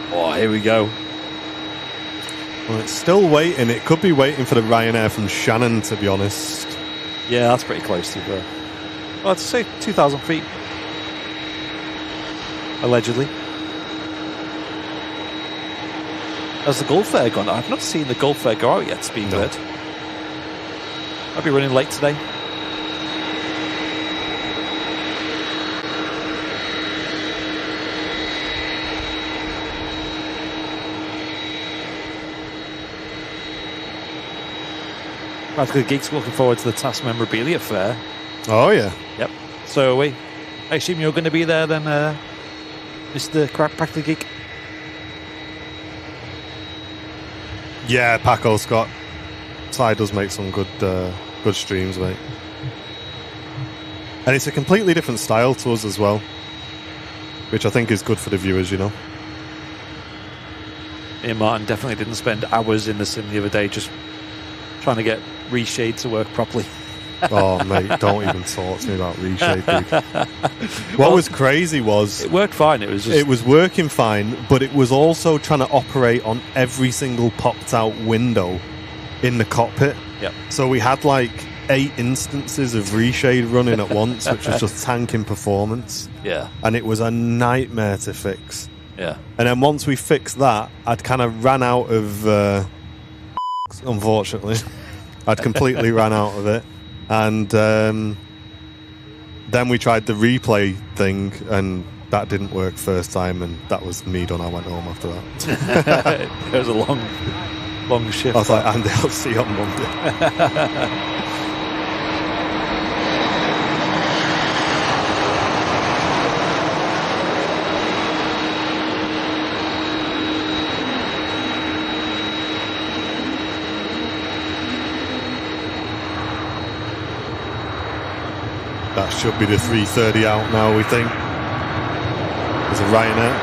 Oh, here we go. Well, it's still waiting. It could be waiting for the Ryanair from Shannon, to be honest. Yeah, that's pretty close to the... Well, I'd say 2,000 feet. Allegedly. Has the Gulf Air gone? I've not seen the Gulf Air go out yet, Speedbird. No. I'll be running late today. Practically Geeks looking forward to the Task Memorabilia Fair. Oh, yeah. Yep. So I assume you're going to be there then, Mr. Practically Geek? Yeah, Paco Scott. Ty does make some good streams, mate. And it's a completely different style to us as well, which I think is good for the viewers, you know. Me and Martin definitely didn't spend hours in the sim the other day just trying to get Reshade to work properly. Oh, mate, don't even talk to me about Reshade, dude. What was crazy was... It worked fine. It was just... It was working fine, but it was also trying to operate on every single popped-out window in the cockpit. Yep. So we had, like, 8 instances of Reshade running at once, which was just tanking performance. Yeah. And it was a nightmare to fix. Yeah. And then once we fixed that, I'd kind of ran out of... unfortunately. I'd completely ran out of it. And then we tried the replay thing, and that didn't work first time, and that was me done. I went home after that. It was a long shift. I was like, Andy, I'll see you on Monday. That should be the 330 out now, we think. There's a Ryanair.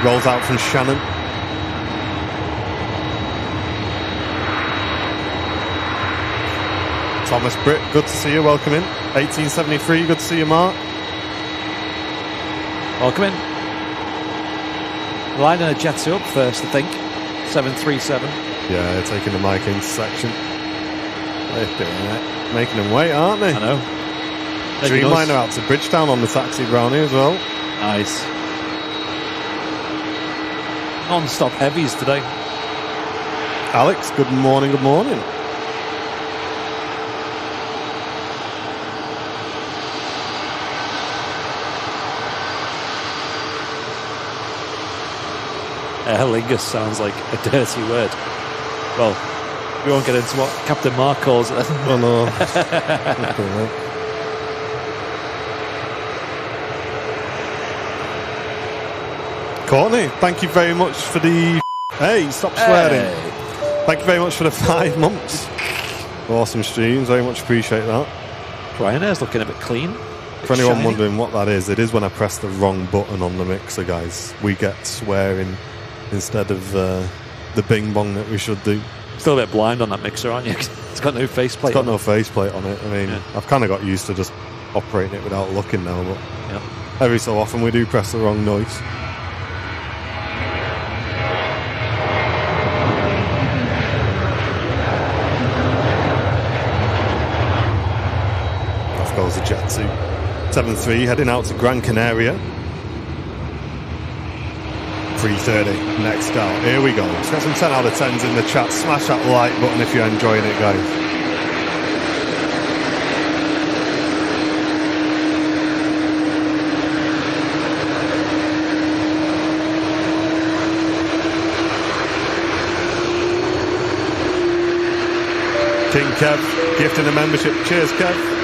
Rolls out from Shannon. Thomas Britt, good to see you. Welcome in. 1873, good to see you, Mark. Welcome in. Lining the jets up first, I think. 737. Yeah, they're taking the mic intersection. They're doing that. Making them wait, aren't they? I know. Dreamliner out to Bridgetown on the taxi brownie as well. Nice. Non-stop heavies today. Alex, good morning, good morning. Lingus sounds like a dirty word. Well, we won't get into what Captain Mark calls it. Oh no. Courtney, thank you very much for the... Hey, stop swearing. Hey. Thank you very much for the 5 months. Awesome streams, very much appreciate that. Ryanair's looking a bit clean. For anyone shiny. wondering what that is, it is when I press the wrong button on the mixer, guys. We get swearing instead of the bing bong that we should do. Still a bit blind on that mixer, aren't you? It's got no faceplate. It's got no faceplate on it. I mean, Yeah. I've kind of got used to just operating it without looking now, but Yep. every so often we do press the wrong noise. Goes the Jet 2. 7-3 heading out to Gran Canaria. 3:30 next out. Here we go. Let's get some 10 out of 10s in the chat. Smash that like button if you're enjoying it, guys. King Kev, gifting a membership. Cheers, Kev.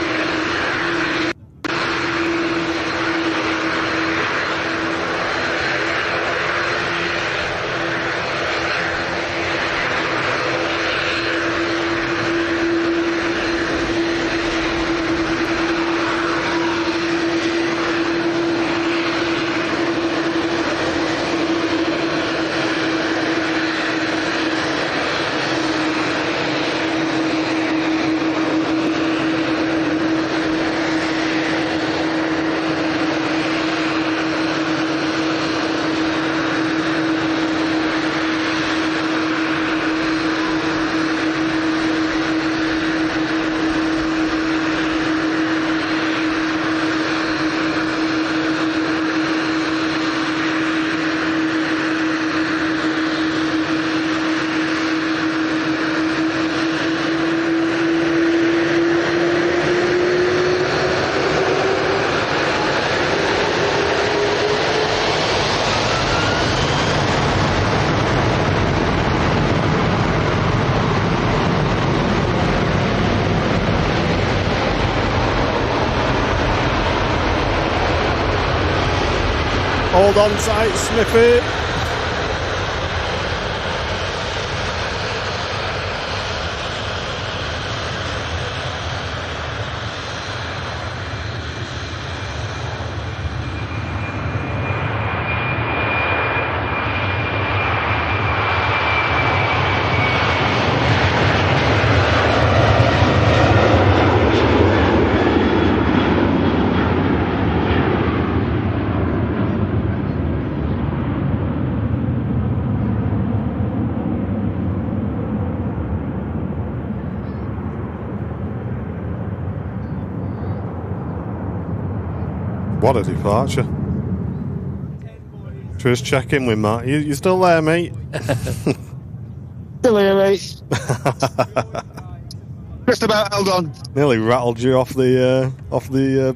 Hold on tight, Smithy. What a departure. Just check in with Matt. You still there, mate? Still here, mate. Just about held on. Nearly rattled you off the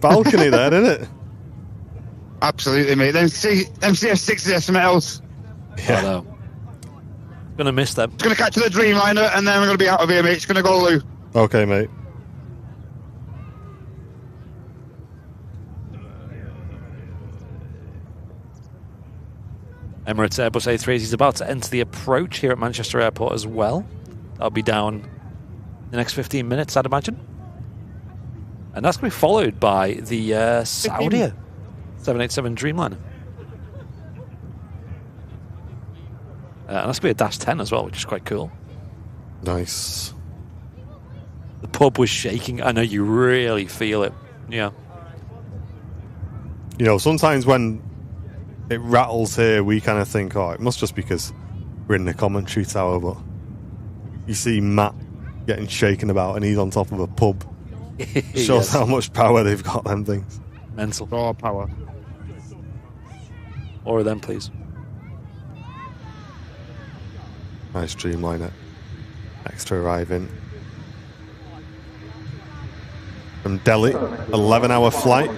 balcony there, didn't it? Absolutely, mate. MCS6 is something else. Yeah. I know. Gonna miss them. It's gonna catch the Dreamliner and then we're gonna be out of here, mate. It's gonna go Lou. Okay, mate. Emirates Airbus A380 is about to enter the approach here at Manchester Airport as well. That'll be down the next 15 minutes, I'd imagine. And that's going to be followed by the Saudia 787 Dreamliner. And that's going to be a Dash 10 as well, which is quite cool. Nice. The pub was shaking. I know you really feel it. Yeah. You know, sometimes when it rattles here, we kind of think, oh, it must just be because we're in the commentary tower, but you see Matt getting shaken about and he's on top of a pub. Shows Yes. how much power they've got, them things. Mental. Raw power. More of them, please. Nice Dreamliner. Extra arriving from Delhi, 11-hour flight.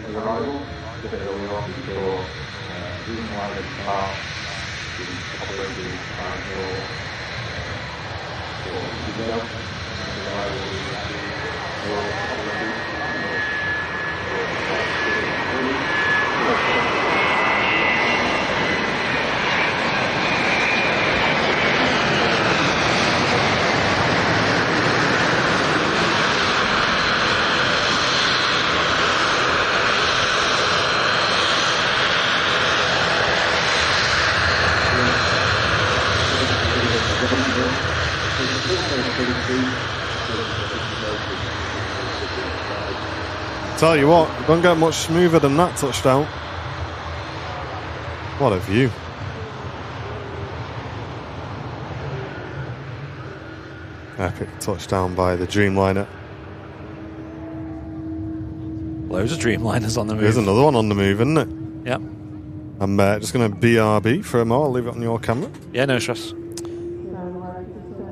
Tell you what, it don't get much smoother than that touchdown. What a view. Epic touchdown by the Dreamliner. Loads of Dreamliners on the move. There's another one on the move, isn't it? Yeah. I'm just going to BRB for a more. I'll leave it on your camera. Yeah, no stress.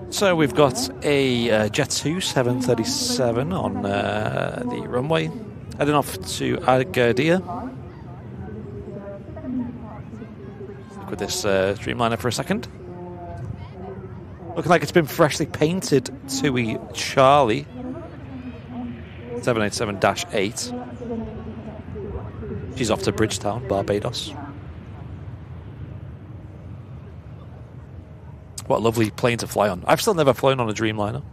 So we've got a Jet 2 737 on the runway, heading off to Agadir. Stick with this Dreamliner for a second. Looking like it's been freshly painted. TUI Charlie 787-8. She's off to Bridgetown, Barbados. What a lovely plane to fly on. I've still never flown on a Dreamliner.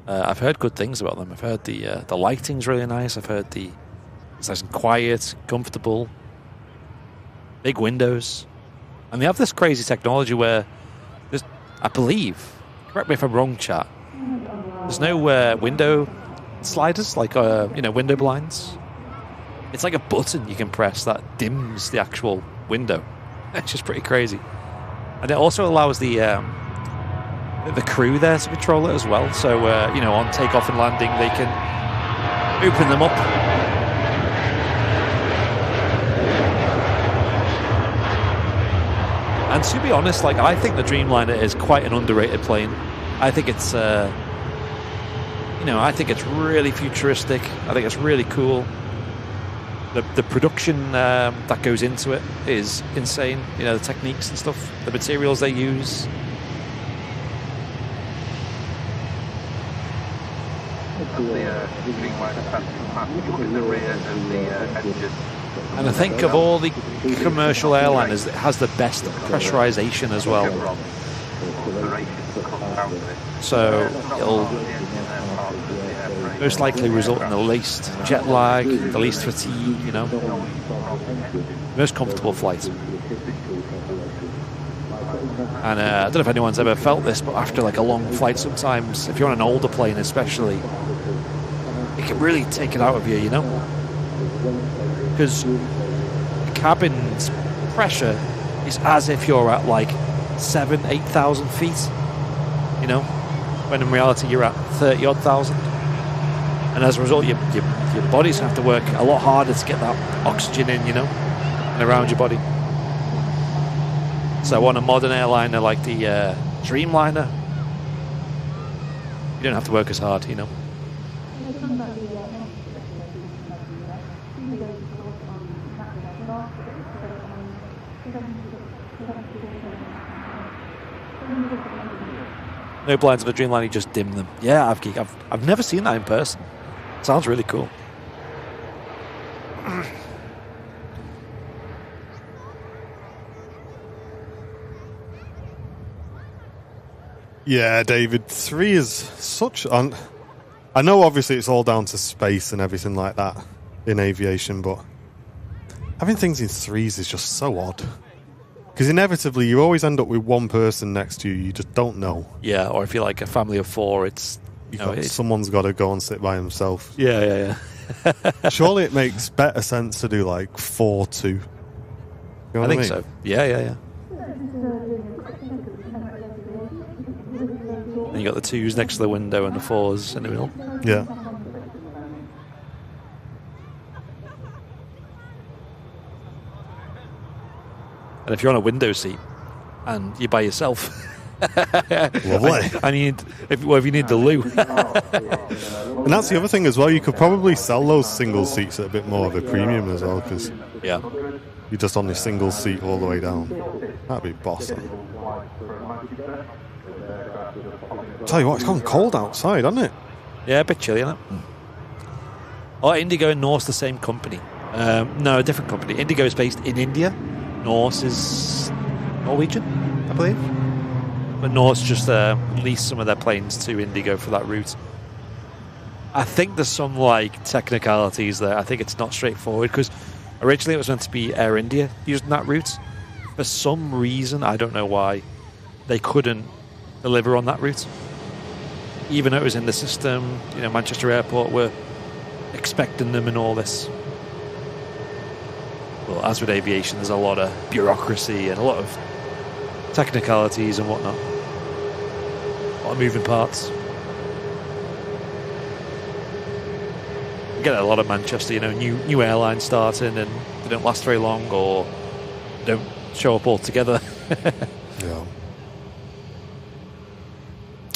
I've heard good things about them. I've heard the lighting's really nice. I've heard it's nice and quiet, comfortable, big windows. And they have this crazy technology where there's, I believe, correct me if I'm wrong, chat, there's no window sliders, like window blinds. It's like a button you can press that dims the actual window. It's just pretty crazy. And it also allows the crew there to control it as well. So, on takeoff and landing, they can open them up. And to be honest, I think the Dreamliner is quite an underrated plane. I think it's, I think it's really futuristic. I think it's really cool. The production that goes into it is insane. The techniques and stuff, the materials they use. And I think of all the commercial airliners, it has the best pressurization as well. So it'll most likely result in the least jet lag, the least fatigue, most comfortable flight. And I don't know if anyone's ever felt this, but after a long flight, sometimes if you're on an older plane especially, it can really take it out of you, because the cabin's pressure is as if you're at 7,000-8,000 feet, when in reality you're at 30-odd thousand. And as a result, your body's have to work a lot harder to get that oxygen in, and around your body. So on a modern airliner like the Dreamliner, you don't have to work as hard, No blinds of a Dreamliner, you just dim them. Yeah, I've never seen that in person. Sounds really cool. Yeah, David, 3 is such... I know obviously it's all down to space and everything like that in aviation, but having things in 3s is just so odd. Because inevitably you always end up with one person next to you you just don't know. Yeah, or if you're a family of 4, it's... someone's got to go and sit by himself. Yeah. Surely it makes better sense to do 4-2. You know I think so. Yeah. And you got the 2s next to the window and the 4s in the middle. Yeah. And if you're on a window seat and you're by yourself, lovely. If you need the loo. And that's the other thing as well. You could probably sell those single seats at a bit more of a premium as well, because you're just on the single seat all the way down. That'd be boss. Tell you what, it's gone cold outside, hasn't it? Yeah, a bit chilly, isn't it? Oh, Indigo and Norse, the same company. No, a different company. Indigo is based in India. Norse is Norwegian, I believe. But Norse just leased some of their planes to Indigo for that route. I think there's some technicalities there. I think it's not straightforward because originally it was meant to be Air India using that route. For some reason, I don't know why, they couldn't deliver on that route. Even though it was in the system, Manchester Airport were expecting them and all this. Well, as with aviation, there's a lot of bureaucracy and a lot of technicalities and whatnot. A lot of moving parts. You get a lot of Manchester, new airlines starting and they don't last very long or don't show up altogether. Yeah.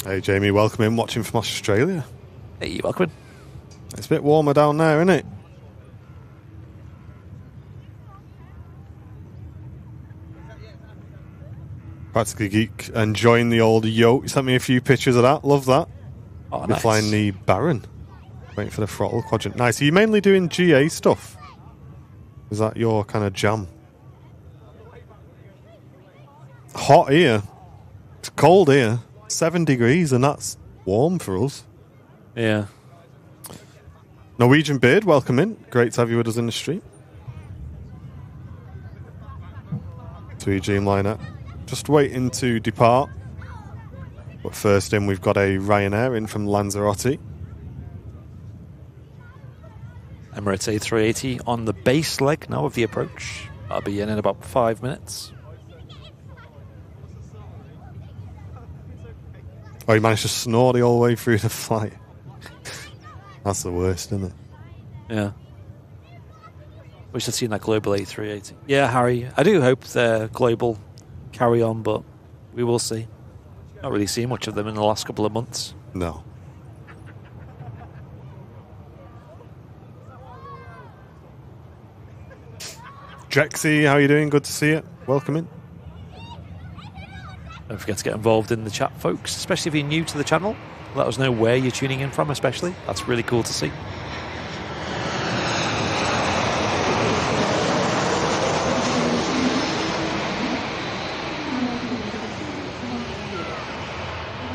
Hey, Jamie, welcome in, watching from Australia. Hey, welcome in. It's a bit warmer down there, isn't it? Practically Geek enjoying the old yoke. You sent me a few pictures of that. Love that. Oh, You're nice. flying the Baron. Waiting for the throttle quadrant. Nice. Are you mainly doing GA stuff? Is that your kind of jam? Hot here. It's cold here. 7 degrees, and that's warm for us. Yeah. Norwegian Beard, welcome in. Great to have you with us in the stream. To your Dreamliner. Just waiting to depart. But first in, we've got a Ryanair in from Lanzarote. Emirates A380 on the base leg now of the approach. I'll be in about 5 minutes. Oh, you managed to snore the whole way through the flight. That's the worst, isn't it? Yeah. We should have seen that global A380. Yeah, Harry, I do hope the global carry on, but we will see. Not really seen much of them in the last couple of months. No. Drexy, how you doing? Good to see you. Welcome in. Don't forget to get involved in the chat, folks, especially if you're new to the channel. Let us know where you're tuning in from, especially. That's really cool to see.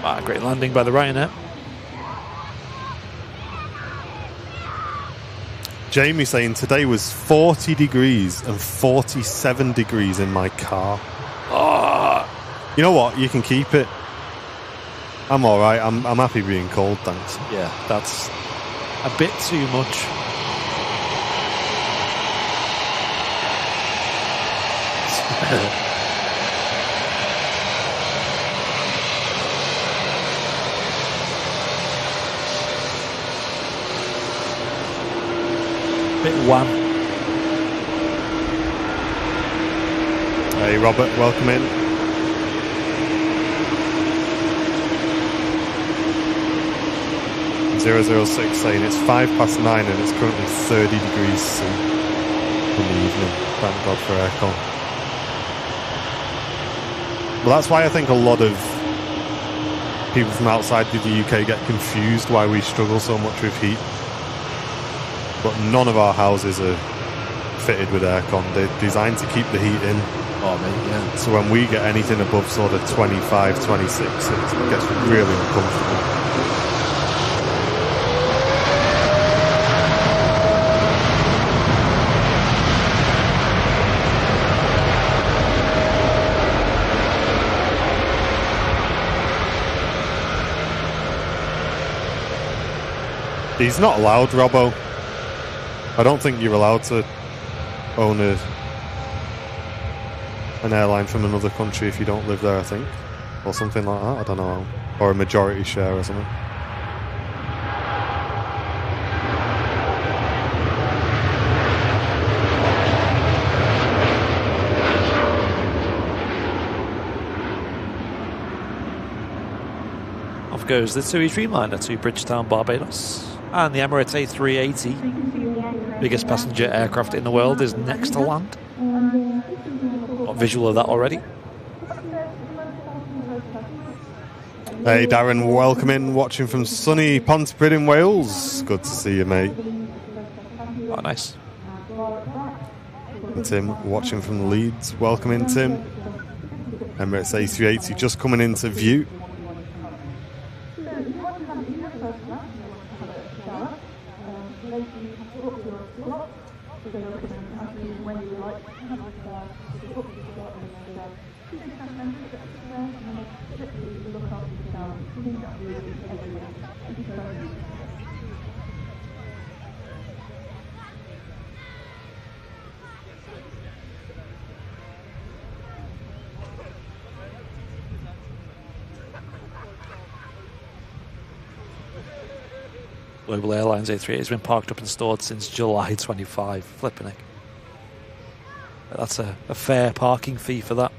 Ah, great landing by the Ryanair. Jamie saying today was 40 degrees and 47 degrees in my car. Oh, You know what? You can keep it. I'm all right. I'm happy being cold, thanks. yeah, that's a bit too much. Bit wham. Hey, Robert, welcome in. .006 saying it's 9:05 and it's currently 30 degrees C in the evening. Thank God for aircon. Well, that's why I think a lot of people from outside the UK get confused why we struggle so much with heat. But none of our houses are fitted with aircon. They're designed to keep the heat in. Oh, mate, yeah. So when we get anything above sort of 25, 26, it gets really uncomfortable. He's not allowed, Robbo. I don't think you're allowed to own an airline from another country if you don't live there, I think. Or something like that, I don't know. Or a majority share or something. Off goes the TUI Dreamliner to Bridgetown, Barbados. And the Emirates A380, biggest passenger aircraft in the world, is next to land. Got visual of that already. Hey Darren, welcome in, watching from sunny Pontypridd in Wales. Good to see you, mate. Oh, nice. And Tim, watching from Leeds. Welcome in, Tim. Emirates A380 just coming into view. Global Airlines A380 has been parked up and stored since July 25. Flipping it. That's a fair parking fee for that.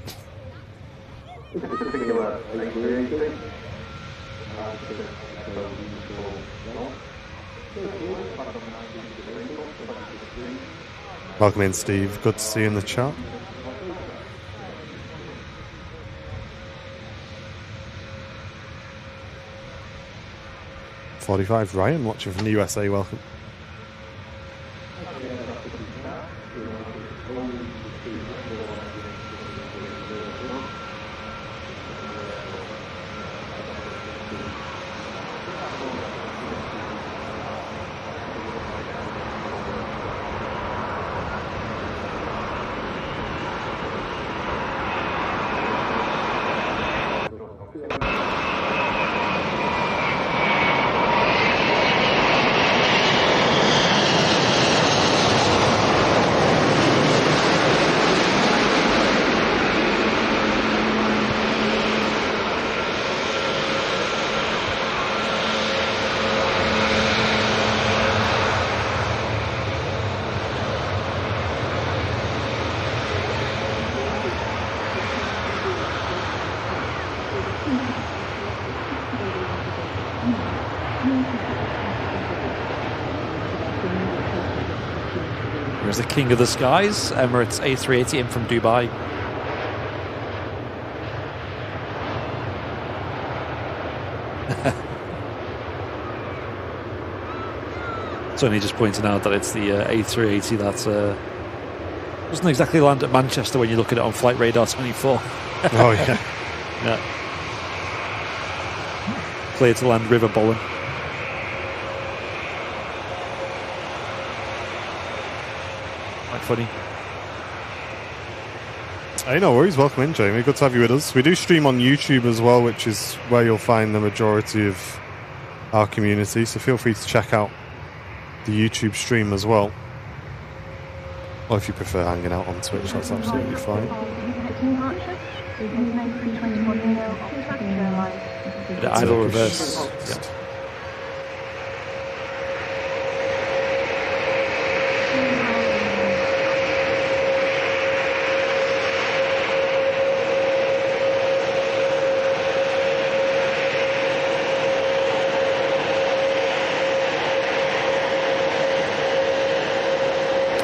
Welcome in, Steve. Good to see you in the chat. 45, Ryan, watching from the USA, welcome. Here's the king of the skies, Emirates A380 in from Dubai. Tony just pointing out that it's the A380 that doesn't exactly land at Manchester when you look at it on Flight Radar 24. Oh, yeah. Yeah. Clear to land River Bowen. Quite funny. Hey, no worries. Welcome in, Jamie. Good to have you with us. We do stream on YouTube as well, which is where you'll find the majority of our community. So feel free to check out the YouTube stream as well. Or if you prefer hanging out on Twitch, that's absolutely fine. The idle reverse. Yeah.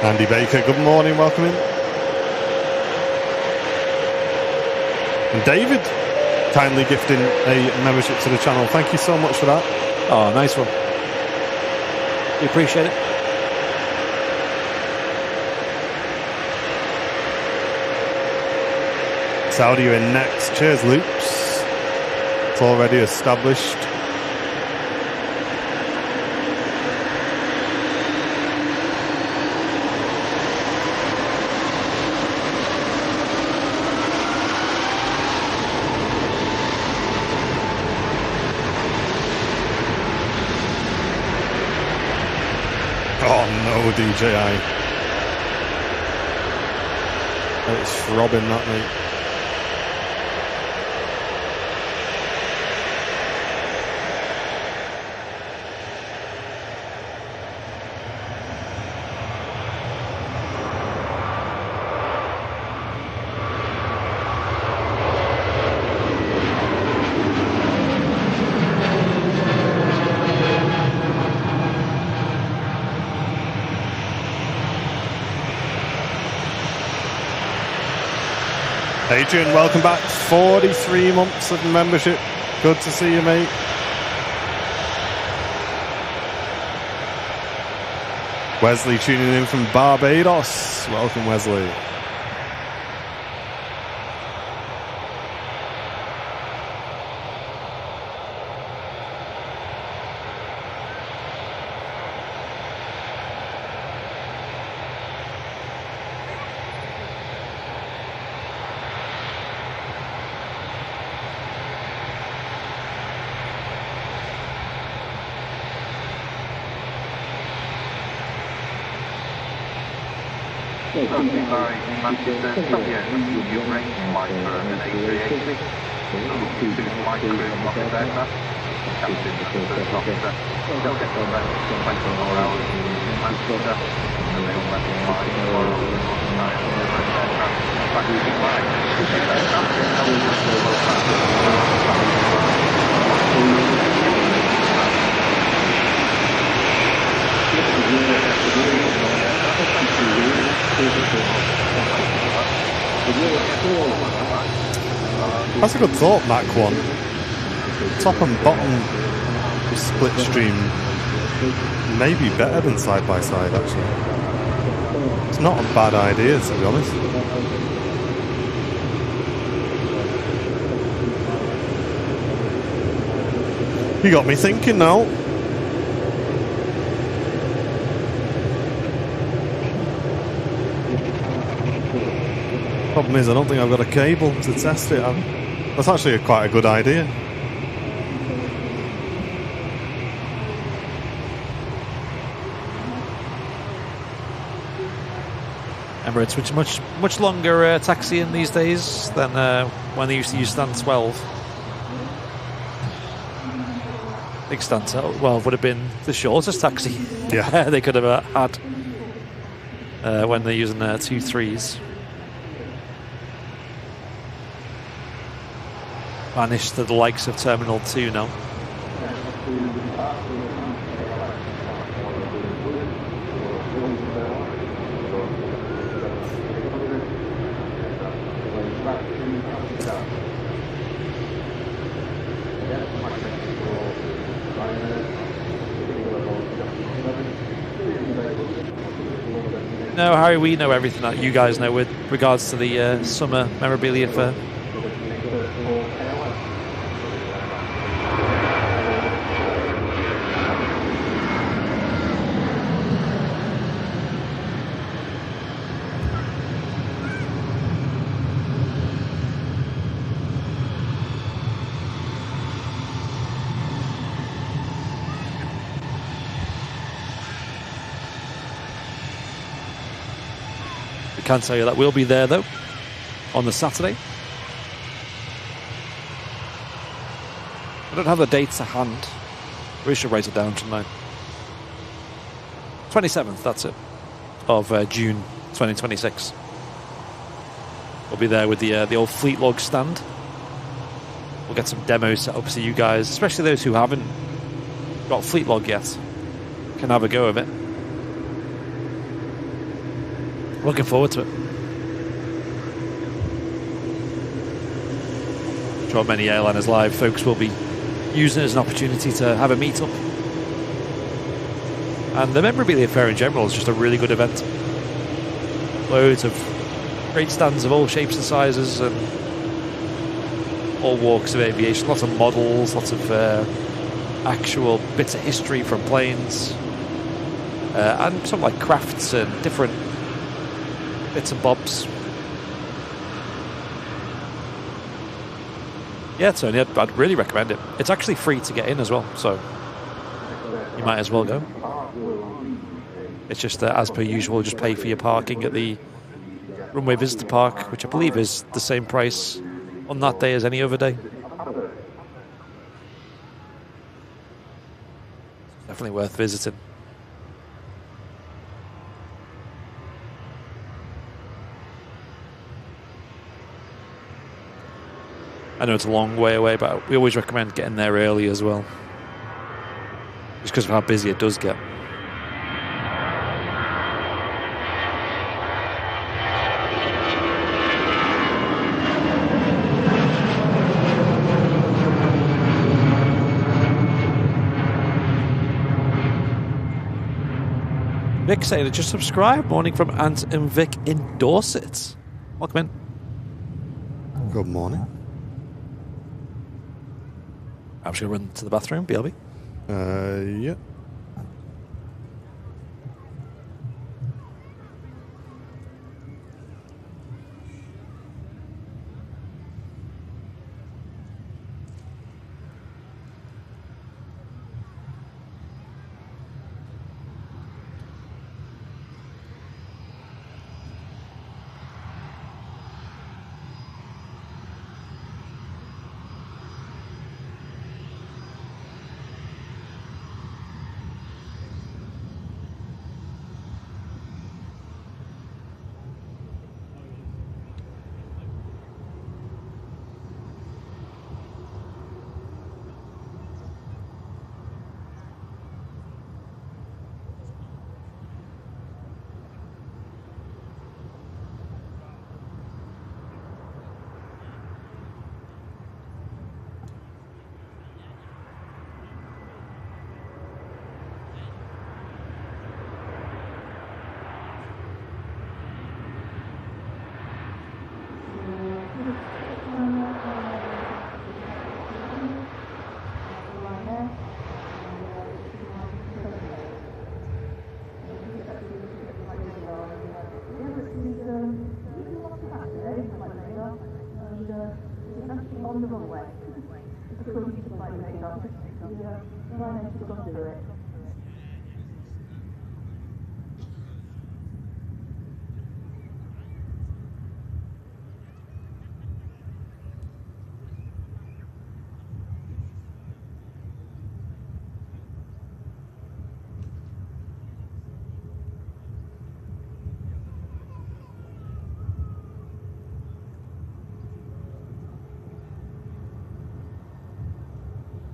Andy Baker, good morning, welcome in. And David, kindly gifting a membership to the channel. Thank you so much for that. Oh, nice one. We appreciate it. Saudi are in next. Cheers, Loops. It's already established. DJI. It's throbbing that, mate. Adrian, welcome back. 43 months of membership. Good to see you, mate. Wesley tuning in from Barbados. Welcome, Wesley. That's a good thought, Mac 1. Top and bottom split stream may be better than side by side, actually. It's not a bad idea, to be honest. You got me thinking now. Problem is, I don't think I've got a cable to test it. That's actually quite a good idea. Emirates, which is much longer taxiing these days than when they used to use stand 12. I think stand 12 would have been the shortest taxi they could have had when they're using 2-3s. Vanished to the likes of Terminal 2 now. No, Harry, we know everything that you guys know with regards to the summer memorabilia fair. I can tell you that we'll be there though on the Saturday. I don't have the dates to hand. We should write it down tonight. 27th, that's it, of June 2026. We'll be there with the old Fleet Log stand. We'll get some demos set up so you guys, especially those who haven't got Fleet Log yet, can have a go of it. Looking forward to it. I'm sure many Airliners Live folks will be using it as an opportunity to have a meet-up. And the memorabilia fair in general is just a really good event. Loads of great stands of all shapes and sizes and all walks of aviation. Lots of models, lots of actual bits of history from planes. And some like crafts and different bits and bobs. Yeah, Tony, I'd really recommend it. It's actually free to get in as well, so you might as well go. It's just, as per usual, just pay for your parking at the runway visitor park, which I believe is the same price on that day as any other day. Definitely worth visiting. I know it's a long way away, but we always recommend getting there early as well. Just because of how busy it does get. Vic saying to just subscribe. Morning from Ant and Vic in Dorset. Welcome in. Good morning. I'm just going to run to the bathroom, BLB. Yeah.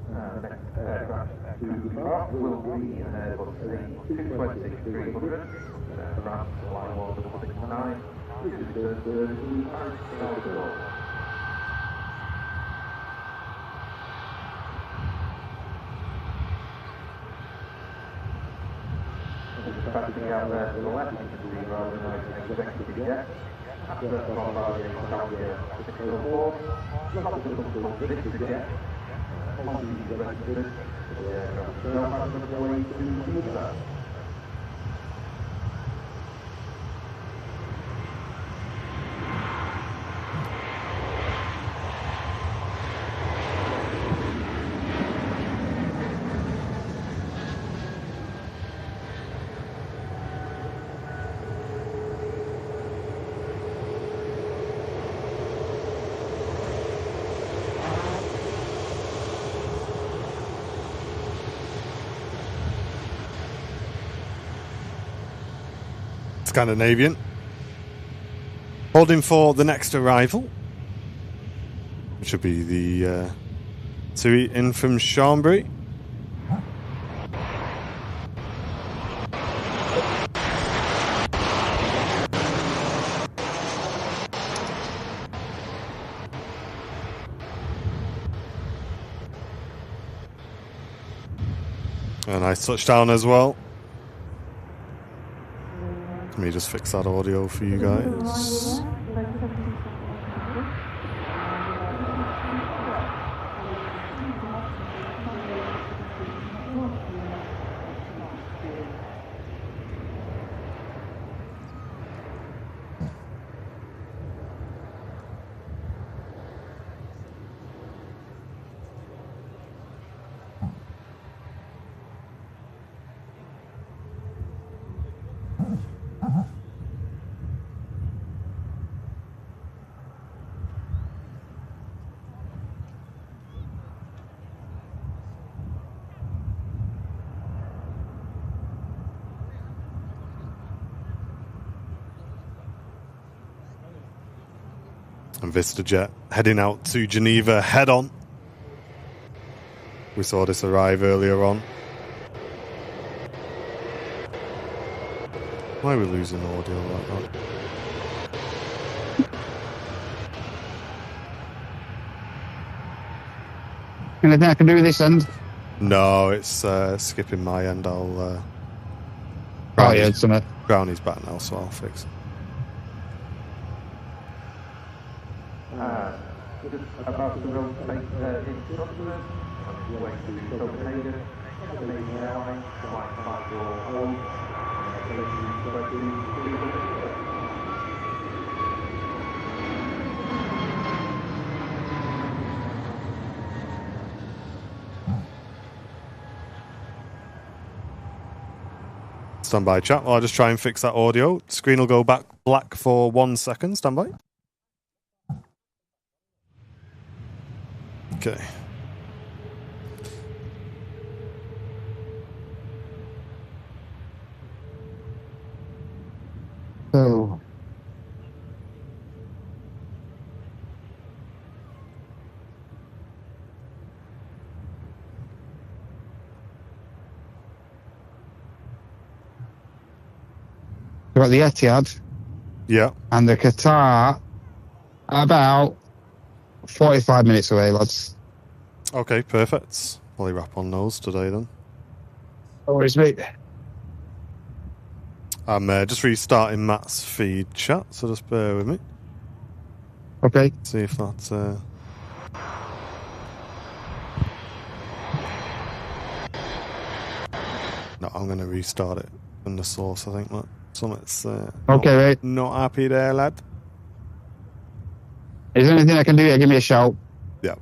The next aircraft to depart will be the 226-300, around flight 169, which is the Paris Corridor. Passing out there to the left, you can see rather nice executive jet. After Bombardier Columbia 604, lots of little Victor jet. On the registered, the aircraft itself has the way to Mumbai. Scandinavian. Holding for the next arrival, which will be the TUI in from Chambéry. A nice touchdown as well. Let me just fix that audio for you guys. And VistaJet heading out to Geneva head on. We saw this arrive earlier on. Why are we losing audio like that? Anything I can do with this end? No, it's skipping my end. I'll. Oh, yeah, it's something. Brownie's back now, so I'll fix it. Just about to rotate in Scotland, on its way to Copenhagen, Copenhagen Airline, flight 540, Stand by, chat. I'll just try and fix that audio. Screen will go back black for 1 second. Stand by. Okay. So, we've got the Etihad Yeah. and the Qatar about 45 minutes away, lads. Okay, perfect. I'll wrap on those today then. No worries, mate. I'm just restarting Matt's feed chat, so just bear with me. Okay. See if that's... No, I'm going to restart it from the source, I think, Matt. Something's Okay, mate. not happy there, lad. Is there anything I can do? Yeah, give me a shout. Yeah.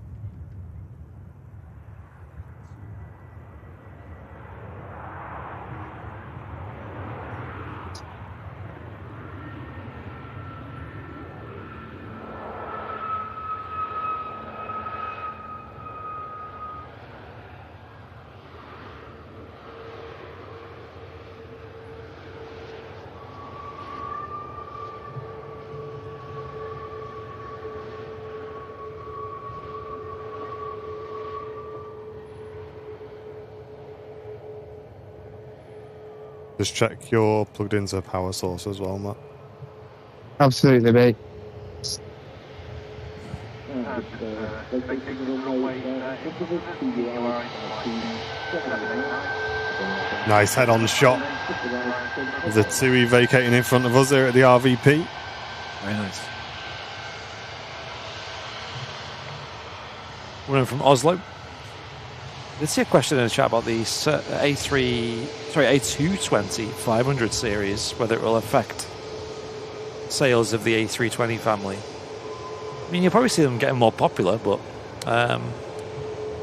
Just check you're plugged into a power source as well, Matt. Absolutely, mate. Nice head-on shot. The TUI vacating in front of us here at the RVP. Very nice. We're in from Oslo. Let's see a question in the chat about the A220 500 series, whether it will affect sales of the A320 family. I mean, you'll probably see them getting more popular, but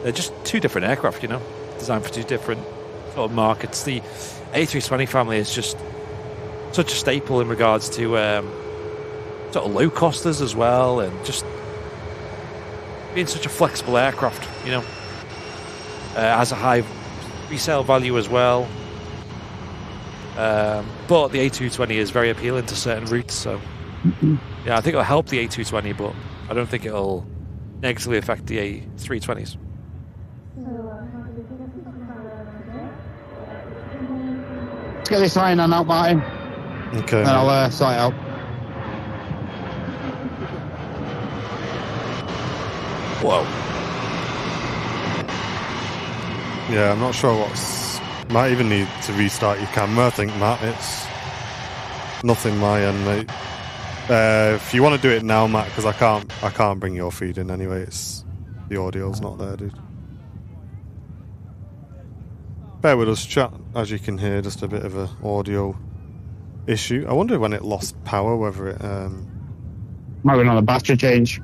they're just two different aircraft, designed for two different sort of markets. The A320 family is just such a staple in regards to sort of low costers as well, and just being such a flexible aircraft, has a high resale value as well. But the A220 is very appealing to certain routes, so yeah, I think it'll help the A220, but I don't think it'll negatively affect the A320s. Let's get this line on out, Martin. Okay. And I'll sort it out. Whoa. Yeah, I'm not sure what's... Might even need to restart your camera, I think, Matt. It's nothing my end, mate. If you want to do it now, Matt, because I can't bring your feed in anyway. It's the audio's not there, dude. Bear with us, chat. As you can hear, just a bit of an audio issue. I wonder when it lost power, whether it... Might be on a battery change.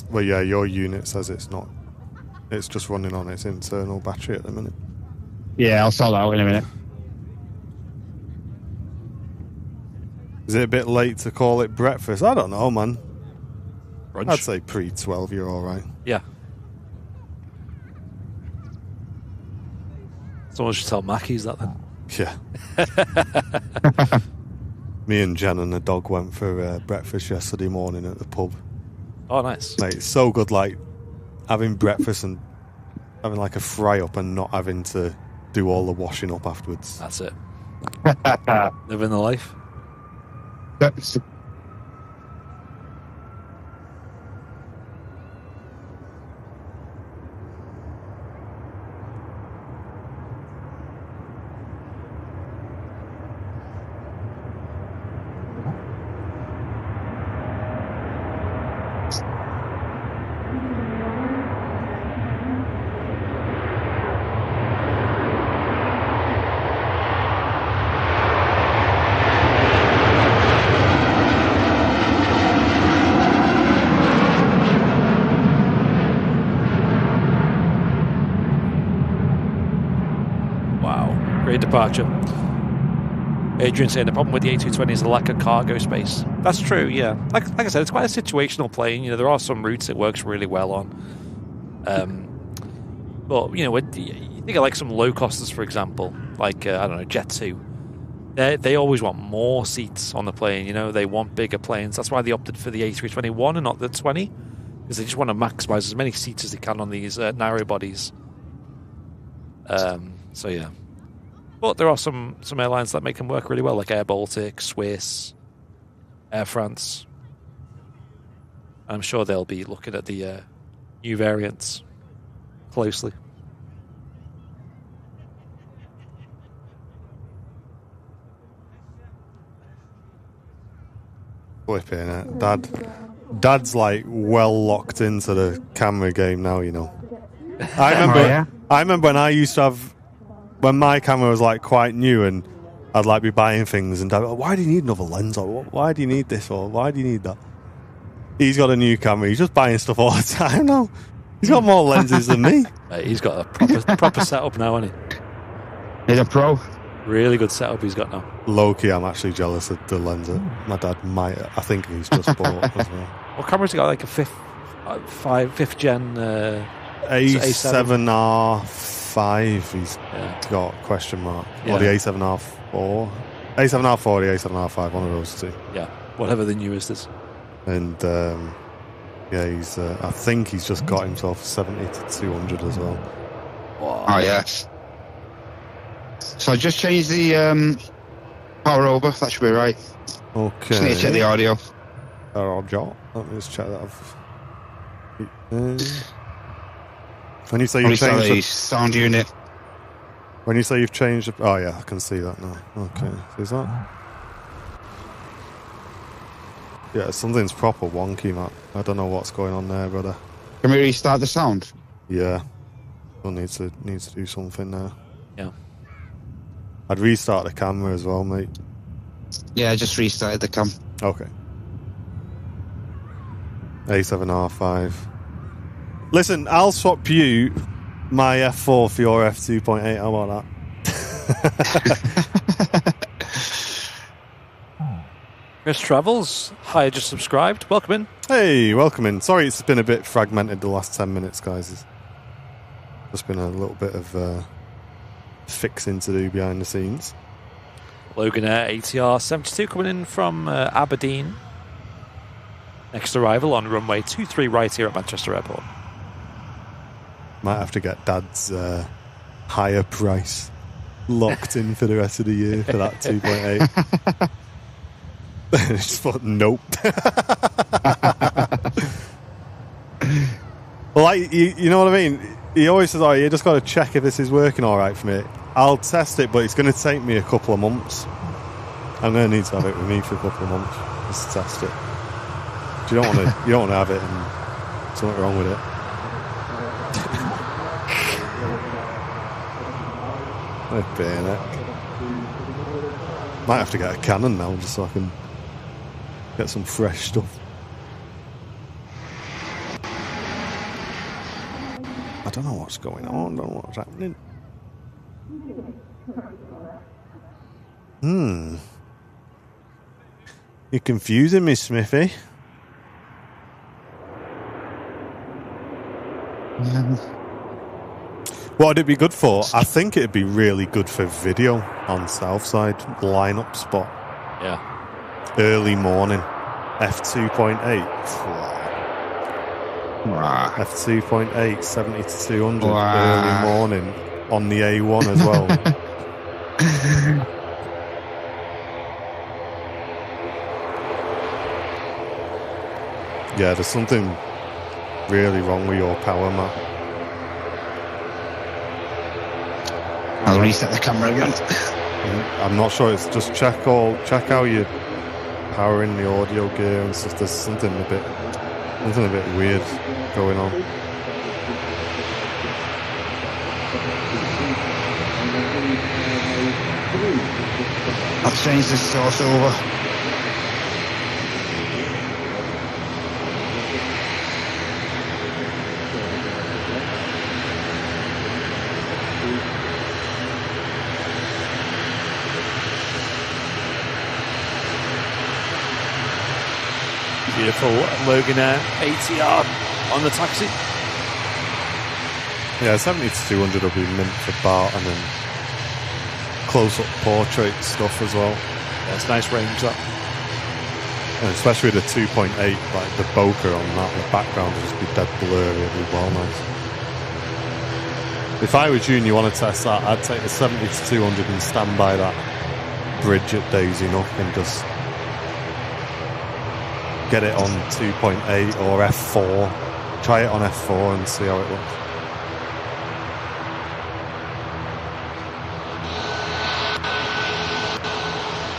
Well, yeah, your unit says it's not. It's just running on its internal battery at the minute. Yeah, I'll sort that out in a minute. Is it a bit late to call it breakfast? I don't know, man. Brunch? I'd say pre-12, you're all right. Yeah. Someone should tell Mackie's that then. Yeah. Me and Jen and the dog went for breakfast yesterday morning at the pub. Oh, nice. Mate, it's so good, like, having breakfast and having, like, a fry-up and not having to do all the washing up afterwards. That's it. Living the life. That's- Great departure. Adrian saying the problem with the A220 is the lack of cargo space. That's true, yeah. Like I said, it's quite a situational plane. There are some routes it works really well on. But, you think of like some low costers, for example, like, I don't know, Jet 2. They always want more seats on the plane, They want bigger planes. That's why they opted for the A321 and not the 20. Because they just want to maximise as many seats as they can on these narrow bodies. So, yeah. But there are some airlines that make them work really well, like Air Baltic, Swiss, Air France. I'm sure they'll be looking at the new variants closely. Flipping it. Dad's like well locked into the camera game now, I remember when I used to have... When my camera was like quite new and I'd like be buying things and Dad, why do you need another lens, or why do you need this, or why do you need that? He's got a new camera. He's just buying stuff all the time now. He's got more lenses than me. He's got a proper setup now, hasn't he? He's a pro. Really good setup he's got now. Low-key, I'm actually jealous of the lens that my dad might... I think he's just bought as well. What camera's he got? Like a fifth gen... A7R5 he's got, question mark. Yeah. Or the A7R4. A7R4 or the A7R5, one of those two. Yeah, whatever the newest is. And he's I think he's just got himself 70 to 200 as well. Wow. Oh, yes. So I just changed the power over. That should be right. Okay. Just need to check the audio. Roger. Let me just check that. When you say you've Restart changed the sound unit. when you say you've changed the, oh yeah, I can see that now. Okay, is that? Yeah, something's proper wonky, Matt. I don't know what's going on there, brother. Can we restart the sound? Yeah, we'll need to do something now. Yeah. I'd restart the camera as well, mate. Yeah, I just restarted the cam. Okay. A7R5. Listen, I'll swap you my F4 for your F2.8. How about that? Chris Travels, hi, just subscribed. Welcome in. Hey, welcome in. Sorry it's been a bit fragmented the last 10 minutes, guys. It's just been a little bit of fixing to do behind the scenes. Logan Air ATR 72 coming in from Aberdeen. Next arrival on runway 23 right here at Manchester Airport. Might have to get Dad's higher price locked in for the rest of the year for that 2.8. Just thought, nope. Well, like, you know what I mean? He always says, oh, you just got to check if this is working all right for me. I'll test it, but it's going to take me a couple of months. I'm going to need to have it with me for a couple of months just to test it. You don't want to have it and something wrong with it. Bayonet. Might have to get a Canon now just so I can get some fresh stuff. I don't know what's going on. I don't know what's happening. You're confusing me, Smithy. What would it be good for? I think it'd be really good for video on Southside lineup spot. Yeah. Early morning. F2.8. F2.8, 70 to 200. Wow. Early morning on the A1 as well. Yeah, there's something really wrong with your power, Matt. I'll reset the camera again. I'm not sure. It's just check how you're powering the audio gear and stuff. There's something a bit weird going on. I've changed the source over. Beautiful Logan Air ATR on the taxi. Yeah, 70 to 200 will be mint for Bart and then close-up portrait stuff as well. Yeah, it's nice range, that. And especially with the 2.8, like the bokeh on that, the background will just be dead blurry. It'll be well nice. If I was you and you want to test that, I'd take the 70 to 200 and stand by that bridge at Daisy Nook and just get it on 2.8 or F4. Try it on F4 and see how it looks.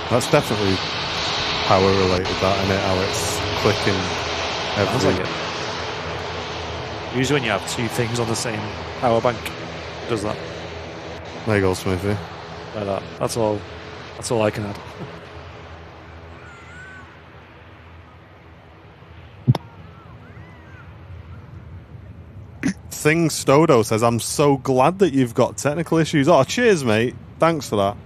That's definitely power related, that, isn't it? How it's clicking every... Like it. Usually when you have two things on the same power bank, it does that. There you go, Smithy. Like that. That's all I can add. Thing Stodo says, I'm so glad that you've got technical issues. Oh, cheers, mate. Thanks for that.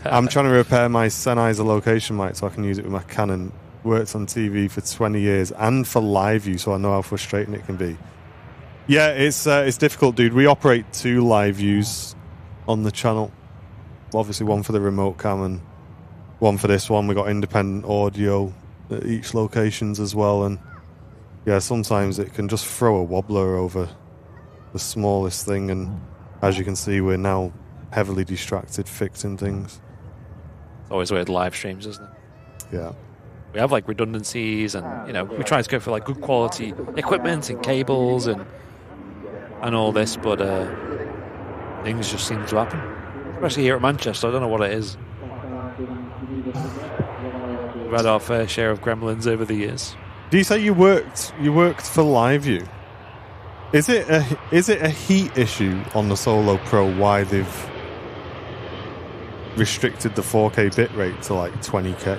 I'm trying to repair my Sennheiser location mic so I can use it with my Canon. Worked on TV for 20 years and for live view, so I know how frustrating it can be. Yeah, it's difficult, dude. We operate 2 live views on the channel. Obviously, one for the remote cam and one for this one. We got independent audio at each locations as well, and yeah, sometimes it can just throw a wobbler over the smallest thing, and as you can see, we're now heavily distracted fixing things. It's always weird live streams, isn't it? Yeah. We have like redundancies, and we try to go for like good quality equipment and cables and all this, but things just seem to happen, especially here at Manchester. I don't know what it is. We've had our fair share of gremlins over the years. Do you say you worked for LiveView? Is it a heat issue on the Solo Pro why they've restricted the 4K bitrate to like 20K?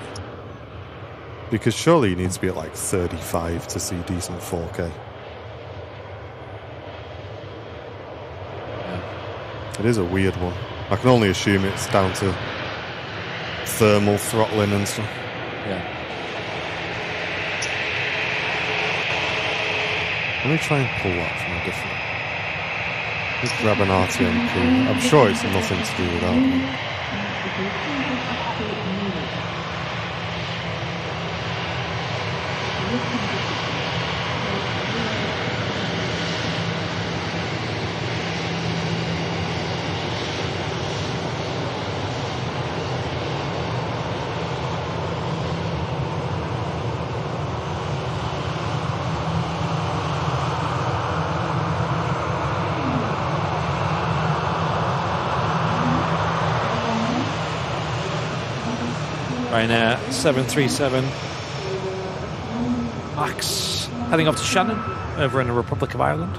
Because surely you need to be at like 35 to see decent 4K. It is a weird one. I can only assume it's down to thermal throttling and stuff. Yeah. Let me try and pull that from a different... Just grab an RTMP. I'm sure it's nothing to do with that. Ryanair 737 Max heading off to Shannon over in the Republic of Ireland.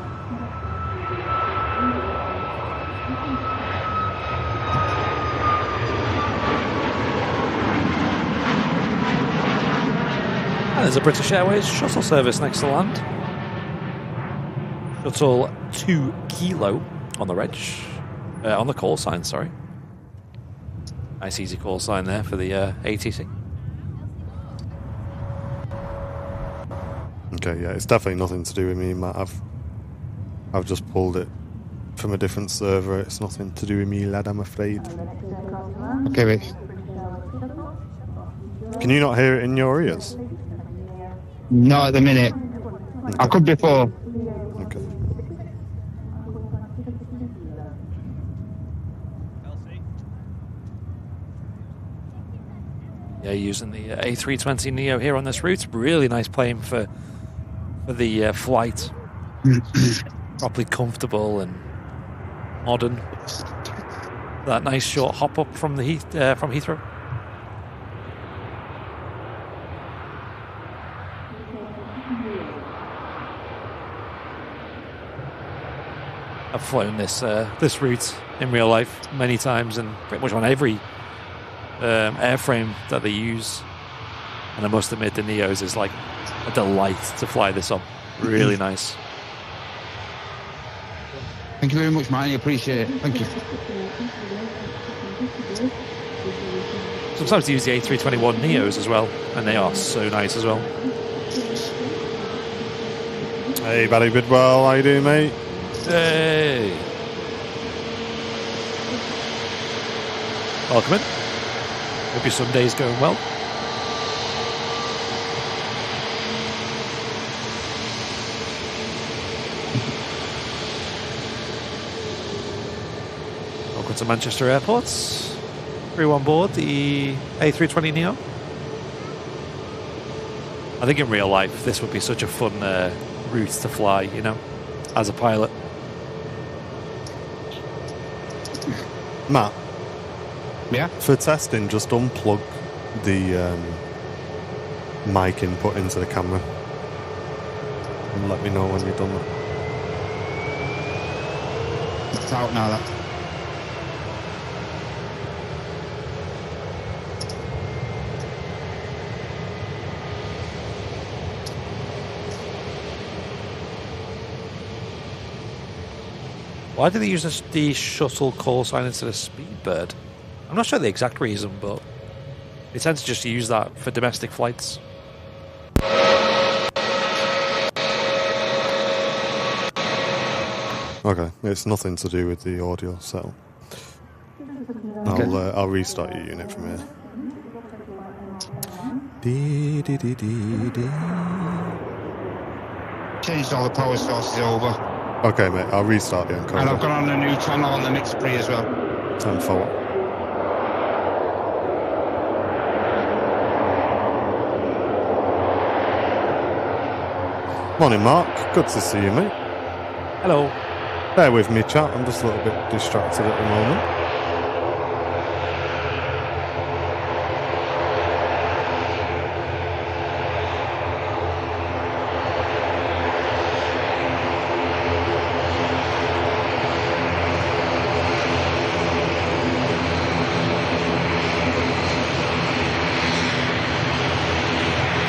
And there's a British Airways shuttle service next to land. Shuttle 2 Kilo on the reg, on the call sign, sorry. Nice easy call sign there for the ATC. Okay, yeah, it's definitely nothing to do with me, Matt. I've just pulled it from a different server. It's nothing to do with me, lad, I'm afraid. Okay, mate. Can you not hear it in your ears? Not at the minute. I could before. Okay. Yeah, using the A320neo here on this route. Really nice plane for the flight. Properly comfortable and modern. That nice short hop up from the from Heathrow. I've flown this route in real life many times, and pretty much on every airframe that they use. And I must admit, the Neos is like a delight to fly this on. Really nice. Thank you very much, man. I appreciate it. Thank you. Sometimes they use the A321 Neos as well, and they are so nice as well. Hey, Barry Bidwell, how you doing, mate? Hey! Welcome in. Hope your Sunday's going well. Welcome to Manchester Airport. Crew on board the A320neo. I think in real life this would be such a fun route to fly, you know, as a pilot. Matt? Yeah? For testing, just unplug the mic input into the camera. And let me know when you've done that. It's out now, that. Why do they use the shuttle call sign instead of Speedbird? I'm not sure the exact reason, but they tend to just use that for domestic flights. Okay, it's nothing to do with the audio, so Okay. I'll restart your unit from here. Changed all the power sources over. Okay, mate, I'll restart the encode. And I've got on a new channel on the mix pre as well. 10-4. Morning, Mark. Good to see you, mate. Hello. Bear with me, chat. I'm just a little bit distracted at the moment.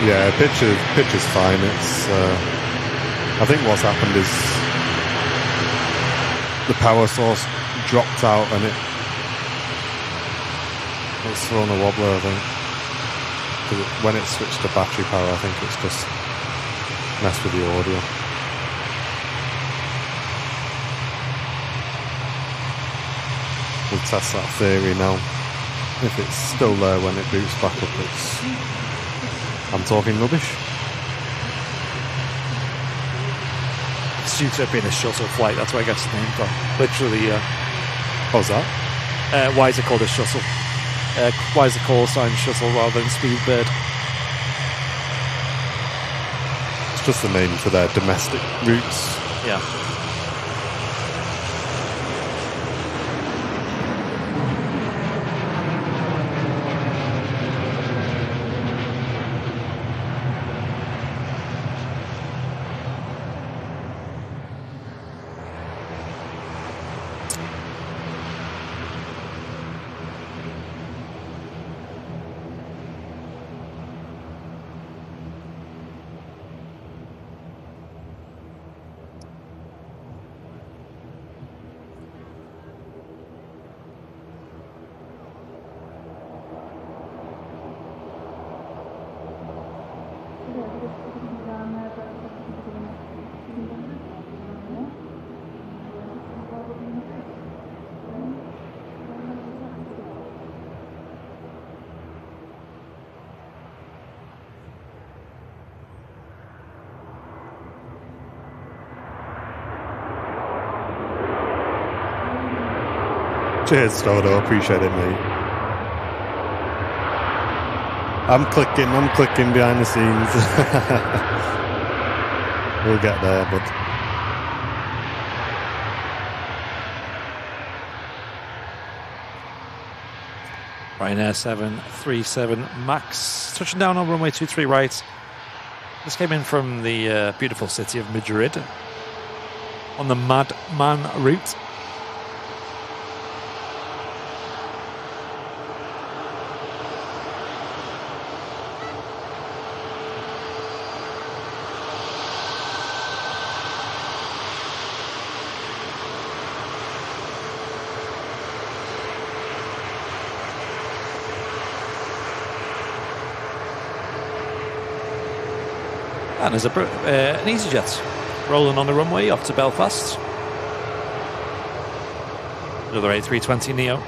Yeah, pitch is fine. It's. I think what's happened is the power source dropped out and it's thrown a wobbler. I think when it switched to battery power, I think it's just messed with the audio. We'll test that theory now. If it's still there when it boots back up, I'm talking rubbish. It's due to it being a shuttle flight, that's where I guess the name from. Literally, How's that? why is it called a shuttle? Why is the call sign shuttle rather than Speedbird? It's just the name for their domestic routes. Yeah. Cheers, Dodo. Appreciate it, mate. I'm clicking behind the scenes. We'll get there, bud. Ryanair 737 MAX touching down on runway 23 right. This came in from the beautiful city of Madrid on the Madman route. And there's an EasyJet rolling on the runway off to Belfast. Another A320neo.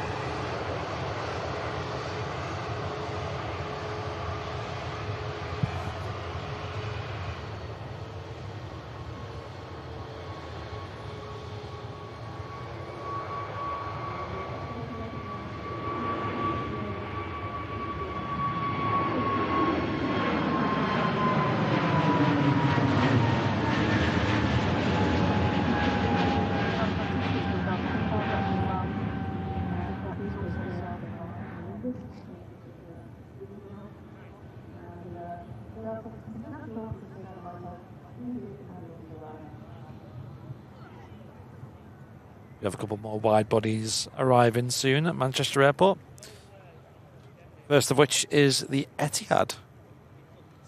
We have a couple more wide bodies arriving soon at Manchester Airport. First of which is the Etihad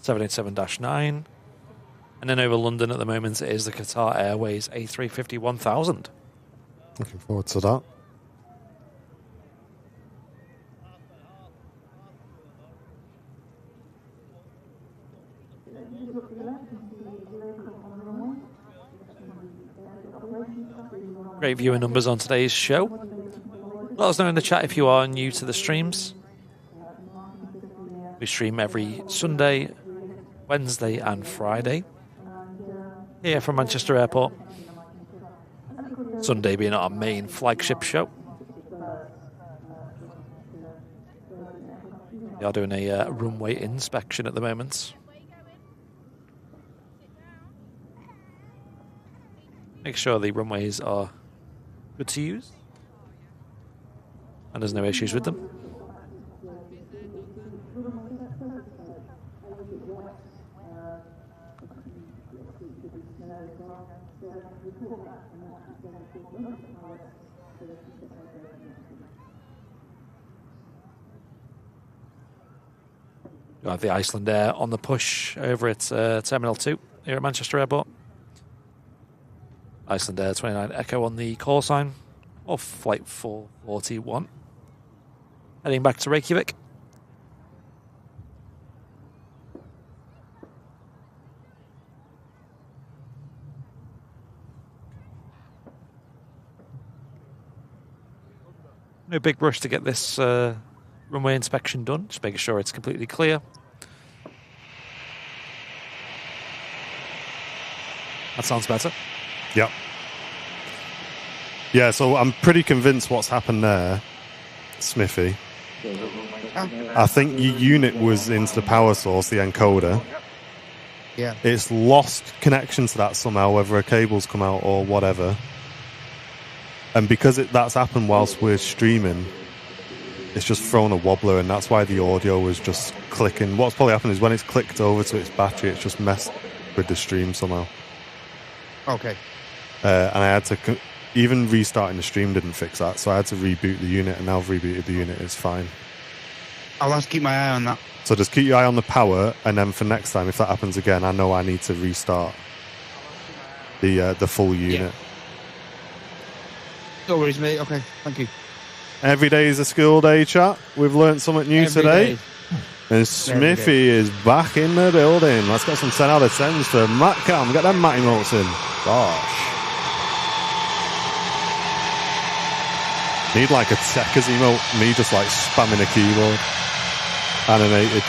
787-9. And then over London at the moment it is the Qatar Airways A350-1000. Looking forward to that. Great viewer numbers on today's show. Let us know in the chat if you are new to the streams. We stream every Sunday, Wednesday and Friday here from Manchester Airport. Sunday being our main flagship show. They are doing a runway inspection at the moment. Make sure the runways are good to use. And there's no issues with them. You have the Iceland Air on the push over at Terminal 2 here at Manchester Airport. Iceland Air 29 Echo on the call sign of Flight 441. Heading back to Reykjavik. No big rush to get this runway inspection done, just making sure it's completely clear. That sounds better. Yep. Yeah, so I'm pretty convinced what's happened there, Smithy. I think your unit was into the power source, the encoder. Yeah. It's lost connection to that somehow, whether a cable's come out or whatever. And because that's happened whilst we're streaming, it's just thrown a wobbler, and that's why the audio was just clicking. What's probably happened is when it's clicked over to its battery, it's just messed with the stream somehow. Okay. And I had to... Even restarting the stream didn't fix that, so I had to reboot the unit, and now I've rebooted the unit. It's fine. I'll have to keep my eye on that. So just keep your eye on the power, and then for next time, if that happens again, I know I need to restart the full unit. Yeah. No worries, mate. Okay, thank you. Every day is a school day, chat. We've learnt something new today. Day. And Smithy is back in the building. Let's get some 10 out of 10s for Matt Cam. Get them Matt emotes in. Gosh. Need like a Techers emote. Me just like spamming a keyboard. Animated.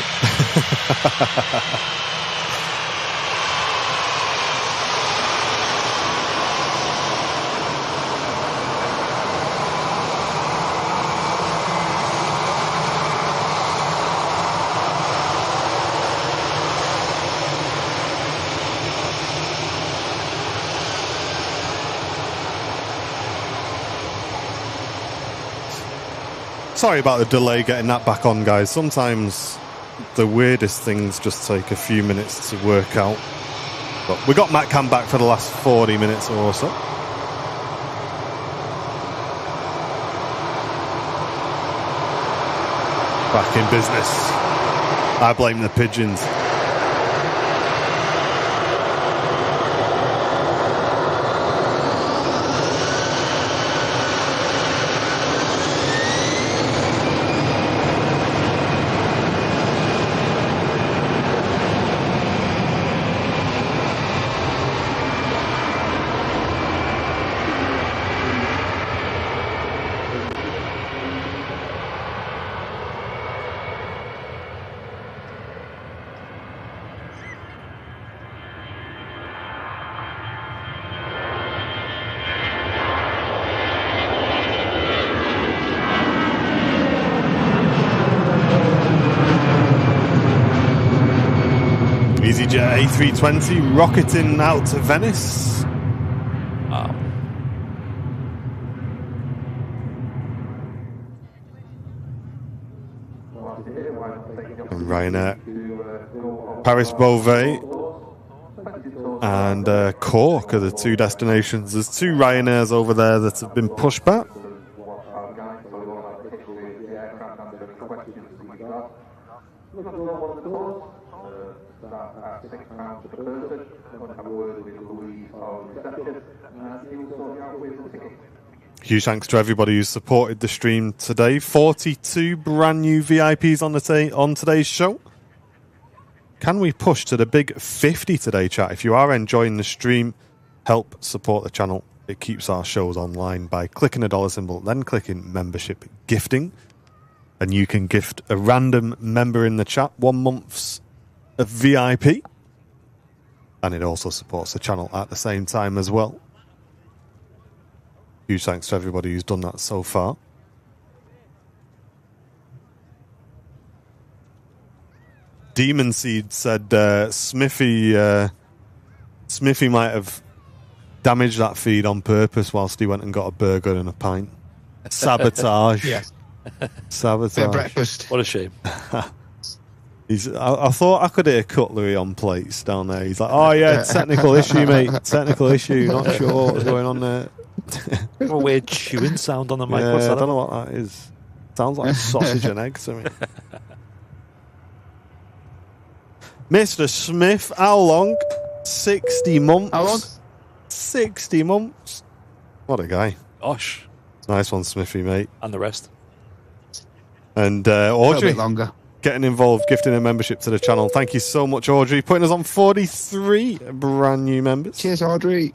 Sorry about the delay getting that back on, guys. Sometimes the weirdest things just take a few minutes to work out. But we got Matt Cam back for the last 40 minutes or so. Back in business. I blame the pigeons. EasyJet A320 rocketing out to Venice. Wow. And Ryanair, Paris Beauvais, and Cork are the two destinations. There's two Ryanairs over there that have been pushed back. Huge thanks to everybody who supported the stream today. 42 brand new VIPs on today's show. Can we push to the big 50 today, chat? If you are enjoying the stream, help support the channel. It keeps our shows online by clicking the dollar symbol, then clicking membership gifting. And you can gift a random member in the chat 1 month's of VIP. And it also supports the channel at the same time as well. Huge thanks to everybody who's done that so far. Demon Seed said Smithy might have damaged that feed on purpose whilst he went and got a burger and a pint. Sabotage. Yeah. Sabotage. Their breakfast. What a shame. I thought I could hear cutlery on plates down there. He's like, oh yeah, technical issue, mate. Technical issue. Not sure what's going on there. A weird chewing sound on the mic. Yeah, What's I that don't know about? what that is. Sounds like sausage and eggs to me. Mr. Smith, how long? 60 months. How long? 60 months. What a guy. Gosh. Nice one, Smithy, mate. And the rest. And A little Audrey, bit longer. getting involved, gifting a membership to the channel. Thank you so much, Audrey. Putting us on 43 brand new members. Cheers, Audrey.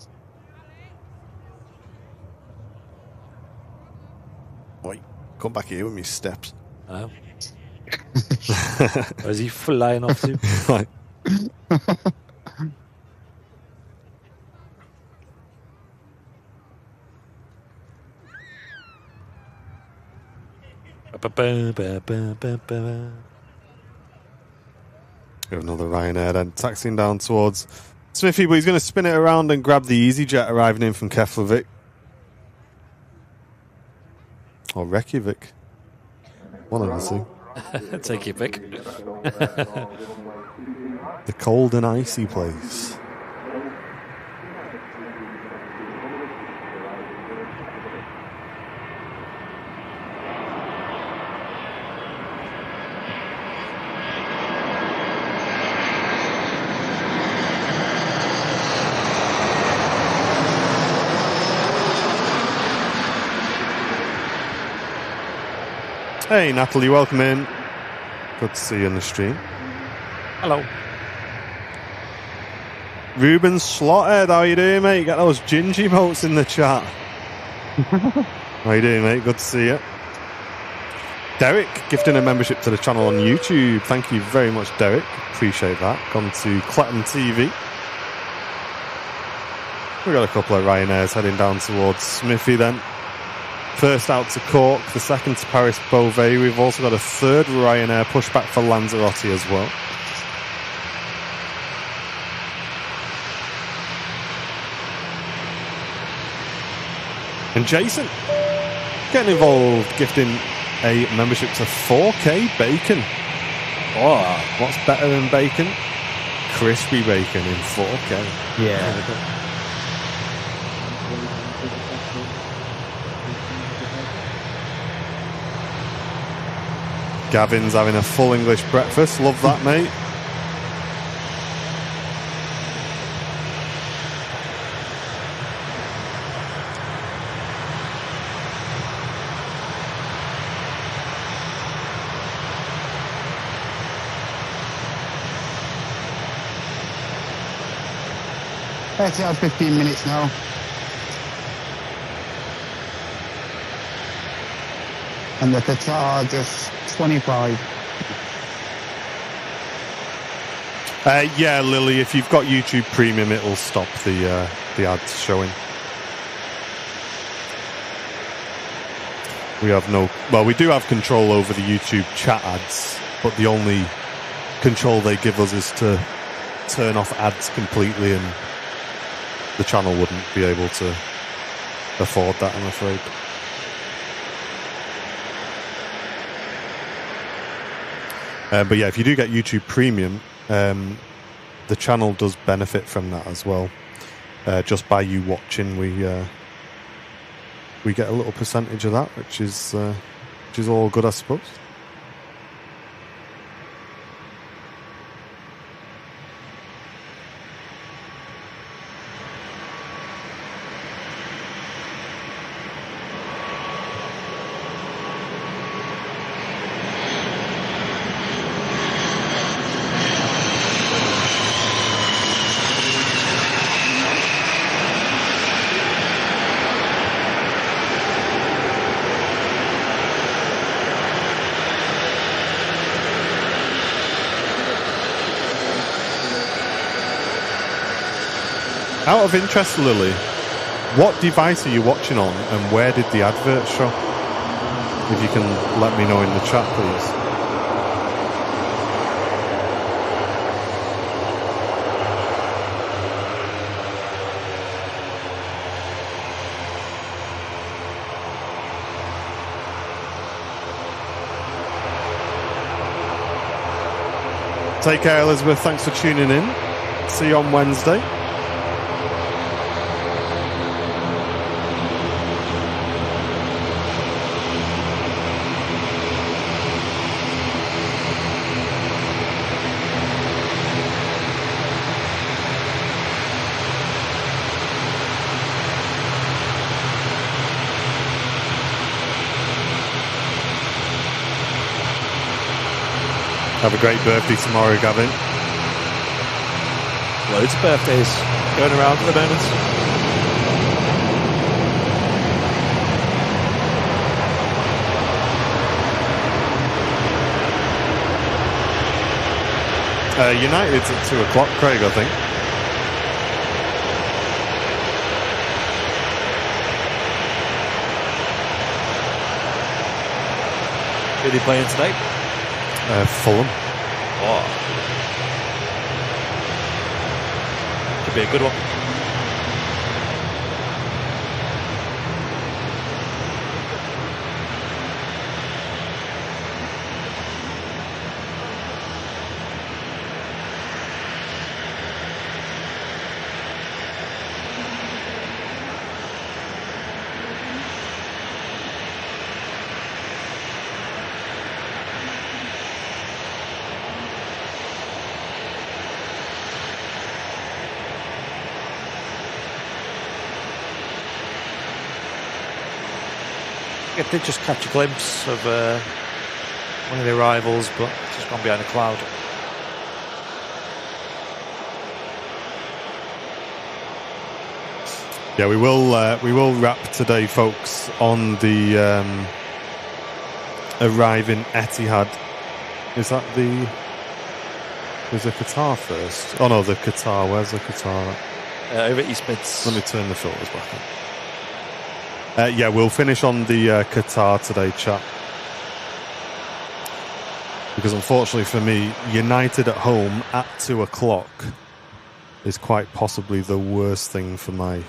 Wait, come back here with me steps. Oh. Where's he flying off to? Right. Another Ryanair then, taxiing down towards Smithy, but he's going to spin it around and grab the EasyJet arriving in from Keflavik. Or Reykjavik. One of the two. Take your pick. The cold and icy place. Hey Natalie, welcome in. Good to see you on the stream. Hello. Ruben Slotted, how you doing, mate? You got those gingy emotes in the chat. How you doing, mate? Good to see you. Derek, gifting a membership to the channel on YouTube. Thank you very much, Derek. Appreciate that. Gone to Clapham TV. We've got a couple of Ryanairs heading down towards Smithy then. First out to Cork, the second to Paris Beauvais. We've also got a third Ryanair pushback for Lanzarote as well. And Jason, getting involved, gifting a membership to 4K Bacon. Oh, what's better than bacon? Crispy bacon in 4K. Yeah. Gavin's having a full English breakfast. Love that, mate. Let's have 15 minutes now. And the Qatar just 25. Yeah, Lily, if you've got YouTube Premium, it'll stop the ads showing. We have we do have control over the YouTube chat ads, but the only control they give us is to turn off ads completely, and the channel wouldn't be able to afford that, I'm afraid. But yeah, if you do get YouTube Premium, the channel does benefit from that as well. Just by you watching, we get a little percentage of that, which is all good, I suppose. Out of interest, Lily, what device are you watching on, and where did the advert show? If you can let me know in the chat, please. Take care, Elizabeth. Thanks for tuning in. See you on Wednesday. Have a great birthday tomorrow, Gavin. Loads of birthdays going around at the moment. United's at 2 o'clock, Craig, I think. Who are they playing tonight? Fulham. Oh. Could be a good one. I did just catch a glimpse of one of the arrivals, but it's just gone behind a cloud. Yeah, we will wrap today, folks, on the arriving Etihad. Is that the? Is the Qatar first? Oh no, the Qatar. Where's the Qatar? Over at East Mids. Let me turn the filters back on. Yeah, we'll finish on the Qatar today, chat. Because unfortunately for me, United at home at 2 o'clock is quite possibly the worst thing for my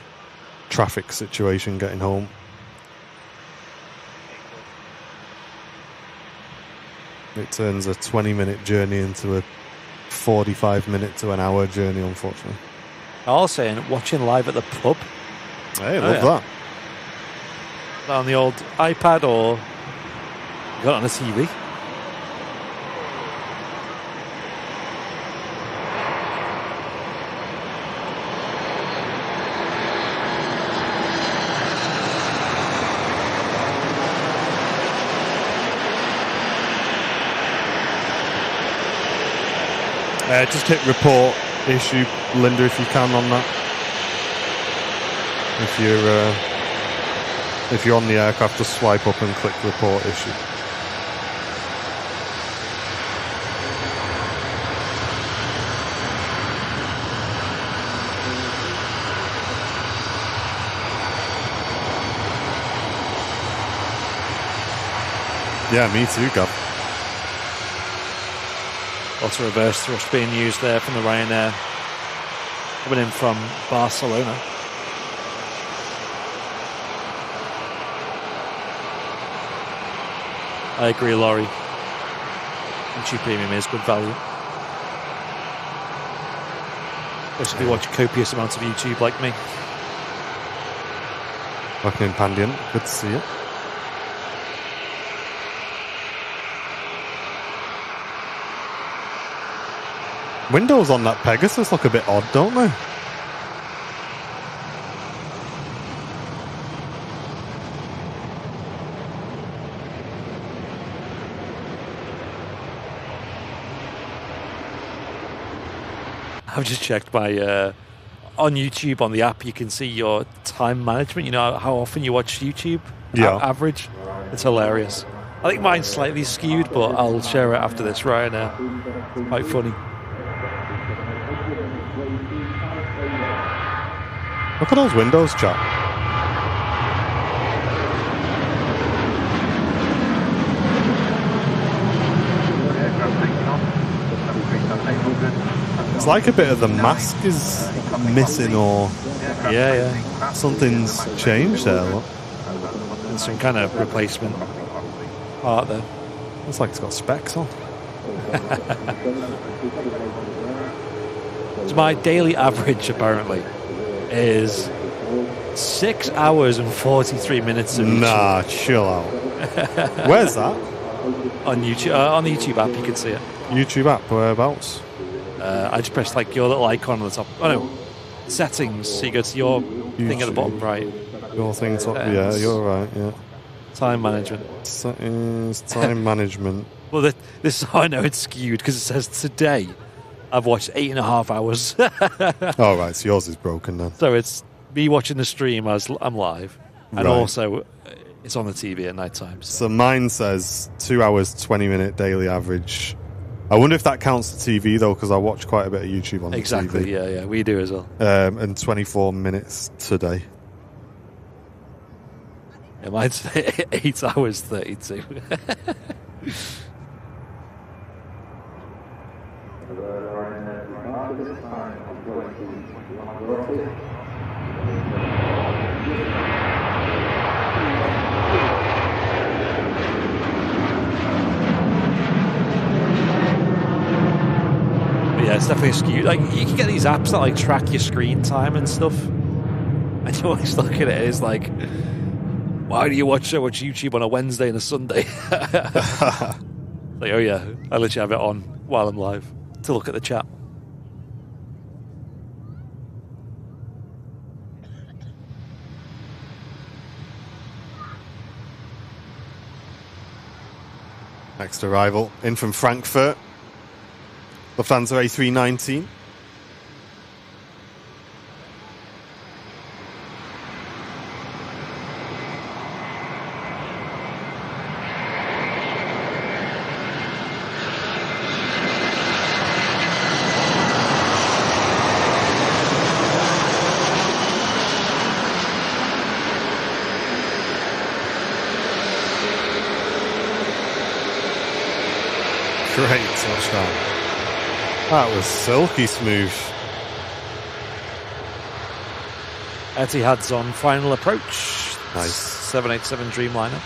traffic situation getting home. It turns a 20-minute journey into a 45-minute to an hour journey, unfortunately. Also, watching live at the pub. Hey, love that. On the old iPad or you got it on a TV? Just hit report issue, Linda, if you can on that. If you're on the aircraft, just swipe up and click report issue. Yeah, me too, Gav. Lots of reverse thrust being used there from the Ryanair. Coming in from Barcelona. I agree, Laurie. YouTube Premium is good value. Especially if you watch copious amounts of YouTube like me. Working in Pandian, good to see you. Windows on that Pegasus look a bit odd, don't they? I've just checked my on YouTube on the app. You can see your time management. You know how often you watch YouTube. Yeah. Average. It's hilarious. I think mine's slightly skewed, but I'll share it after this right now. Quite funny. Look at those windows, chat. It's like a bit of the mask is missing, or yeah, something's changed there. Look. And some kind of replacement part there. Looks like it's got specs on. So my daily average apparently is 6 hours and 43 minutes of YouTube. Nah, chill out. Where's that? On YouTube, on the YouTube app, you can see it. YouTube app, whereabouts? I just pressed like your little icon on the top. Oh no, settings. So you go to your thing at the bottom right. Your thing top. Yeah, you're right. Yeah. Time management. Settings, time management. Well, this is how I know it's skewed because it says today I've watched 8.5 hours. Oh right, so yours is broken then. So it's me watching the stream as I'm live, and Right. also it's on the TV at night time. So mine says 2 hours 20-minute daily average. I wonder if that counts the TV though, because I watch quite a bit of YouTube on the Exactly. TV. Yeah, we do as well. And 24 minutes today. Yeah, mine's 8 hours 32. Yeah, it's definitely skewed. Like you can get these apps that like track your screen time and stuff. And you always look at it, it's like, why do you watch so much YouTube on a Wednesday and a Sunday? Like, oh yeah, I literally have it on while I'm live to look at the chat. Next arrival in from Frankfurt. Lufthansa A319. Great touchdown. That was silky smooth. Etihad's on final approach. Nice. 787 Dreamliner.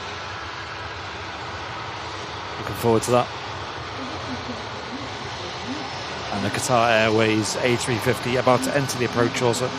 Looking forward to that. And the Qatar Airways A350 about to enter the approach also.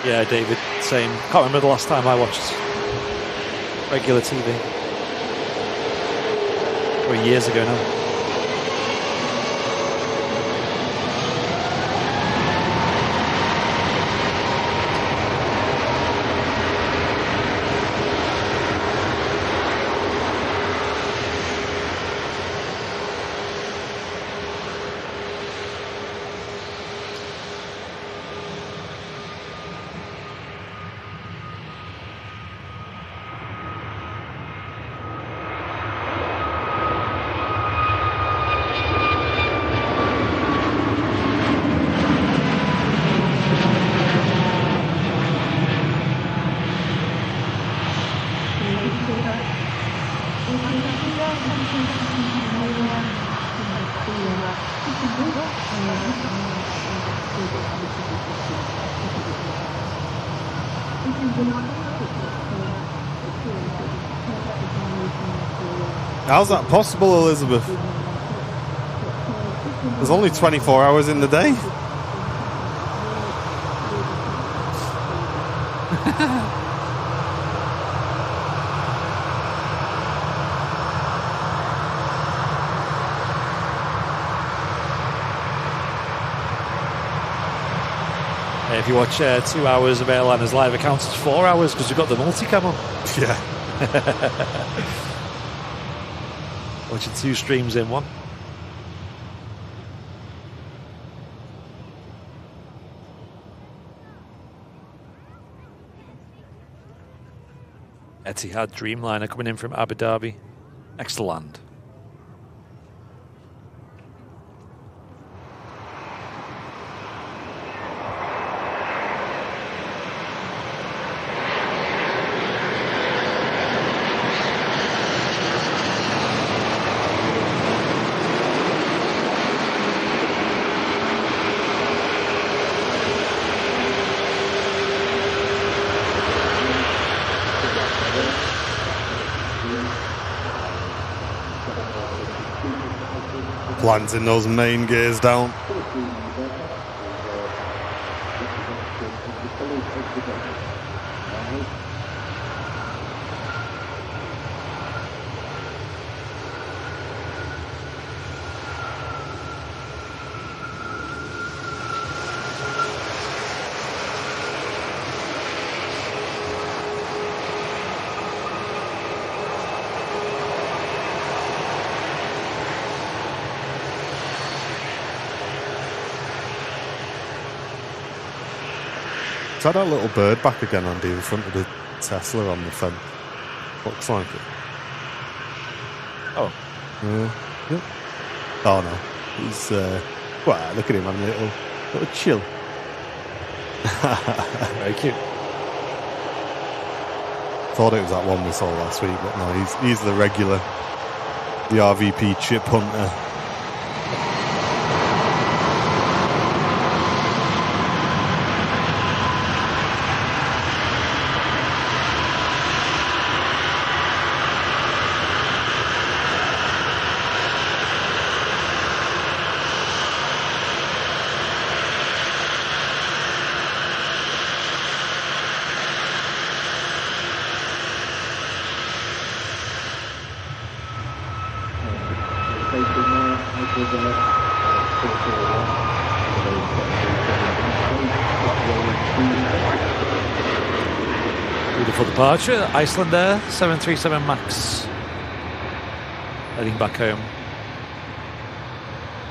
Yeah, David, same. Can't remember the last time I watched regular TV. Or years ago now. How's that possible, Elizabeth? There's only 24 hours in the day. If you watch 2 hours of Airliners live, it counts as 4 hours because we've got the multicam on. Yeah. Watching two streams in one. Etihad Dreamliner coming in from Abu Dhabi. Excellent. Planting those main gears down. Had that little bird back again, Andy, in front of the Tesla on the fence. Looks like it. Oh. Yeah. Oh no. He's well, look at him having a little chill. Very cute. Thought it was that one we saw last week, but no, he's the regular, the RVP chip hunter. Beautiful departure. Iceland Air 737 MAX. Heading back home.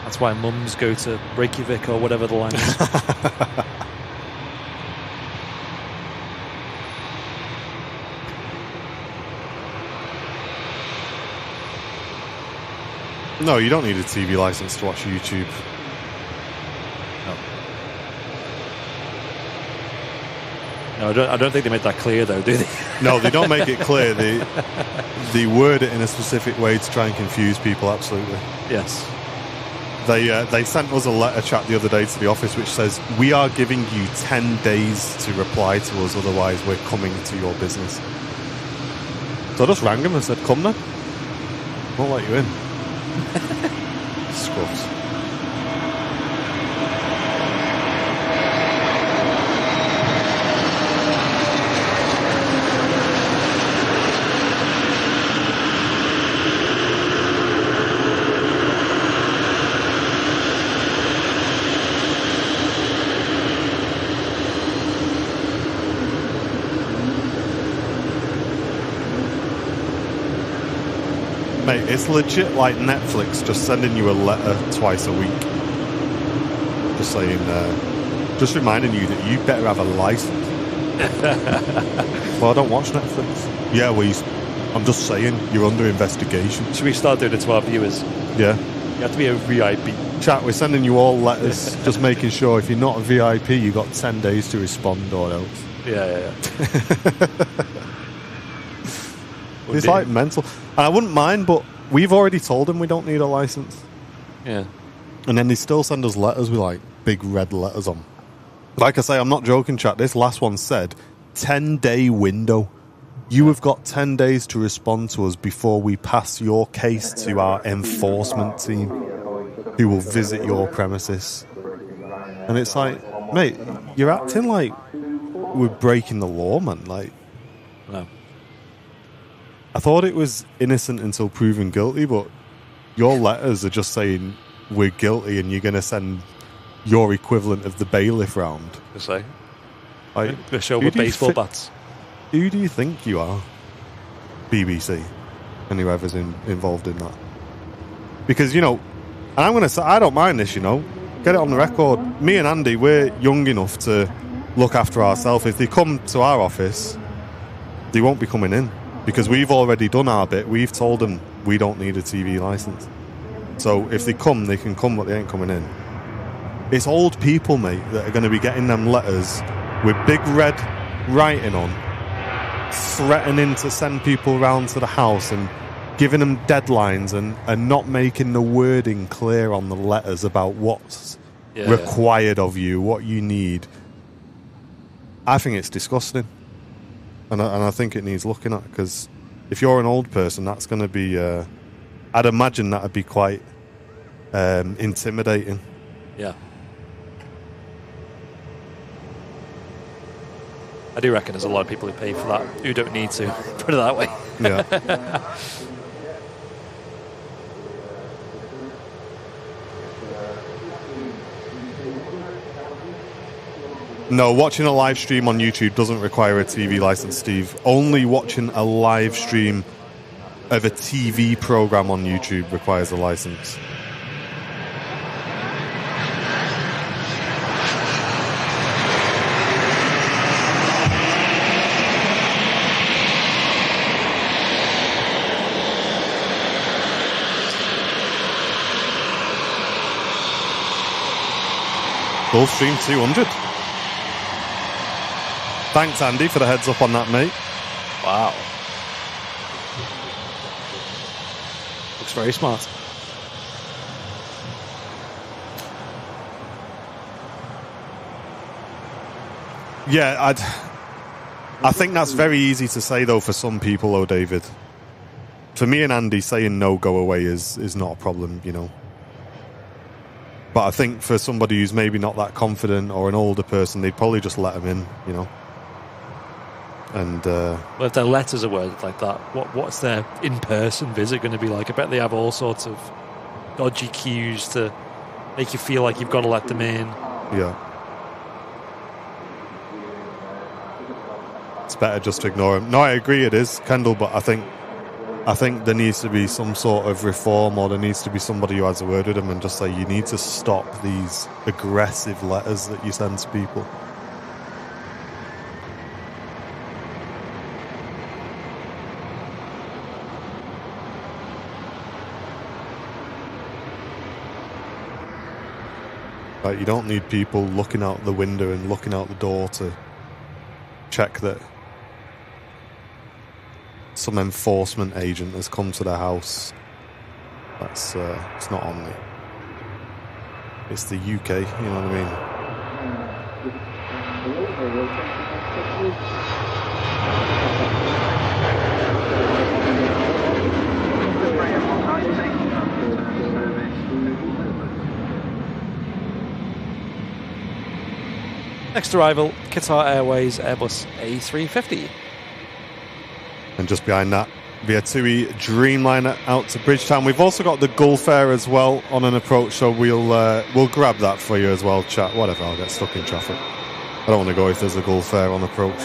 That's why mums go to Reykjavik or whatever the line is. No, you don't need a TV license to watch YouTube. No, I don't think they made that clear, though, do they? No, they don't make it clear. They word it in a specific way to try and confuse people, absolutely. Yes. They sent us a letter chat the other day to the office which says, we are giving you 10 days to reply to us, otherwise we're coming to your business. So I just rang them and said, come then. Won't let you in. Scruffs. Mate, it's legit like Netflix just sending you a letter twice a week. Just saying, just reminding you that you better have a license. Well, I don't watch Netflix. Yeah, well, I'm just saying, you're under investigation. Should we start doing it to our viewers? Yeah. You have to be a VIP. Chat, we're sending you all letters, just making sure if you're not a VIP, you've got 10 days to respond or else. Yeah. It's like mental. And I wouldn't mind, but we've already told them we don't need a license. Yeah. And then they still send us letters with like big red letters on. Like I say, I'm not joking, chat. This last one said 10-day window. You have got 10 days to respond to us before we pass your case to our enforcement team, who will visit your premises. And it's like, mate, you're acting like we're breaking the law, man. Like, No. I thought it was innocent until proven guilty, but your letters are just saying we're guilty and you're going to send your equivalent of the bailiff round. Just say. Like, They show who with do you baseball thi- bats. Who do you think you are? BBC and whoever's involved in that. Because, and I'm going to say, I don't mind this, Get it on the record. Me and Andy, we're young enough to look after ourselves. If they come to our office, they won't be coming in. because we've already done our bit. We've told them we don't need a TV license. So if they come, they can come, but they ain't coming in. It's old people, mate, that are going to be getting them letters with big red writing on, threatening to send people round to the house and giving them deadlines and not making the wording clear on the letters about what's required of you, what you need. I think it's disgusting. And I think it needs looking at, because if you're an old person, that's going to be... I'd imagine that would be quite intimidating. Yeah. I do reckon there's a lot of people who pay for that who don't need to, put it that way. Yeah. No, watching a live stream on YouTube doesn't require a TV license, Steve. Only watching a live stream of a TV program on YouTube requires a license. Gulfstream 200. Thanks, Andy, for the heads up on that, mate. Wow. Looks very smart. Yeah, I think that's very easy to say, though, for some people, though, David. For me and Andy, saying no, go away is not a problem, you know. But I think for somebody who's maybe not that confident or an older person, they'd probably just let them in, you know. And well, if their letters are worded like that, what's their in-person visit going to be like? I bet they have all sorts of dodgy cues to make you feel like you've got to let them in. Yeah. It's better just to ignore them. No, I agree it is, Kendall, but I think there needs to be some sort of reform, or there needs to be somebody who has a word with them and just say, you need to stop these aggressive letters that you send to people. Like, you don't need people looking out the window and looking out the door to check that some enforcement agent has come to their house. That's it's not on me. It's the UK, you know what I mean? Next arrival, Qatar Airways Airbus A350. And just behind that, via TUI Dreamliner out to Bridgetown. We've also got the Gulf Air as well on an approach, so we'll grab that for you as well, chat. Whatever, I'll get stuck in traffic. I don't want to go if there's a Gulf Air on approach.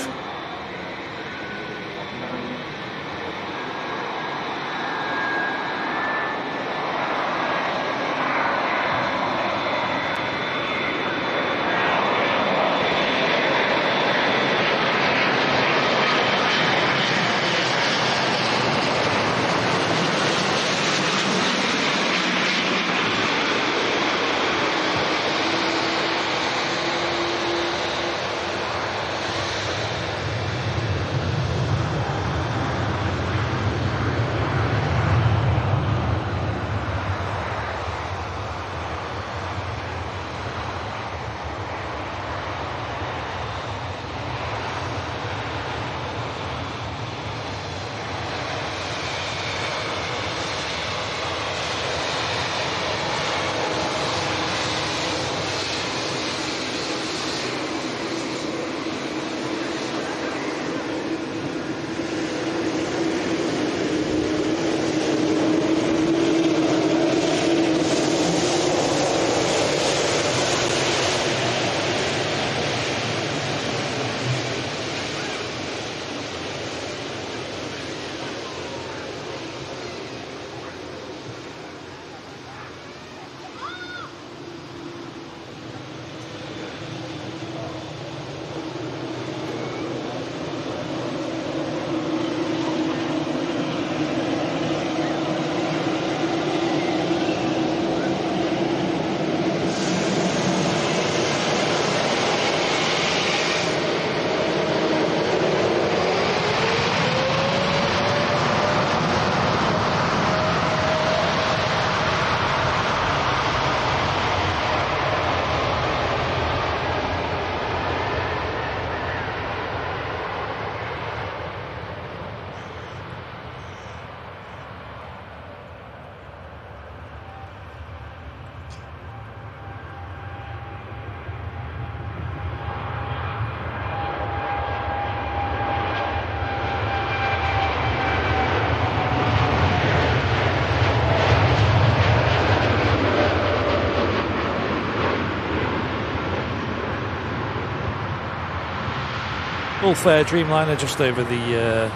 Gulf Air Dreamliner just over the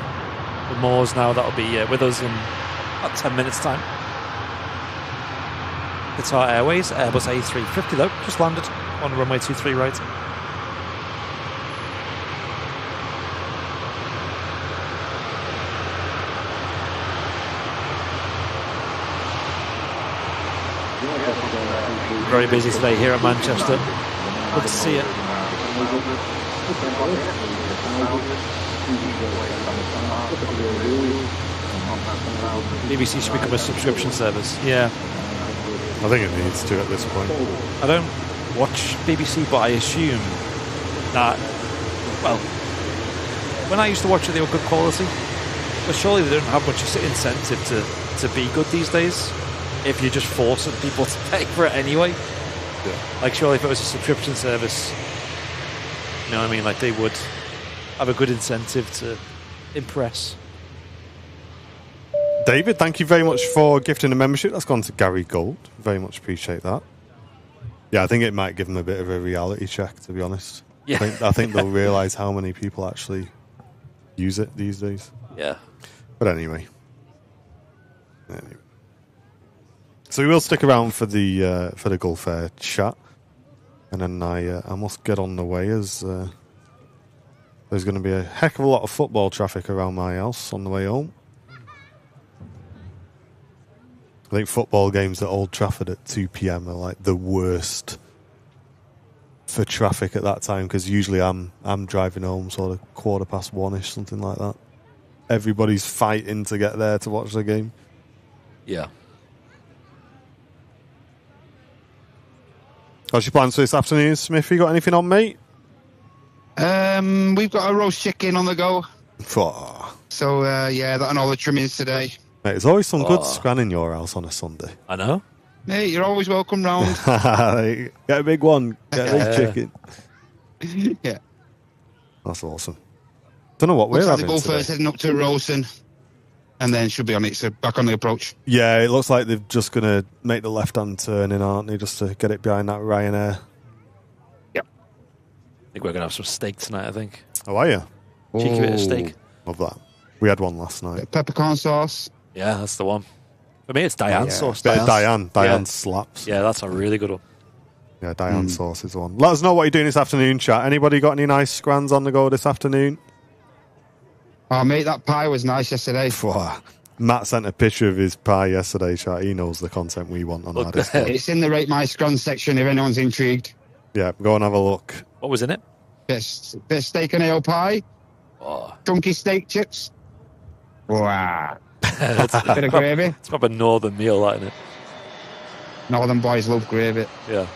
moors now. That'll be with us in about 10 minutes' time. Qatar Airways, Airbus A350 though, just landed on runway 23 right. Very busy today here at Manchester. Good to see it. BBC should become a subscription service. Yeah. I think it needs to at this point. I don't watch BBC, but I assume that, well, when I used to watch it, they were good quality. But surely they don't have much incentive to be good these days if you're just forcing people to pay for it anyway. Yeah. Like, surely if it was a subscription service, you know what I mean? Like, they would have a good incentive to impress. David, thank you very much for gifting a membership. That's gone to Gary Gold. Very much appreciate that. Yeah, I think it might give them a bit of a reality check, to be honest. Yeah. I think they'll realise how many people actually use it these days. Yeah. But anyway. So we will stick around for the Gulf Air chat. And then I must get on the way as there's going to be a heck of a lot of football traffic around my house on the way home. I think football games at Old Trafford at 2 p.m. are like the worst for traffic at that time, because usually I'm driving home sort of 1:15, something like that. Everybody's fighting to get there to watch the game. Yeah. How's your plans for this afternoon, Smith? You got anything on, mate? We've got a roast chicken on the go. Oh. So, yeah, that and all the trimmings today. Mate, there's always some good scran in your house on a Sunday. I know. Mate, you're always welcome round. Get a big one. Get a big chicken. Yeah. That's awesome. Don't know what we're having the Gulf today. Air's heading up to Rawson, and then should be on it, so back on the approach. Yeah, it looks like they're just going to make the left-hand turn in, aren't they, just to get it behind that Ryanair. Yep. I think we're going to have some steak tonight, I think. Oh, are you? Cheeky bit of steak. Love that. We had one last night. Peppercorn sauce. Yeah, that's the one. For me, it's Diane sauce. Bit of Diane. Diane Yeah. slaps. Yeah, that's a really good one. Yeah, Diane sauce is the one. Let us know what you're doing this afternoon, chat. Anybody got any nice scrans on the go this afternoon? Oh, mate, that pie was nice yesterday. Matt sent a picture of his pie yesterday, chat. He knows the content we want on our Discord. It's in the Rate My Scran section if anyone's intrigued. Yeah, go and have a look. What was in it? Bit of steak and ale pie. Oh. Chunky steak chips. Wow. That's Bit of gravy. It's proper northern meal, that, isn't it? Northern boys love gravy. Yeah.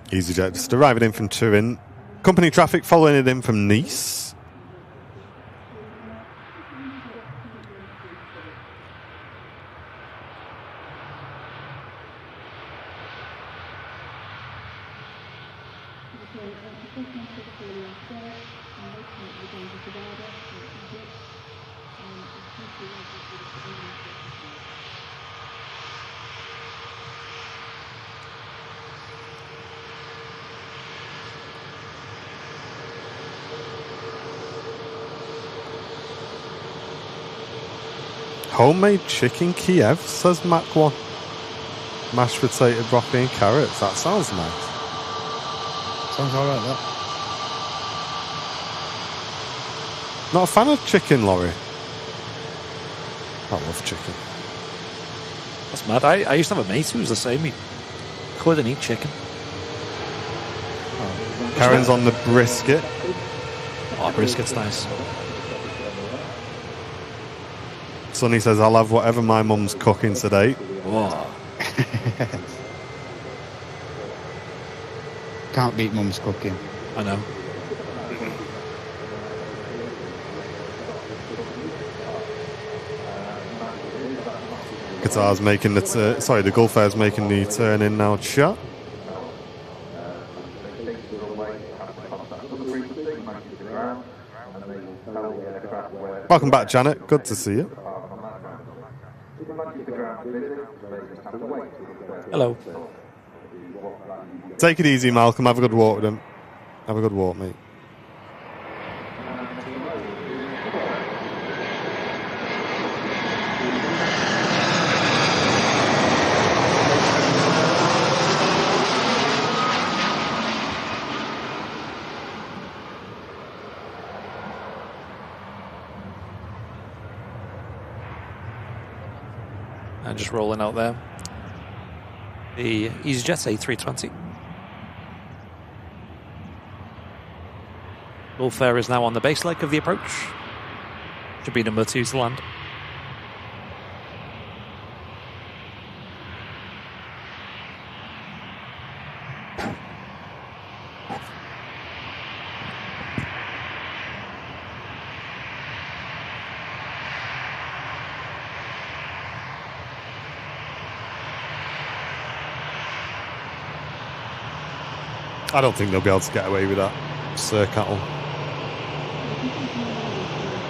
EasyJet just arriving in from Turin. Company traffic following it in from Nice. Homemade chicken Kiev, says Mac1. Mashed potato, broccoli and carrots. That sounds nice. Sounds alright, that. Not a fan of chicken, Laurie. I love chicken. That's mad. I used to have a mate who was the same. He couldn't eat chicken. Karen's on the brisket. Oh, brisket's nice. Sonny says, I'll have whatever my mum's cooking today. Oh. Can't beat mum's cooking. I know. Qatar's making the the Gulf Air's making the turn in now, chat. Welcome back, Janet. Good to see you. Hello. Take it easy, Malcolm. Have a good walk with him. Have a good walk, mate. And just rolling out there. The EasyJet A320. Gulf Air is now on the base leg of the approach. Should be number 2 to land. I don't think they'll be able to get away with that, Sir Cattle.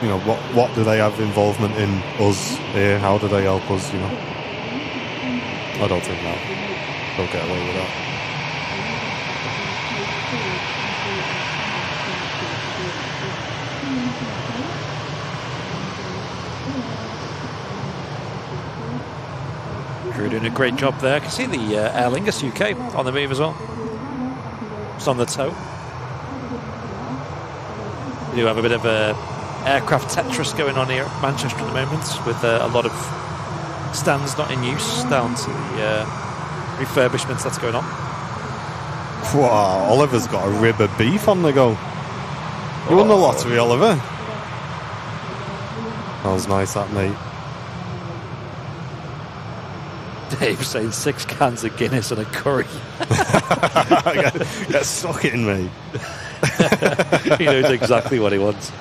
You know, what do they have involvement in us here? How do they help us, you know? I don't think they'll get away with that. Crew doing a great job there. I can see the Aer Lingus UK on the move as well. It's on the toe. We do have a bit of a aircraft Tetris going on here at Manchester at the moment, with a lot of stands not in use down to the refurbishments that's going on. Wow, Oliver's got a rib of beef on the go. You won the lottery, Oliver. That was nice, that, mate. Dave saying 6 cans of Guinness and a curry. Get stuck in, mate. He knows exactly what he wants.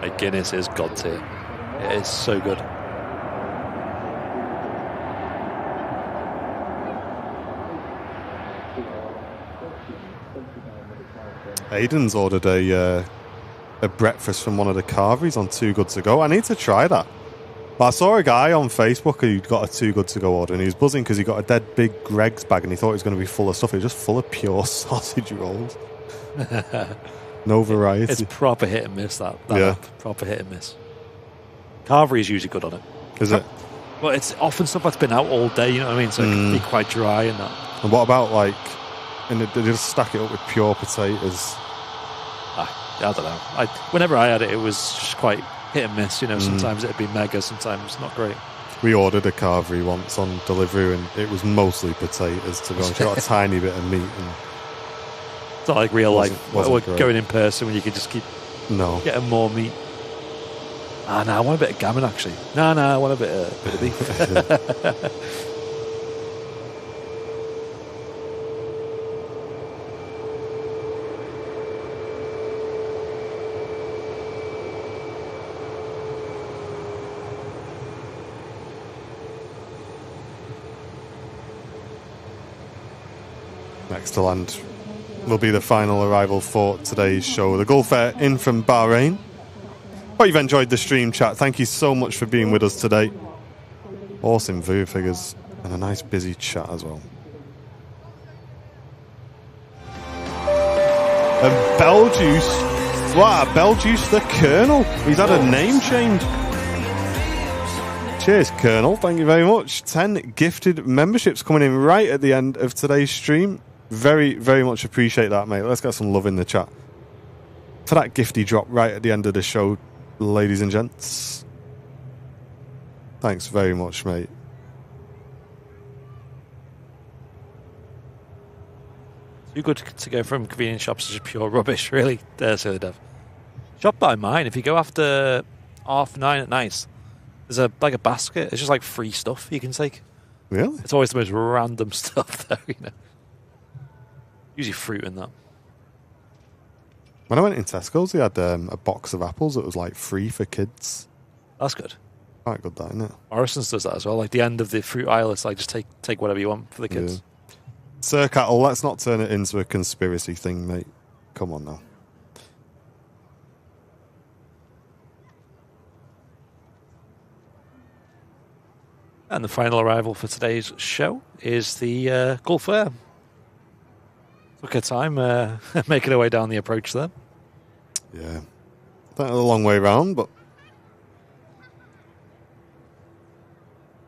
A Guinness is god tier. It is so good. Aiden's ordered a breakfast from one of the carveries on Too Good To Go. I need to try that. But I saw a guy on Facebook who'd got a Too Good To Go order, and he was buzzing because he got a dead big Greg's bag and he thought it was going to be full of stuff. It was just full of pure sausage rolls. No variety. It's proper hit and miss, that yeah. app. Proper hit and miss. Carvery is usually good on it. Is it? Well, it's often stuff that's been out all day, you know what I mean? So it can be quite dry and that. And what about, like, and they just stack it up with pure potatoes? I don't know. Whenever I had it, it was just quite hit and miss. You know, sometimes it'd be mega, sometimes not great. We ordered a carvery once on delivery, and it was mostly potatoes. To be honest, got a tiny bit of meat. And it's not like real life. We're great. going in person when you can just keep getting more meat. No, I want a bit of gammon actually. No, I want a bit of beef. Next to land will be the final arrival for today's show. The Gulf Air in from Bahrain. Hope you've enjoyed the stream, chat. Thank you so much for being with us today. Awesome view figures and a nice busy chat as well. And Beljuice. Wow, Beljuice the Colonel. He's had a name change. Cheers, Colonel. Thank you very much. 10 gifted memberships coming in right at the end of today's stream. Very, very much appreciate that, mate. Let's get some love in the chat for that gifty drop right at the end of the show, ladies and gents. Thanks very much, mate. Too good to go from convenience shops to pure rubbish, really. Silly Dev. Shop by mine. If you go after 9:30 at night, there's a basket. It's just like free stuff you can take. Really? It's always the most random stuff, though. You know, usually fruit in that. When I went in Tesco's, they had a box of apples that was like free for kids. That's good. Quite good, that, isn't it? Morrison's does that as well. Like the end of the fruit aisle, it's like just take whatever you want for the kids. Yeah. Sir Cattle, let's not turn it into a conspiracy thing, mate. Come on now. And the final arrival for today's show is the Gulf Air. Took her time making her way down the approach there. Yeah. That a long way round, but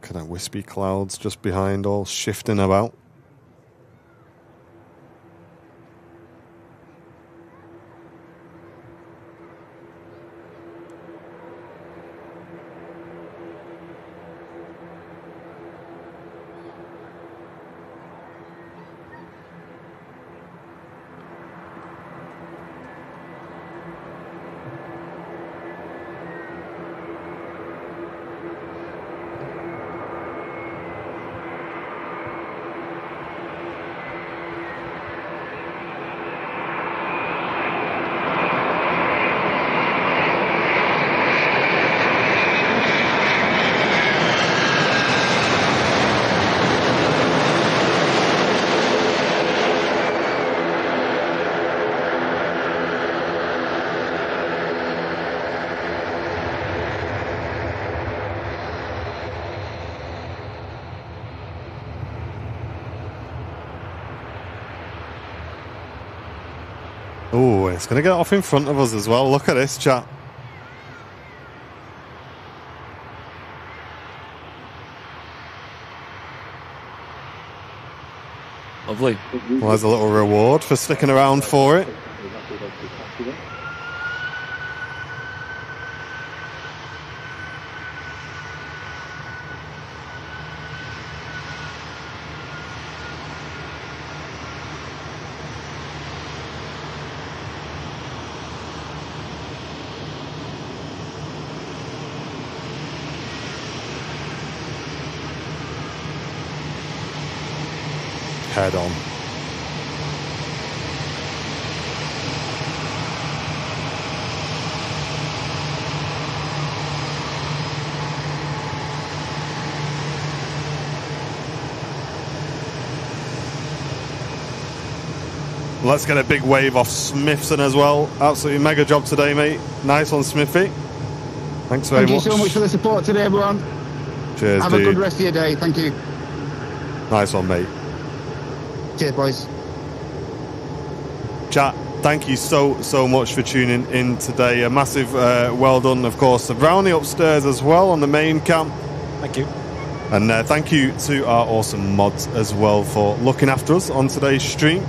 kind of wispy clouds just behind, all shifting about. Oh, it's going to get off in front of us as well. Look at this, chat. Lovely. Well, there's a little reward for sticking around for it. Head on. Let's get a big wave off Smithson as well. Absolutely mega job today, mate. Nice one, Smithy. Thanks very much. Thank you so much for the support today, everyone. Cheers, Have dude. a good rest of your day. Thank you. Nice one, mate. Cheers, boys. Chat, thank you so much for tuning in today. A massive well done, of course, to Brownie upstairs as well on the main cam. Thank you. And thank you to our awesome mods as well for looking after us on today's stream.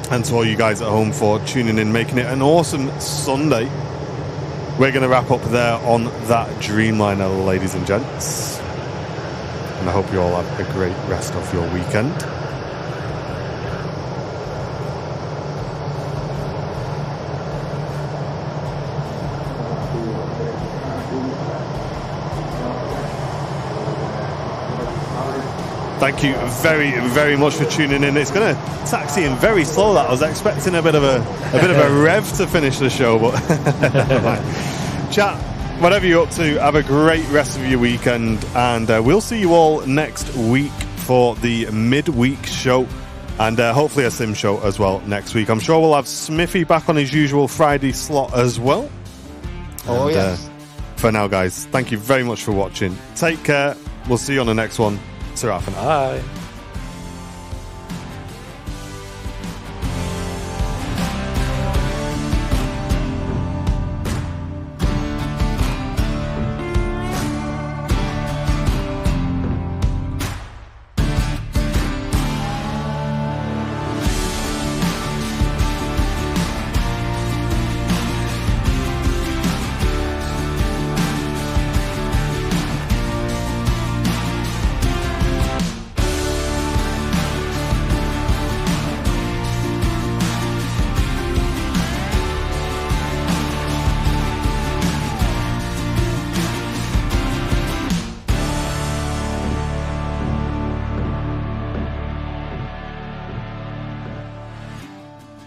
And to all you guys at home for tuning in, making it an awesome Sunday. We're going to wrap up there on that Dreamliner, ladies and gents. And I hope you all have a great rest of your weekend. Thank you very, very much for tuning in. It's going to taxi in very slow. That I was expecting a bit of a rev to finish the show, but chat, whatever you're up to, have a great rest of your weekend, and we'll see you all next week for the midweek show, and hopefully a sim show as well next week. I'm sure we'll have Smithy back on his usual Friday slot as well. Oh, and, yes. For now, guys, thank you very much for watching. Take care. We'll see you on the next one. Ta-ra for now. Bye.